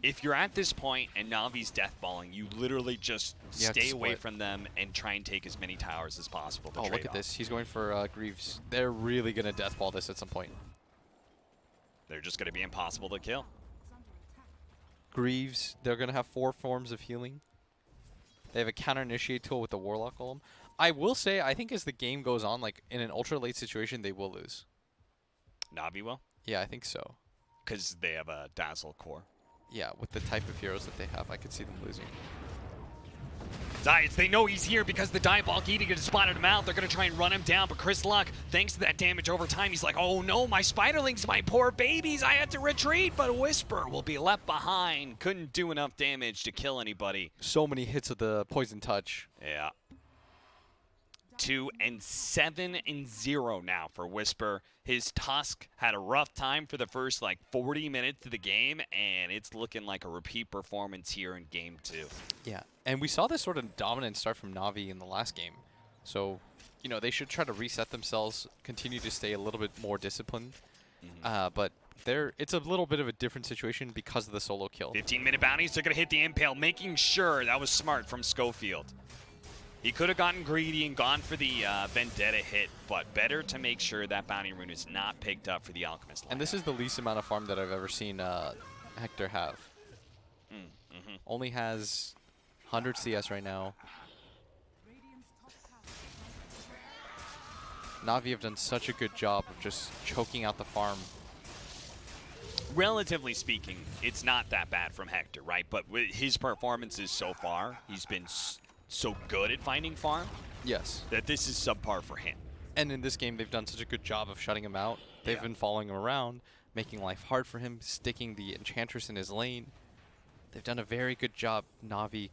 If you're at this point and Navi's deathballing, you literally just stay away from them and try and take as many towers as possible to Oh, look at this. He's going for Greaves. They're really going to deathball this at some point. They're just going to be impossible to kill. Greaves, they're going to have 4 forms of healing. They have a counter-initiate tool with the Warlock Golem. I will say, I think as the game goes on, like in an ultra-late situation, they will lose. Navi will? Yeah, I think so. Because they have a Dazzle core. Yeah, with the type of heroes that they have, I could see them losing. Zions, they know he's here because the Diabolic Edict has spotted him out. They're going to try and run him down, but Crystallock, thanks to that damage over time, he's like, oh no, my Spiderlings, my poor babies, I had to retreat, but Whisper will be left behind. Couldn't do enough damage to kill anybody. So many hits of the Poison Touch. Yeah. 2 and 7 and 0 now for Whisper. His Tusk had a rough time for the first 40 minutes of the game, and it's looking like a repeat performance here in game 2. Yeah, and we saw this sort of dominant start from Navi in the last game. So, you know, they should try to reset themselves, continue to stay a little bit more disciplined. But it's a little bit of a different situation because of the solo kill. 15-minute bounties, they're going to hit the Impale, making sure that was smart from Schofield. He could have gotten greedy and gone for the Vendetta hit, but better to make sure that bounty rune is not picked up for the Alchemist line. And this is the least amount of farm that I've ever seen Hector have. Only has 100 CS right now. Navi have done such a good job of just choking out the farm. relatively speaking, it's not that bad from Hector, right? But with his performances so far, he's been so good at finding farm Yes. that this is subpar for him. And in this game, they've done such a good job of shutting him out. They've been following him around, making life hard for him, sticking the Enchantress in his lane. They've done a very good job. Navi,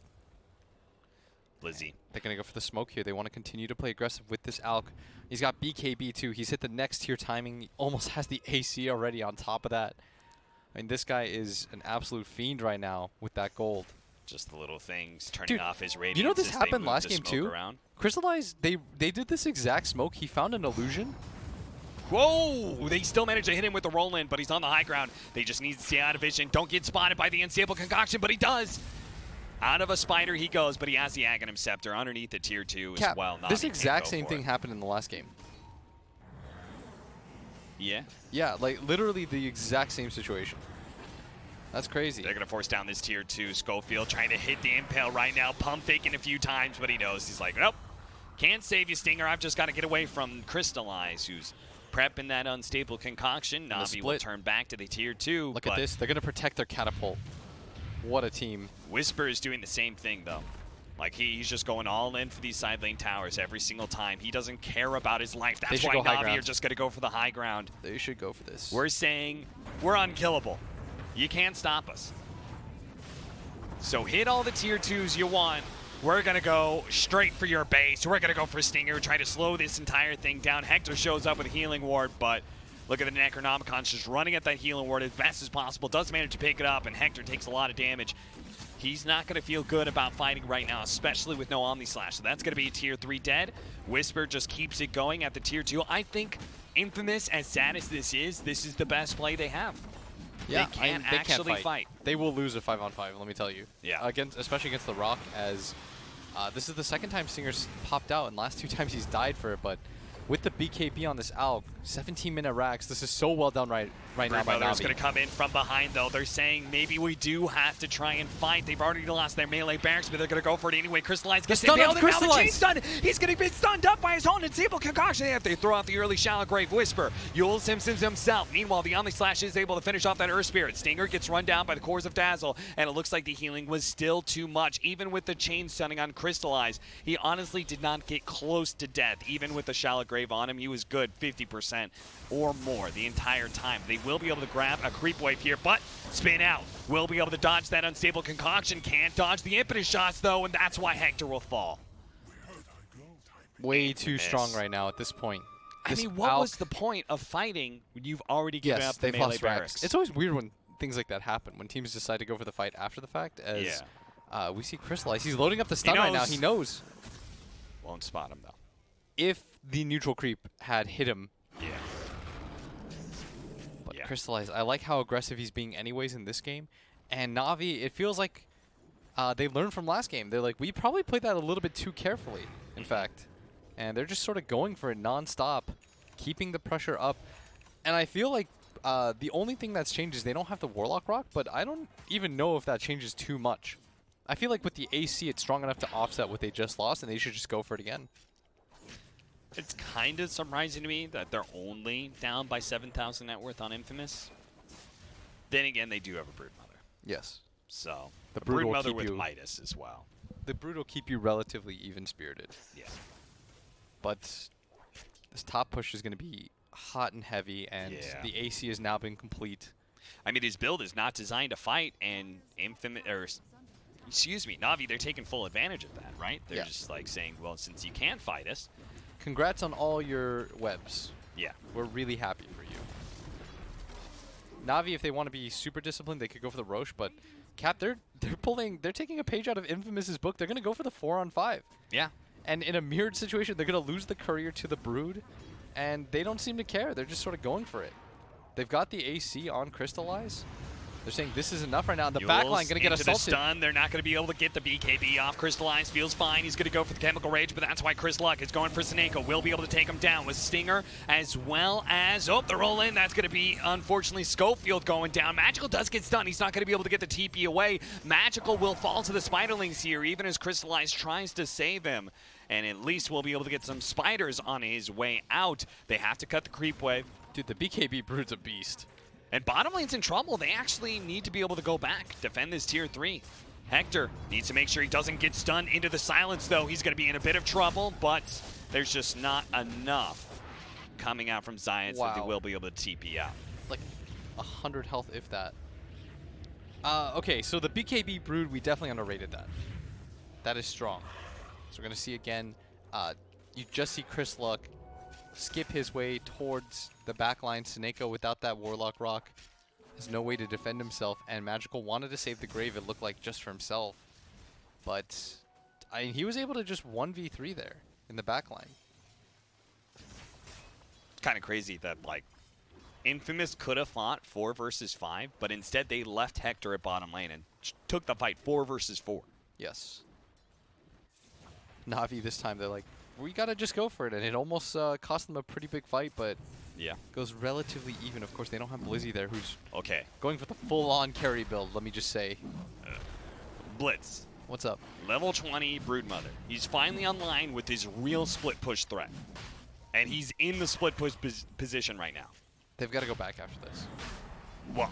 Blizzy. they're going to go for the smoke here. They want to continue to play aggressive with this Alk. He's got BKB too. He's hit the next tier timing. He almost has the AC already on top of that. I mean, this guy is an absolute fiend right now with that gold. Just the little things, turning Dude, off his radiance. you know this as they happened move last the game smoke too? around. Crystallize, they did this exact smoke. He found an illusion. Whoa! They still managed to hit him with the roll-in, but he's on the high ground. They just need to stay out of vision. Don't get spotted by the unstable concoction, but he does. Out of a spider he goes, but he has the Aghanim Scepter underneath the tier 2 as Cap, well. Navi this can't exact go same for thing it. happened in the last game. Yeah. Yeah, like literally the exact same situation. That's crazy. They're going to force down this tier 2. Schofield trying to hit the impale right now. Pump faking a few times, but he knows. He's like, nope. Can't save you, Stinger. I've just got to get away from Crystallize, who's prepping that unstable concoction. Navi will turn back to the tier 2. Look at this. They're going to protect their catapult. What a team. Whisper is doing the same thing, though. Like, he's just going all in for these side lane towers every single time. He doesn't care about his life. That's why Navi are just going to go for the high ground. They should go for this. We're saying we're unkillable. You can't stop us. So hit all the tier 2s you want. We're going to go straight for your base. We're going to go for Stinger, try to slow this entire thing down. Hector shows up with a healing ward, but look at the Necronomicon's just running at that healing ward as best as possible. Does manage to pick it up, and Hector takes a lot of damage. He's not going to feel good about fighting right now, especially with no Omni Slash. So that's going to be a tier 3 dead. Whisper just keeps it going at the tier 2. I think Infamous, as sad as this is the best play they have. Yeah, they can't actually fight. They will lose a 5-on-5, let me tell you. Yeah. Especially against the Rock, as this is the second time Stinger's popped out, and last 2 times he's died for it, but with the BKB on this Alk, 17-minute racks, this is so well done right now by Navi. Going to come in from behind, though. They're saying maybe we do have to try and fight. They've already lost their melee barracks, but they're going to go for it anyway. Crystallize gets stunned. Crystallize. He's going to be stunned up by his own unstable concoction. They have to throw out the early Shallow Grave Whisper. Yule Simpsons himself. Meanwhile, the Omni Slash is able to finish off that Earth Spirit. Stinger gets run down by the cores of Dazzle, and it looks like the healing was still too much. Even with the chain stunning on Crystallize, he honestly did not get close to death. Even with the Shallow Grave on him, he was good 50% or more the entire time. They will be able to grab a creep wave here, but spin out. Will be able to dodge that unstable concoction. Can't dodge the impetus shots, though, and that's why Hector will fall. Way too strong right now at this point. I mean, what was the point of fighting when you've already given up the they've melee lost barracks? racks. It's always weird when things like that happen, when teams decide to go for the fight after the fact, as we see Crystallize. He's loading up the stun right now. He knows. Won't spot him, though. If the neutral creep had hit him. Yeah. But Crystallize, I like how aggressive he's being anyways in this game. And Navi, it feels like they learned from last game. They're like, we probably played that a little bit too carefully, in fact. And they're just sort of going for it non-stop, keeping the pressure up. And I feel like the only thing that's changed is they don't have the Warlock Rock, but I don't even know if that changes too much. I feel like with the AC, it's strong enough to offset what they just lost, and they should just go for it again. It's kind of surprising to me that they're only down by 7,000 net worth on Infamous. Then again, they do have a Broodmother. Yes. So, The a Brood will Broodmother keep with you- Midas as well. The Brood will keep you relatively even-spirited. Yeah. But this top push is going to be hot and heavy, and the AC has now been complete. I mean, his build is not designed to fight, and Navi, they're taking full advantage of that, right? They're just like saying, well, since you can't fight us. Congrats on all your webs. Yeah. We're really happy for you. Navi, if they want to be super disciplined, they could go for the Roche, but Cap, they're taking a page out of Infamous's book. They're going to go for the 4-on-5. Yeah. And in a mirrored situation, they're going to lose the Courier to the Brood, and they don't seem to care. They're just sort of going for it. They've got the AC on Crystallize. They're saying this is enough right now. The backline going to get assaulted. The stun. They're not going to be able to get the BKB off. Crystallize feels fine. He's going to go for the Chemical Rage, but that's why Chris Luck is going for Sineko. Will be able to take him down with Stinger, as well as, the roll in. That's going to be, unfortunately, Schofield going down. Magical does get stunned. He's not going to be able to get the TP away. Magical will fall to the Spiderlings here, even as Crystallize tries to save him. And at least we'll be able to get some spiders on his way out. They have to cut the creep wave. Dude, the BKB Brood's a beast. And bottom lane's in trouble. They actually need to be able to go back, defend this tier 3. Hector needs to make sure he doesn't get stunned into the silence, though. He's going to be in a bit of trouble, but there's just not enough coming out from Zion so that they will be able to TP out. Like 100 health, if that. Okay, so the BKB Brood, we definitely underrated that. That is strong. So we're going to see again, you just see Chris Luck skip his way towards the backline. Seneko without that Warlock Rock has no way to defend himself, and Magical wanted to save the Grave, it looked like, just for himself. But I mean, he was able to just 1v3 there in the backline. Kind of crazy that, like, Infamous could have fought 4 versus 5, but instead they left Hector at bottom lane and took the fight 4 versus 4. Yes. Navi this time, they're like, we gotta just go for it, and it almost cost them a pretty big fight, but yeah, goes relatively even. Of course, they don't have Blizzy there, who's okay going for the full-on carry build, let me just say. Blitz. What's up? Level 20 Broodmother. He's finally online with his real split push threat. And he's in the split push position right now. They've got to go back after this. Well,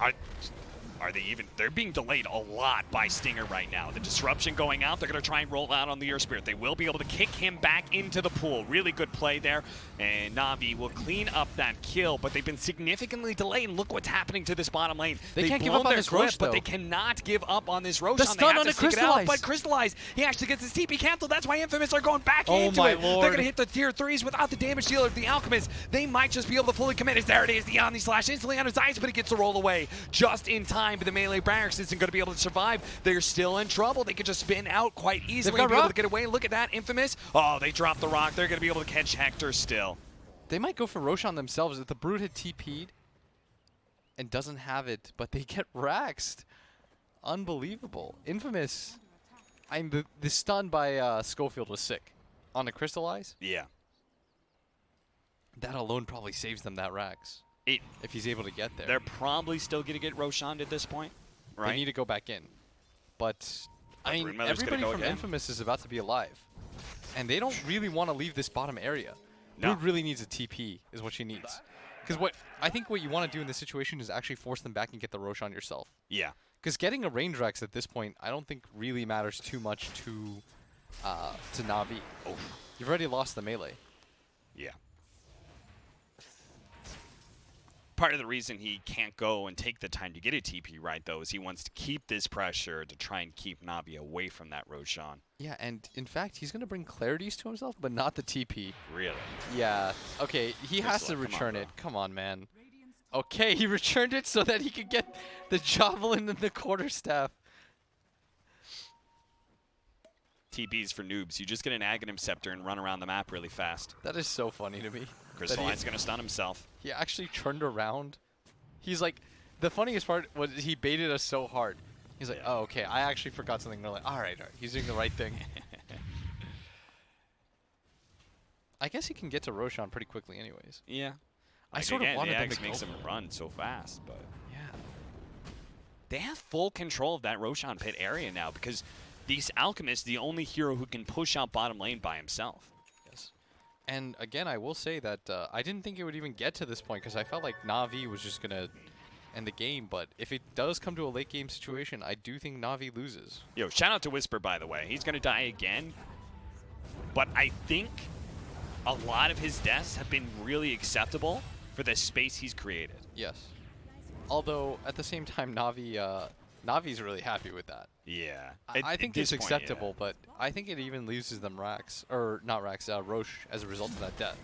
are they even? They're being delayed a lot by Stinger right now. The disruption going out, they're going to try and roll out on the Earth Spirit. They will be able to kick him back into the pool. Really good play there. And Navi will clean up that kill, but they've been significantly delayed. And look what's happening to this bottom lane. They can't give up on this Rosh, but they cannot give up on this Rosh. The stun on the Crystallize. But Crystallize, he actually gets his TP canceled. That's why Infamous are going back into my it. lord. They're going to hit the tier 3s without the damage dealer of the Alchemist. They might just be able to fully commit. There it is, the Omni Slash instantly on his eyes, but it gets to roll away just in time. But the melee barracks isn't going to be able to survive. They're still in trouble. They could just spin out quite easily and be able to get away. Look at that, Infamous. Oh, they dropped the rock. They're going to be able to catch Hector still. They might go for Roshan themselves if the Brood had TP'd and doesn't have it, but they get raxed. Unbelievable. Infamous. I mean, the stun by Schofield was sick. On the Crystallize, Yeah. that alone probably saves them that rax. If he's able to get there. They're probably still going to get Roshan at this point, right? They need to go back in. But, I mean, Broodmother's everybody gonna go from again. Infamous is about to be alive. And they don't really want to leave this bottom area. No. Brood really needs a TP, is what she needs. Because I think what you want to do in this situation is actually force them back and get the Roshan yourself. Yeah. Because getting a range Rex at this point, I don't think really matters too much to Navi. Oh. You've already lost the melee. Yeah. Part of the reason he can't go and take the time to get a TP right, though, is he wants to keep this pressure to try and keep Navi away from that Roshan. Yeah, and in fact, he's going to bring Clarities to himself, but not the TP. Really? Yeah. Okay, he has to return it. Come on, man. Okay, he returned it so that he could get the Javelin and the Quarterstaff. TPs for noobs. You just get an Aghanim Scepter and run around the map really fast. That is so funny to me. Crystalline's going to stun himself. He actually turned around. He's like, the funniest part was he baited us so hard. He's like, oh, okay, I actually forgot something. They're like, all right, he's doing the right thing. I guess he can get to Roshan pretty quickly anyways. Yeah. I Like, sort of again, wanted the them Axe to makes go him for it. run so fast, but Yeah. they have full control of that Roshan pit area now because these Alchemists, the only hero who can push out bottom lane by himself. Yes. And again, I will say that I didn't think it would even get to this point because I felt like Navi was just going to end the game. But if it does come to a late game situation, I do think Navi loses. Yo, shout out to Whisper, by the way. He's going to die again. But I think a lot of his deaths have been really acceptable for the space he's created. Yes. Although, at the same time, Navi's really happy with that. Yeah. I think it's acceptable, but I think it even loses them Rax, or not Rax, Roche as a result of that death.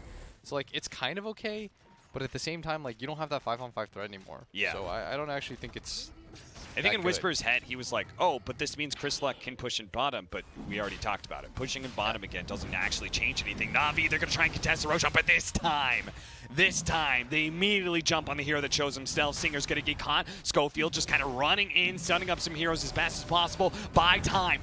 So, like, it's kind of okay, but at the same time, like, you don't have that 5-on-5 threat anymore. Yeah. So I don't actually think it's I think that in good. Whisper's head, he was like, oh, but this means Chris Luck can push in bottom, but we already talked about it. Pushing in bottom again doesn't actually change anything. Navi, they're going to try and contest the Roshan, but this time, they immediately jump on the hero that chose themselves. Singer's going to get caught. Schofield just kind of running in, stunning up some heroes as fast as possible. Buy time.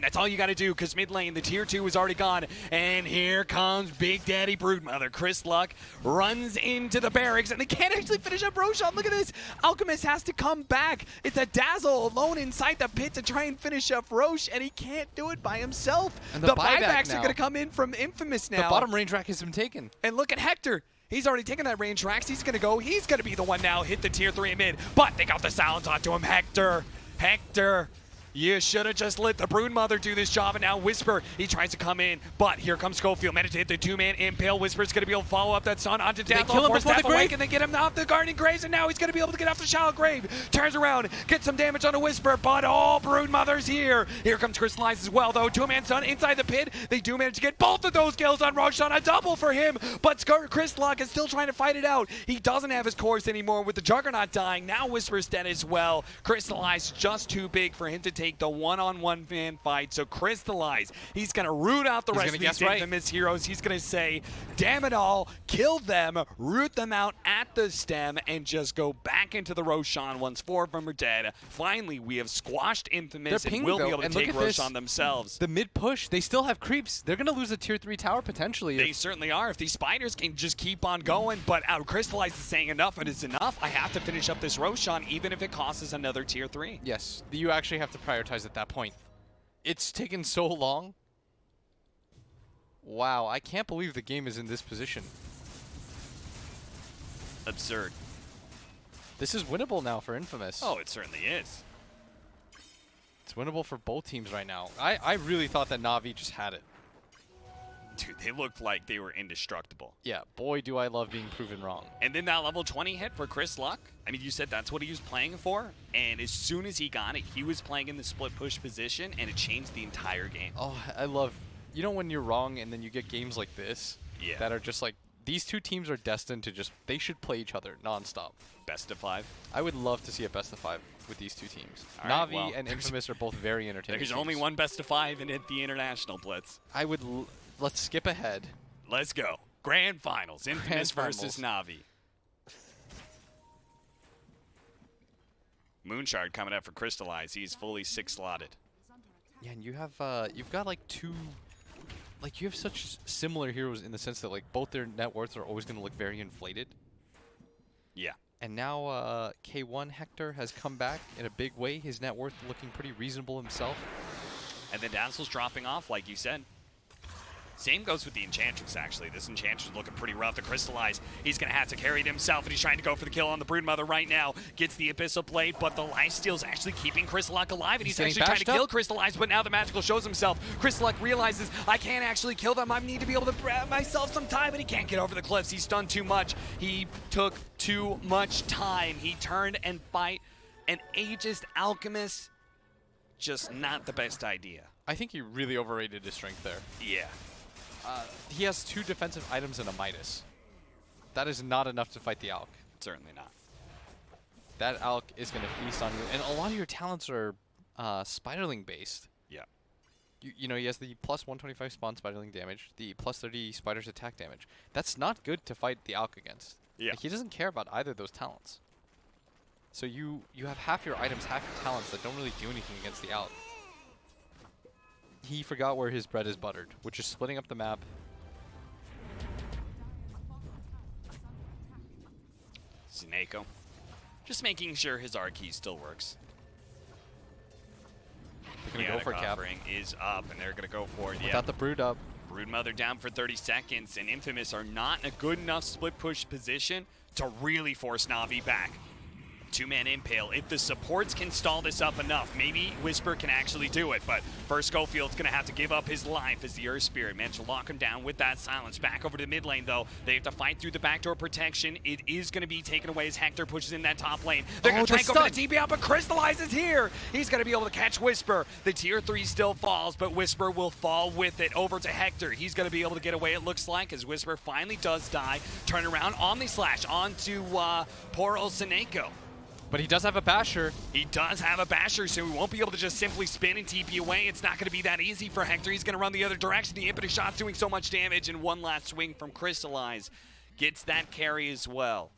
That's all you got to do, because mid lane, the tier 2 is already gone, and here comes Big Daddy Broodmother. Chris Luck runs into the barracks, and they can't actually finish up Roshan. Look at this. Alchemist has to come back. It's a Dazzle alone inside the pit to try and finish up Roche, and he can't do it by himself. And the buyback buybacks now. are going to come in from Infamous now. The bottom range rack has been taken. And look at Hector. He's already taken that range tracks. He's going to go. He's going to be the one now. Hit the tier 3 mid. But they got the silence onto him. Hector. You should have just let the Broodmother do this job, and now Whisper, he tries to come in, but here comes Schofield, managed to hit the 2-man impale. Whisper's going to be able to follow up that stun onto Death, kill him force before the Death awake, grave? and then get him off the Guardian Graves, and now he's going to be able to get off the Shallow Grave. Turns around, gets some damage on a Whisper, but Broodmother's here. Here comes Crystallize as well, though. 2-man stun inside the pit. They do manage to get both of those kills on Roshan, a double for him, but Crystallock is still trying to fight it out. He doesn't have his course anymore with the Juggernaut dying. Now Whisper's dead as well. Crystallize just too big for him to take the one-on-one man fight. So Crystallize, he's going to root out the rest of these infamous heroes. He's going to say, damn it all, kill them, root them out at the stem, and just go back into the Roshan once 4 of them are dead. Finally, we have squashed Infamous and will be able to take Roshan themselves. The mid push, they still have creeps. They're going to lose a tier 3 tower potentially. They certainly are if these spiders can just keep on going, but Crystallize is saying enough and it's enough. I have to finish up this Roshan even if it costs us another tier 3. Yes, you actually have to prioritize at that point. It's taken so long. Wow, I can't believe the game is in this position. Absurd. This is winnable now for Infamous. Oh, it certainly is. It's winnable for both teams right now. I really thought that Navi just had it. Dude, they looked like they were indestructible. Yeah, boy, do I love being proven wrong. And then that level 20 hit for Chris Luck. I mean, you said that's what he was playing for. And as soon as he got it, he was playing in the split push position, and it changed the entire game. Oh, I love, you know when you're wrong and then you get games like this Yeah. that are just like, these two teams are destined to just, they should play each other nonstop. Best of 5. I would love to see a best of 5 with these two teams. All right, Navi well, and Infamous are both very entertaining. There's only one best of 5 in it, the International Blitz. I would, let's skip ahead. Let's go. Grand Finals. Infamous versus Navi. Moonshard coming up for Crystallize. He's fully 6 slotted. Yeah, and you have, you've got like two, like you have such similar heroes in the sense that like both their net worths are always going to look very inflated. Yeah. And now K1 Hector has come back in a big way. His net worth looking pretty reasonable himself. And then Dazzle's dropping off, like you said. Same goes with the Enchantress, actually. This Enchantress looking pretty rough to Crystallize. He's going to have to carry it himself, and he's trying to go for the kill on the Broodmother right now. Gets the Abyssal Blade, but the lifesteal's actually keeping Crystallock alive, and he's actually trying to kill Crystallize, but now the Magical shows himself. Crystallock realizes, I can't actually kill them. I need to be able to grab myself some time, and he can't get over the cliffs. He's done too much. He took too much time. He turned and fight an Aegis Alchemist. Just not the best idea. I think he really overrated his strength there. Yeah. He has 2 defensive items and a Midas. That is not enough to fight the Alk. Certainly not. That Alk is going to feast on you. And a lot of your talents are Spiderling based. Yeah. You know, he has the plus 125 spawn Spiderling damage, the plus 30 Spider's attack damage. That's not good to fight the Alk against. Yeah. Like, he doesn't care about either of those talents. So you have half your items, half your talents that don't really do anything against the Alk. He forgot where his bread is buttered, which is splitting up the map. Tsunami. Just making sure his R key still works. They're going to go for cap. Offering is up, and they're going to go for it. Yeah. Without the Brood up. Broodmother down for 30 seconds, and Infamous are not in a good enough split push position to really force Navi back. 2-man impale. If the supports can stall this up enough, maybe Whisper can actually do it. But first, Schofield's going to have to give up his life as the Earth Spirit managed to lock him down with that silence. Back over to mid lane, though. They have to fight through the backdoor protection. It is going to be taken away as Hector pushes in that top lane. They're going to try and go for the TP out, but Crystallize is here. He's going to be able to catch Whisper. The tier 3 still falls, but Whisper will fall with it. Over to Hector. He's going to be able to get away, it looks like, as Whisper finally does die. Turn around, Omni Slash onto poor old Tsunami. But he does have a Basher. He does have a Basher, so he won't be able to just simply spin and TP away. It's not going to be that easy for Hector. He's going to run the other direction. The Impetus shot's doing so much damage, and one last swing from Crystallize gets that carry as well.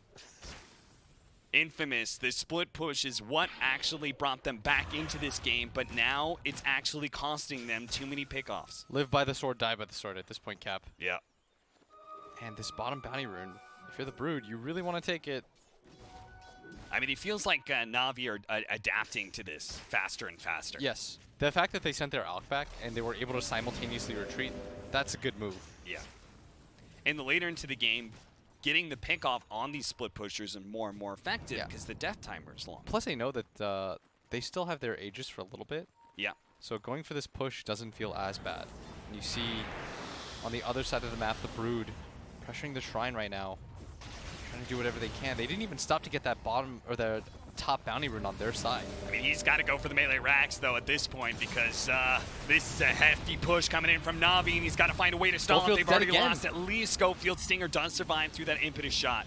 Infamous, the split push is what actually brought them back into this game, but now it's actually costing them too many pickoffs. Live by the sword, die by the sword at this point, Cap. Yeah. And this bottom bounty rune, if you're the Brood, you really want to take it. I mean, it feels like Navi are adapting to this faster and faster. Yes. The fact that they sent their Alk back and they were able to simultaneously retreat, that's a good move. Yeah. And the later into the game, getting the pick off on these split pushers and more effective because the death timer is long. Plus, they know that they still have their Aegis for a little bit. Yeah. So going for this push doesn't feel as bad. And you see on the other side of the map, the Brood pressuring the Shrine right now, trying to do whatever they can. They didn't even stop to get that bottom or the top bounty rune on their side. I mean, he's got to go for the melee racks, though, at this point, because this is a hefty push coming in from Navi, and he's got to find a way to stall it. They've already lost. At least Schofield Stinger does survive through that impetus shot.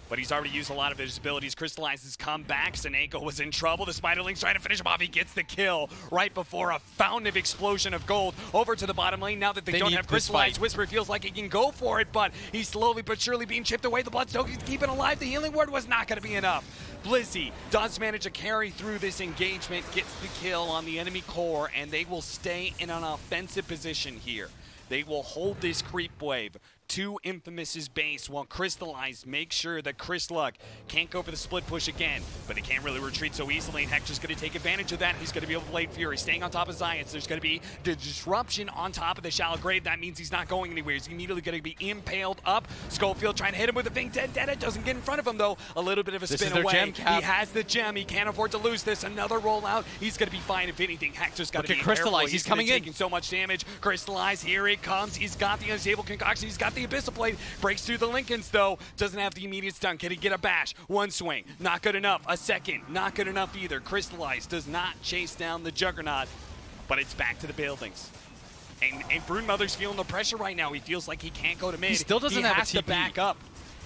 But he's already used a lot of his abilities. Crystallizes come back. Seneko was in trouble. The Spiderling's trying to finish him off. He gets the kill right before a fountain of explosion of gold over to the bottom lane. Now that they don't have Crystallized Whisper, feels like he can go for it, but he's slowly but surely being chipped away. The Bloodstoke is keeping alive. The healing ward was not going to be enough. Blizzy does manage to carry through this engagement, gets the kill on the enemy core, and they will stay in an offensive position here. They will hold this creep wave to Infamous's base while Crystallized makes sure that Chris Luck can't go for the split push again, but they can't really retreat so easily, and Hector's going to take advantage of that. He's going to be able to Blade Fury, staying on top of Zions. There's going to be the disruption on top of the shallow grave. That means he's not going anywhere. He's immediately going to be impaled up. Schofield trying to hit him with a thing. Dead. It doesn't get in front of him, though. A little bit of a spin away. Gem cap. He has the gem. He can't afford to lose this. Another rollout. He's going to be fine. If anything, Hector's got to be Crystallized. He's coming in. Taking so much damage. Crystallized, here it comes. He's got the Unstable Concoction. He's got the Abyssal Blade. Breaks through the Lincolns, though. Doesn't have the immediate stun. Can he get a bash? One swing. Not good enough. A second. Not good enough either. Crystallized does not chase down the Juggernaut, but it's back to the buildings. And Broodmother's feeling the pressure right now. He feels like he can't go to mid. He still doesn't have a has to TP. back up.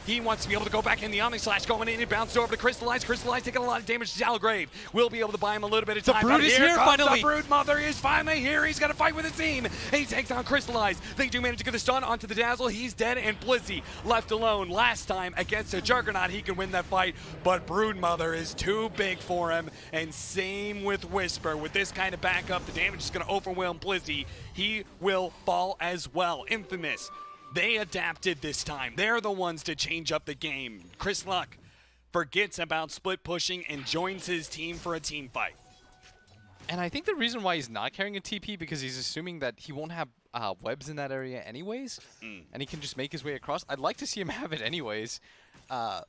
He wants to be able to go back in the Omni Slash, going in and bounce over to Crystallized. Crystallized taking a lot of damage to Shalgrave. Will be able to buy him a little bit of time. The Brood is here finally. The Broodmother is finally here. He's going to fight with his team. And he takes down Crystallized. They do manage to get the stun onto the Dazzle. He's dead, and Blizzy left alone. Last time against a Juggernaut, he can win that fight, but Broodmother is too big for him. And same with Whisper. With this kind of backup, the damage is going to overwhelm Blizzy. He will fall as well. Infamous. They adapted this time. They're the ones to change up the game. Chris Luck forgets about split pushing and joins his team for a team fight. And I think the reason why he's not carrying a TP because he's assuming that he won't have webs in that area anyways, and he can just make his way across. I'd like to see him have it anyways, but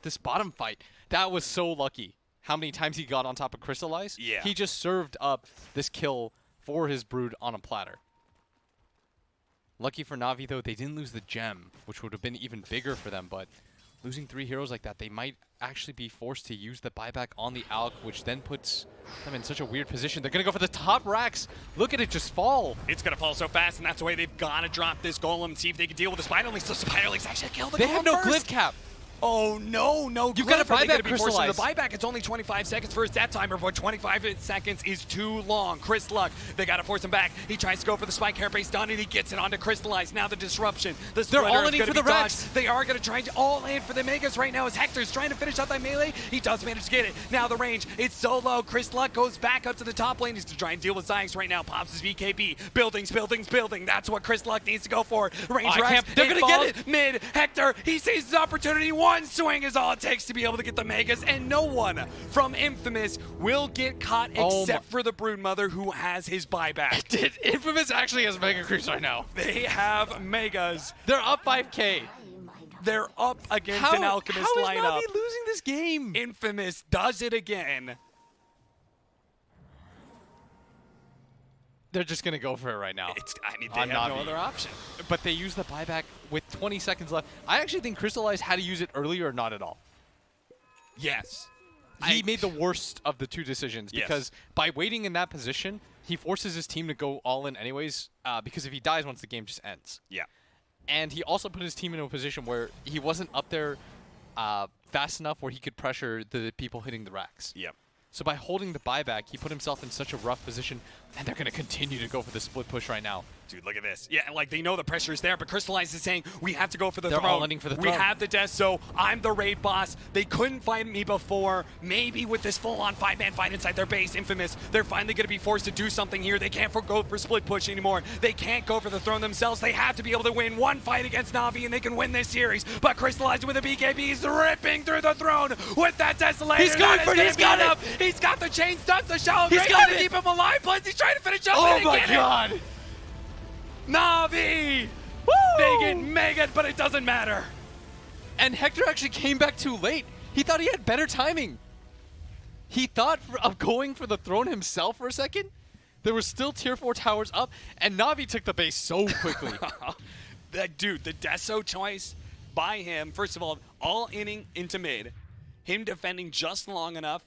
this bottom fight, that was so lucky. How many times he got on top of Crystallized? Yeah. He just served up this kill for his Brood on a platter. Lucky for Navi, though, they didn't lose the gem, which would have been even bigger for them, but losing 3 heroes like that, they might actually be forced to use the buyback on the Alk, which then puts them in such a weird position. They're going to go for the top racks. Look at it just fall. It's going to fall so fast, and that's the way they've got to drop this Golem and see if they can deal with the Spiderlings. So Spiderlings actually kill the Golem They have no first. glyph cap. Oh, no You've got to buyback be forced into Crystallized. the buyback. It's only 25 seconds for his death timer, but 25 seconds is too long. Chris Luck, they got to force him back. He tries to go for the spike hair-based stun, and he gets it onto Crystallized. Now the disruption. The They're all in is for gonna the be dodged. Rex. They are going to try to all in for the Megas right now as Hector's trying to finish out that melee. He does manage to get it. Now the range, it's so low. Chris Luck goes back up to the top lane. He's to try and deal with Zyx right now. Pops his VKB. Buildings. That's what Chris Luck needs to go for. Range Rex. They're going to get it. Mid. Hector, he sees his opportunity. One swing is all it takes to be able to get the Megas, and no one from Infamous will get caught except for the Broodmother, who has his buyback. Infamous actually has Mega Creeps right now. They have Megas. They're up 5K. They're up against an Alchemist how is lineup. Navi losing this game? Infamous does it again. They're just going to go for it right now. They have no Navi. other option. But they use the buyback with 20 seconds left. I actually think Crystallized had to use it earlier or not at all. Yes. He made the worst of the 2 decisions because by waiting in that position, he forces his team to go all in anyways because if he dies once the game just ends. Yeah. And he also put his team in a position where he wasn't up there fast enough where he could pressure the people hitting the racks. Yep. So by holding the buyback, he put himself in such a rough position, and they're going to continue to go for the split push right now. Dude, look at this. Yeah, like they know the pressure is there, but Crystallized is saying, we have to go for the They're throne. all ending for the We throne. have the death, so I'm the raid boss. They couldn't find me before. Maybe with this full-on 5-man fight inside their base, Infamous, they're finally going to be forced to do something here. They can't go for split push anymore. They can't go for the throne themselves. They have to be able to win one fight against Navi, and they can win this series. But Crystallized with a BKB, he's ripping through the throne with that Desolator. He's going for it. He's got it. He's got the chain stuck. The shallow He's grave got to it. keep him alive. Plus, he's trying to finish up. Oh and my get it. god! Navi! Woo! They get mega, but it doesn't matter. And Hector actually came back too late. He thought he had better timing. He thought of going for the throne himself for a second. There were still tier 4 towers up, and Navi took the base so quickly. Dude, the Deso choice by him, first of all inning into mid, him defending just long enough,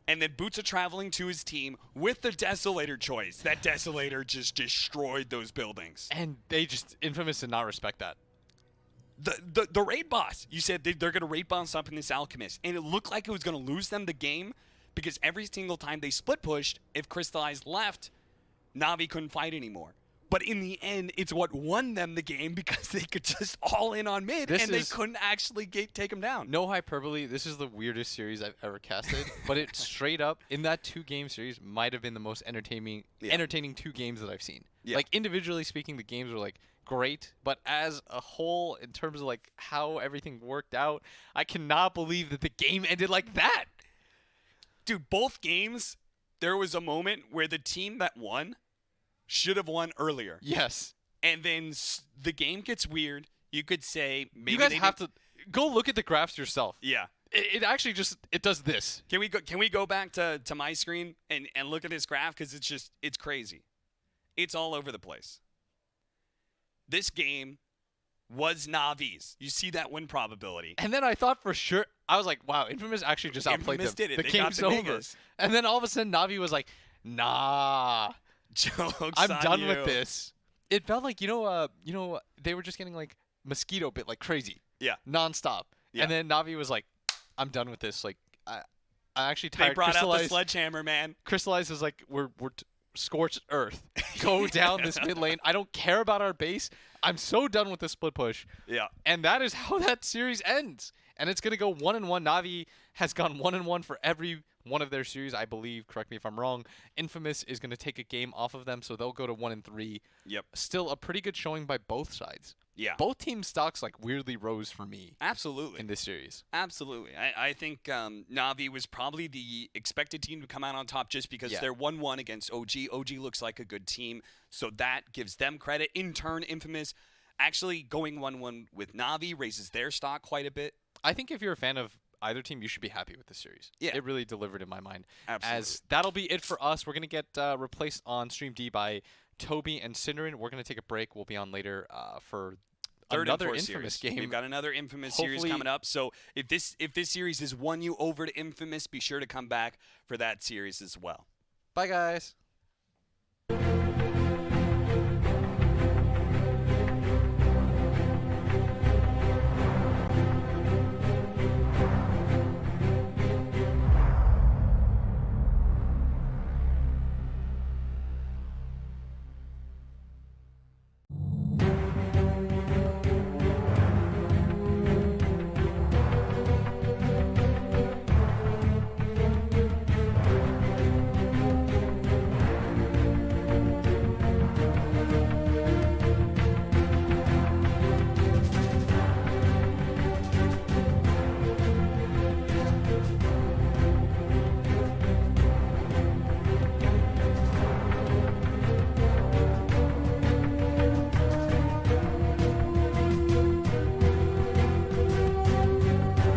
and then Boots traveling to his team with the Desolator choice. That Desolator just destroyed those buildings. And they just, Infamous did not respect that. The raid boss, you said they're going to raid boss up in this Alchemist, and it looked like it was going to lose them the game because every single time they split pushed, if Crystallized left, Navi couldn't fight anymore. But in the end, it's what won them the game because they could just all in on mid, and they couldn't actually take them down. No hyperbole, this is the weirdest series I've ever casted, but it straight up, in that 2-game series, might have been the most entertaining 2 games that I've seen. Yeah. Like, individually speaking, the games were, like, great, but as a whole, in terms of, like, how everything worked out, I cannot believe that the game ended like that. Dude, both games, there was a moment where the team that won should have won earlier. Yes. And then the game gets weird. You could say maybe you guys have to go look at the graphs yourself. Yeah. It actually just, it does this. Can we go back to my screen and look at this graph? Because it's crazy. It's all over the place. This game was Navi's. You see that win probability. And then I thought for sure, I was like, wow, Infamous actually just outplayed Infamous them. did it. The They got game's the over. niggas. And then all of a sudden, Navi was like, nah. Jokes I'm on done you. with this. It felt like, they were just getting like mosquito bit like crazy. Yeah. Nonstop. Yeah. And then Navi was like, I'm done with this. Like, I'm actually They tired. brought out the Crystallized, sledgehammer, man. Crystallized is like, we're scorched earth. Go down this mid lane. I don't care about our base. I'm so done with this split push. Yeah. And that is how that series ends. And it's going to go 1-1. Navi has gone 1-1 for every one of their series, I believe. Correct me if I'm wrong. Infamous is going to take a game off of them, so they'll go to 1-3. Yep. Still a pretty good showing by both sides. Yeah. Both team stocks like weirdly rose for me Absolutely. in this series. Absolutely. I think Navi was probably the expected team to come out on top just because they're 1-1 against OG. OG looks like a good team, so that gives them credit. In turn, Infamous actually going 1-1 with Navi raises their stock quite a bit. I think if you're a fan of either team, you should be happy with the series. Yeah. It really delivered in my mind. Absolutely. As that'll be it for us. We're going to get replaced on Stream D by Toby and Cinderin. We're going to take a break. We'll be on later for another Infamous game. We've got another Infamous series Hopefully- coming up. So if this series has won you over to Infamous, be sure to come back for that series as well. Bye, guys.